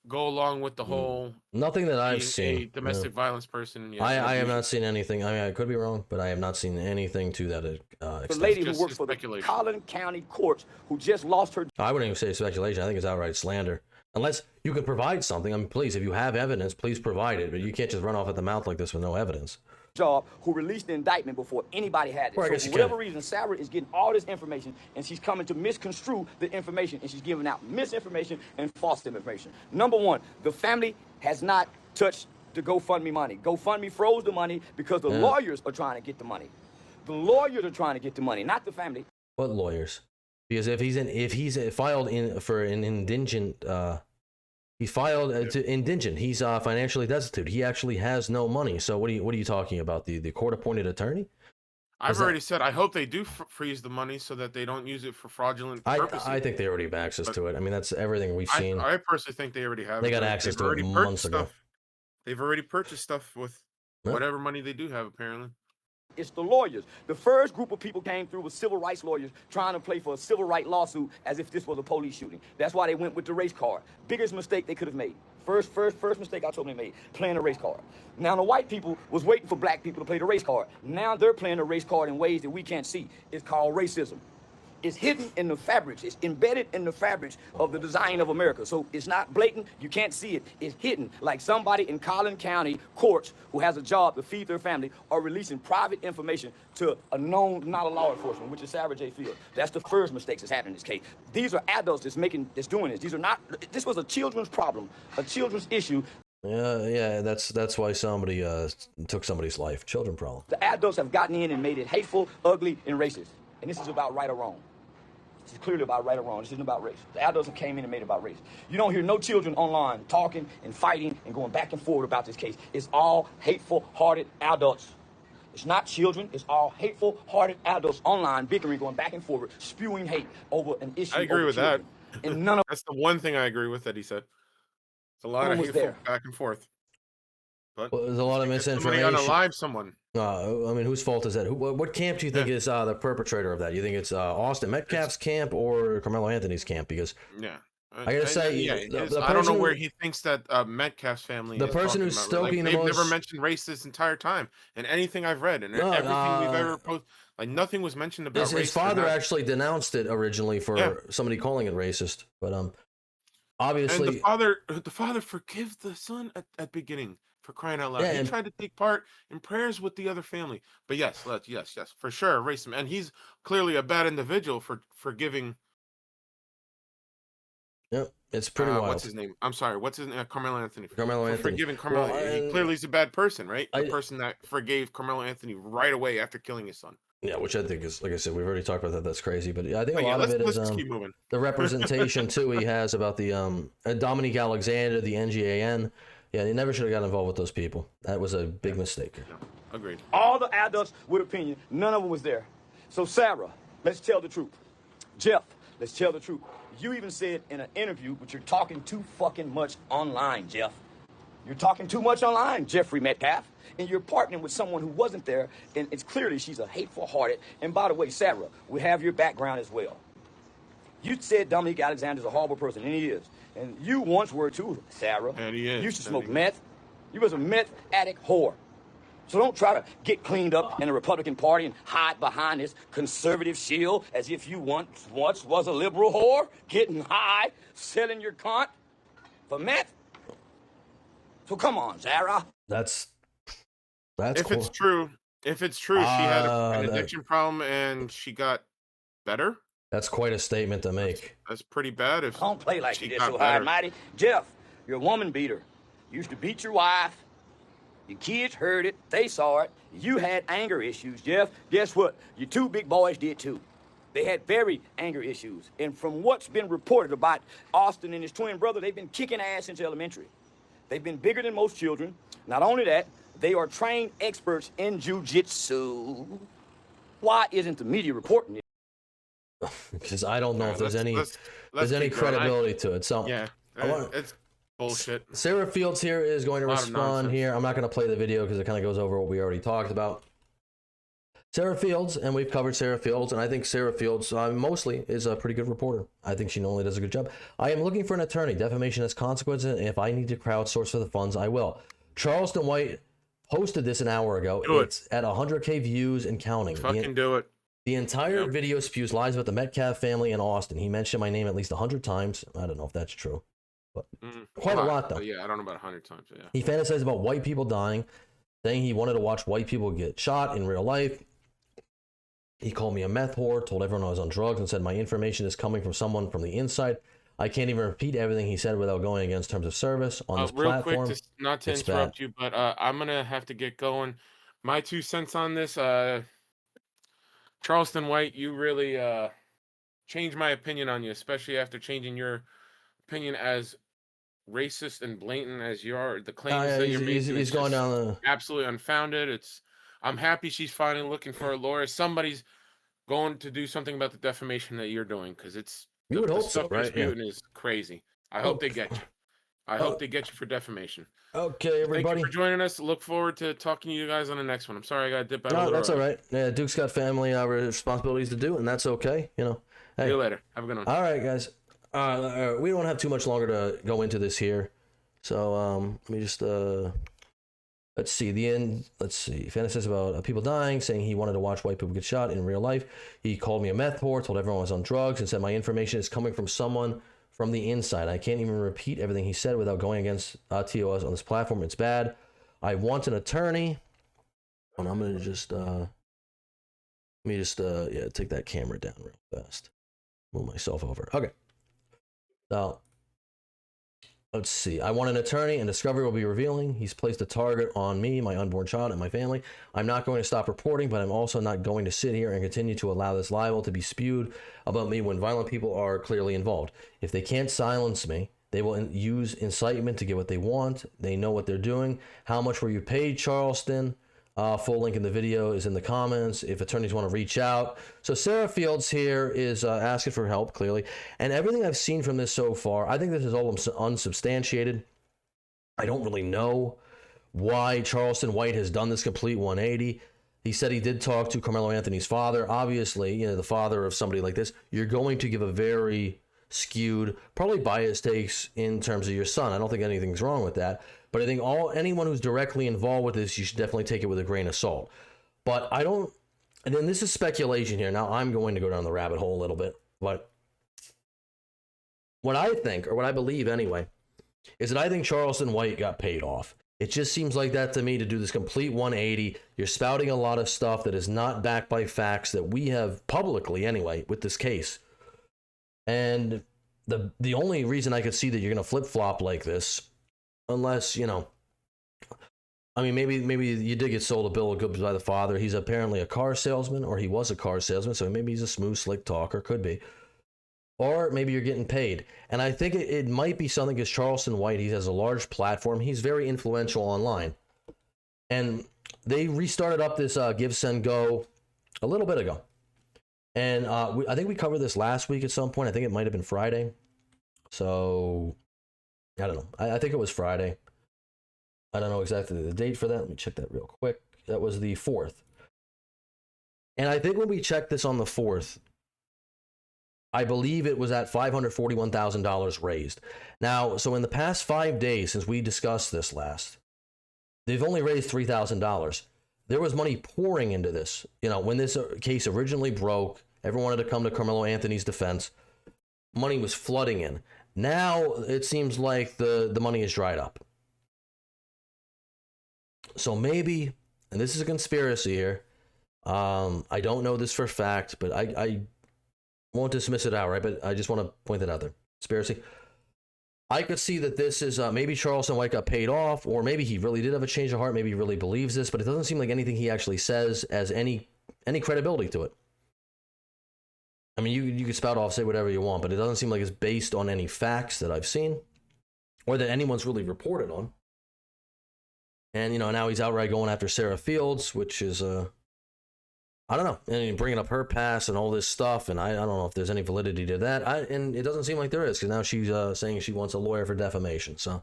go along with the whole nothing that I've being seen. a domestic No. violence person. Yeah, I have not seen anything. I mean, I could be wrong, but I have not seen anything to that The extent. lady who works for the Collin County courts who just lost her. I wouldn't even say speculation. I think it's outright slander. Unless you can provide something. I mean, please, if you have evidence, please provide it. But you can't just run off at the mouth like this with no evidence. Job who released the indictment before anybody had it. Well, I So guess for you whatever can. reason, Sarah is getting all this information and she's coming to misconstrue the information and she's giving out misinformation and false information. Number one, the family has not touched the GoFundMe money. GoFundMe froze the money because the lawyers are trying to get the money. The lawyers are trying to get the money, not the family. What lawyers? Because if he's filed in for an indigent, he filed to indigent. He's financially destitute. He actually has no money. So what are you talking about? The court appointed attorney? I've already said I hope they do freeze the money so that they don't use it for fraudulent purposes. I think they already have access to it. I mean, that's everything we've seen. I personally think they already have. They it. got They've access to it already months purchased ago. stuff. They've already purchased stuff with Yeah. whatever money they do have, apparently. It's the lawyers. The first group of people came through with civil rights lawyers trying to play for a civil rights lawsuit as if this was a police shooting. That's why they went with the race card. Biggest mistake they could have made. First mistake I told them they made, playing the race card. Now the white people was waiting for black people to play the race card. Now they're playing the race card in ways that we can't see. It's called racism. It's hidden in the fabrics. It's embedded in the fabrics of the design of America. So it's not blatant. You can't see it. It's hidden. Like somebody in Collin County courts who has a job to feed their family are releasing private information to a known, not a law enforcement, which is Sarah J. Fields. That's the first mistake that's happened in this case. These are adults that's doing this. These are not, this was a children's problem, a children's issue. Yeah, that's why somebody took somebody's life. Children problem. The adults have gotten in and made it hateful, ugly, and racist. And this is about right or wrong. This is clearly about right or wrong. This isn't about race. The adults have came in and made it about race. You don't hear no children online talking and fighting and going back and forth about this case. It's all hateful-hearted adults. It's not children. It's all hateful-hearted adults online bickering, going back and forth, spewing hate over an issue. I agree over with children. that. And none of That's the one thing I agree with that he said. It's a lot No of one was hateful there. back and forth. But Well, there's a lot of somebody misinformation. unalive someone. I mean, whose fault is that? What camp do you think is the perpetrator of that? You think it's Austin Metcalf's camp or Karmelo Anthony's camp? Because Yeah. I gotta say, the I don't know person where who- he thinks that Metcalf's family. The is person talking who's about. stoking the they've never most- mentioned race this entire time, and anything I've read, and No, everything we've ever posted, like nothing was mentioned about race. his father They're not- actually denounced it originally for Yeah. somebody calling it racist, but obviously, And the father forgives the son at beginning, for crying out loud. Yeah, He and- tried to take part in prayers with the other family. But yes, yes, for sure, erase him. And he's clearly a bad individual for forgiving. Yep, it's pretty wild. What's his name? I'm sorry. What's his name? Carmelo Anthony. Carmelo for Anthony. forgiving Carmelo. Well, He clearly is a bad person, right? The I- person that forgave Carmelo Anthony right away after killing his son. Yeah, which I think is, like I said, we've already talked about that. That's crazy, but yeah, I think a But yeah, lot of it let's is just keep moving. the representation too he has about the Dominique Alexander, the NGAN. Yeah, he never should have got involved with those people. That was a big mistake. Agreed. All the adults with opinion, none of them was there. So Sarah, let's tell the truth. Jeff, let's tell the truth. You even said in an interview, but you're talking too fucking much online, Jeff. You're talking too much online, Jeffrey Metcalf. And you're partnering with someone who wasn't there, and it's clearly she's a hateful-hearted. And by the way, Sarah, we have your background as well. You said Dominique Alexander's a horrible person, and he is. And you once were too, Sarah. And he is. You used to smoke meth. You was a meth addict whore. So don't try to get cleaned up in the Republican Party and hide behind this conservative shield as if you once was a liberal whore, getting high, selling your cunt for meth. So come on, Sarah. That's If cool. it's true, she had an that- addiction problem and she got better. That's quite a statement to make. That's pretty bad. If Don't play like she you did got so high better. and mighty. Jeff, you're a woman beater. You used to beat your wife. Your kids heard it. They saw it. You had anger issues, Jeff. Guess what? Your two big boys did too. They had very anger issues. And from what's been reported about Austin and his twin brother, they've been kicking ass since elementary. They've been bigger than most children. Not only that, they are trained experts in jiu-jitsu. Why isn't the media reporting it? Because I don't know if there's let's any keep going. credibility to it. So Yeah, I want- it's bullshit. Sarah Fields here is going to A lot of respond nonsense. here. I'm not going to play the video because it kind of goes over what we already talked about. Sarah Fields, and we've covered Sarah Fields, and I think Sarah Fields mostly is a pretty good reporter. I think she normally does a good job. I am looking for an attorney. Defamation has consequences, and if I need to crowdsource for the funds, I will. Charleston White posted this an hour ago. Do it. It's at 100K views and counting. Fucking do it. The entire video spews lies about the Metcalf family in Austin. He mentioned my name at least 100 times. I don't know if that's true, but quite a lot, though. Yeah, I don't know about 100 times. Yeah. He fantasized about white people dying, saying he wanted to watch white people get shot in real life. He called me a meth whore, told everyone I was on drugs, and said my information is coming from someone from the inside. I can't even repeat everything he said without going against terms of service on this Real platform. quick, not to It's interrupt bad. you, but I'm gonna have to get going. My 2 cents on this, Charleston White, you really changed my opinion on you, especially after changing your opinion as racist and blatant as you are. The claims yeah, that you're he's making is going just down the. absolutely unfounded. I'm happy she's finally looking for a lawyer. Somebody's going to do something about the defamation that you're doing, because You would the hope so, stuff you're right? Yeah. spewing is crazy. I hope they get you. I hope they get you for defamation. Okay, everybody. Thank you for joining us. Look forward to talking to you guys on the next one. I'm sorry I got to dip out. a No, little that's all early. right. Yeah, Duke's got family responsibilities to do, and that's okay. You know. Hey. See you later. Have a good one. All right, guys. We don't have too much longer to go into this here, so let me just let's see the end. Let's see. Fantasized about people dying, saying he wanted to watch white people get shot in real life. He called me a meth whore, told everyone I was on drugs, and said my information is coming from someone from the inside. I can't even repeat everything he said without going against TOS on this platform. It's bad. I want an attorney, and I'm gonna just take that camera down real fast. Move myself over. Okay. Now, let's see. I want an attorney, and Discovery will be revealing. He's placed a target on me, my unborn child, and my family. I'm not going to stop reporting, but I'm also not going to sit here and continue to allow this libel to be spewed about me when violent people are clearly involved. If they can't silence me, they will use incitement to get what they want. They know what they're doing. How much were you paid, Charleston? Full link in the video is in the comments if attorneys want to reach out. So Sarah Fields here is asking for help, clearly. And everything I've seen from this so far, I think this is all unsubstantiated. I don't really know why Charleston White has done this complete 180. He said he did talk to Carmelo Anthony's father. Obviously, you know, the father of somebody like this, you're going to give a very skewed, probably biased takes in terms of your son. I don't think anything's wrong with that. But I think anyone who's directly involved with this, you should definitely take it with a grain of salt. But I don't, and then this is speculation here. Now I'm going to go down the rabbit hole a little bit, but what I think, or what I believe anyway, is that I think Charleston White got paid off. It just seems like that to me, to do this complete 180. You're spouting a lot of stuff that is not backed by facts that we have publicly anyway with this case. And the only reason I could see that you're going to flip-flop like this, unless, you know, I mean, maybe you did get sold a bill of goods by the father. He's apparently a car salesman, or he was a car salesman, so maybe he's a smooth, slick talker, could be. Or maybe you're getting paid. And I think it might be something, because Charleston White, he has a large platform. He's very influential online. And they restarted up this Give, Send, Go a little bit ago. And I think we covered this last week at some point. I think it might have been Friday. So, I don't know. I think it was Friday. I don't know exactly the date for that. Let me check that real quick. That was the 4th. And I think when we checked this on the 4th, I believe it was at $541,000 raised. Now, so in the past 5 days since we discussed this last, they've only raised $3,000. There was money pouring into this. You know, when this case originally broke, everyone wanted to come to Karmelo Anthony's defense. Money was flooding in. Now, it seems like the money is dried up. So maybe, and this is a conspiracy here, I don't know this for a fact, but I won't dismiss it outright, but I just want to point that out there. Conspiracy. I could see that this is maybe Charleston White got paid off, or maybe he really did have a change of heart. Maybe he really believes this, but it doesn't seem like anything he actually says has any credibility to it. I mean, you can spout off, say whatever you want, but it doesn't seem like it's based on any facts that I've seen, or that anyone's really reported on. And, you know, now he's outright going after Sarah Fields, which is, I don't know, and bringing up her past and all this stuff, and I don't know if there's any validity to that. And it doesn't seem like there is, because now she's saying she wants a lawyer for defamation. So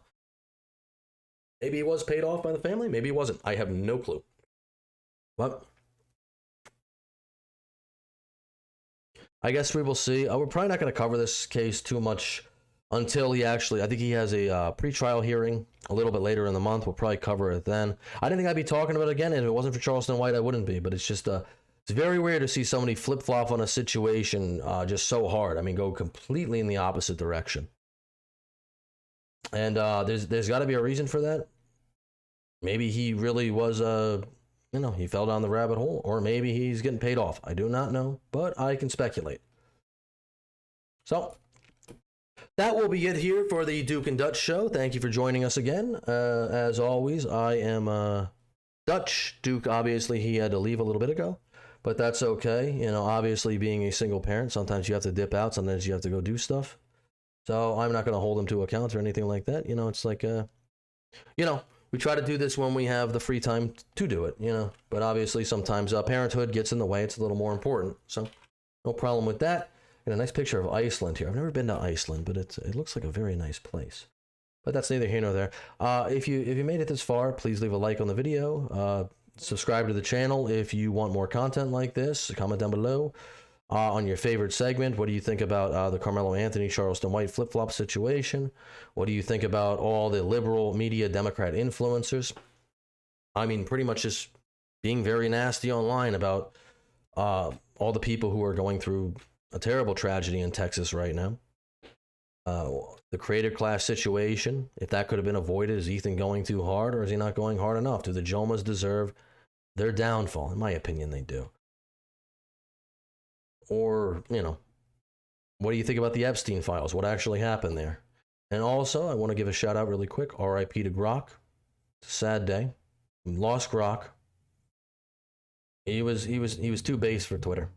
maybe he was paid off by the family, maybe he wasn't. I have no clue. But I guess we will see. We're probably not going to cover this case too much until he actually, I think he has a pre-trial hearing a little bit later in the month. We'll probably cover it then. I didn't think I'd be talking about it again, and if it wasn't for Charleston White, I wouldn't be. But it's just, it's very weird to see somebody flip-flop on a situation just so hard. I mean, go completely in the opposite direction. And there's got to be a reason for that. Maybe he really was, you know, he fell down the rabbit hole, or maybe he's getting paid off. I do not know, but I can speculate. So that will be it here for the Duke and Dutch show. Thank you for joining us again. As always, I am Dutch. Duke, obviously, he had to leave a little bit ago, but that's okay. You know, obviously, being a single parent, sometimes you have to dip out. Sometimes you have to go do stuff. So I'm not going to hold him to account or anything like that. You know, it's like, you know, we try to do this when we have the free time to do it, you know. But obviously, sometimes parenthood gets in the way. It's a little more important. So no problem with that. And a nice picture of Iceland here. I've never been to Iceland, but it looks like a very nice place. But that's neither here nor there. If you made it this far, please leave a like on the video. Subscribe to the channel if you want more content like this. Comment down below on your favorite segment. What do you think about the Karmelo Anthony, Charleston White flip-flop situation? What do you think about all the liberal media Democrat influencers? I mean, pretty much just being very nasty online about all the people who are going through a terrible tragedy in Texas right now. The creator class situation, if that could have been avoided, is Ethan going too hard, or is he not going hard enough? Do the Jomas deserve their downfall? In my opinion, they do. Or, you know, what do you think about the Epstein files? What actually happened there? And also, I want to give a shout out really quick. R.I.P. to Grok. It's a sad day. We lost Grok. He was too base for Twitter.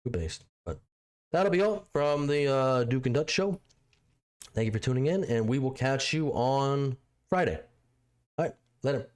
Too based. But that'll be all from the Duke and Dutch show. Thank you for tuning in, and we will catch you on Friday. All right, later.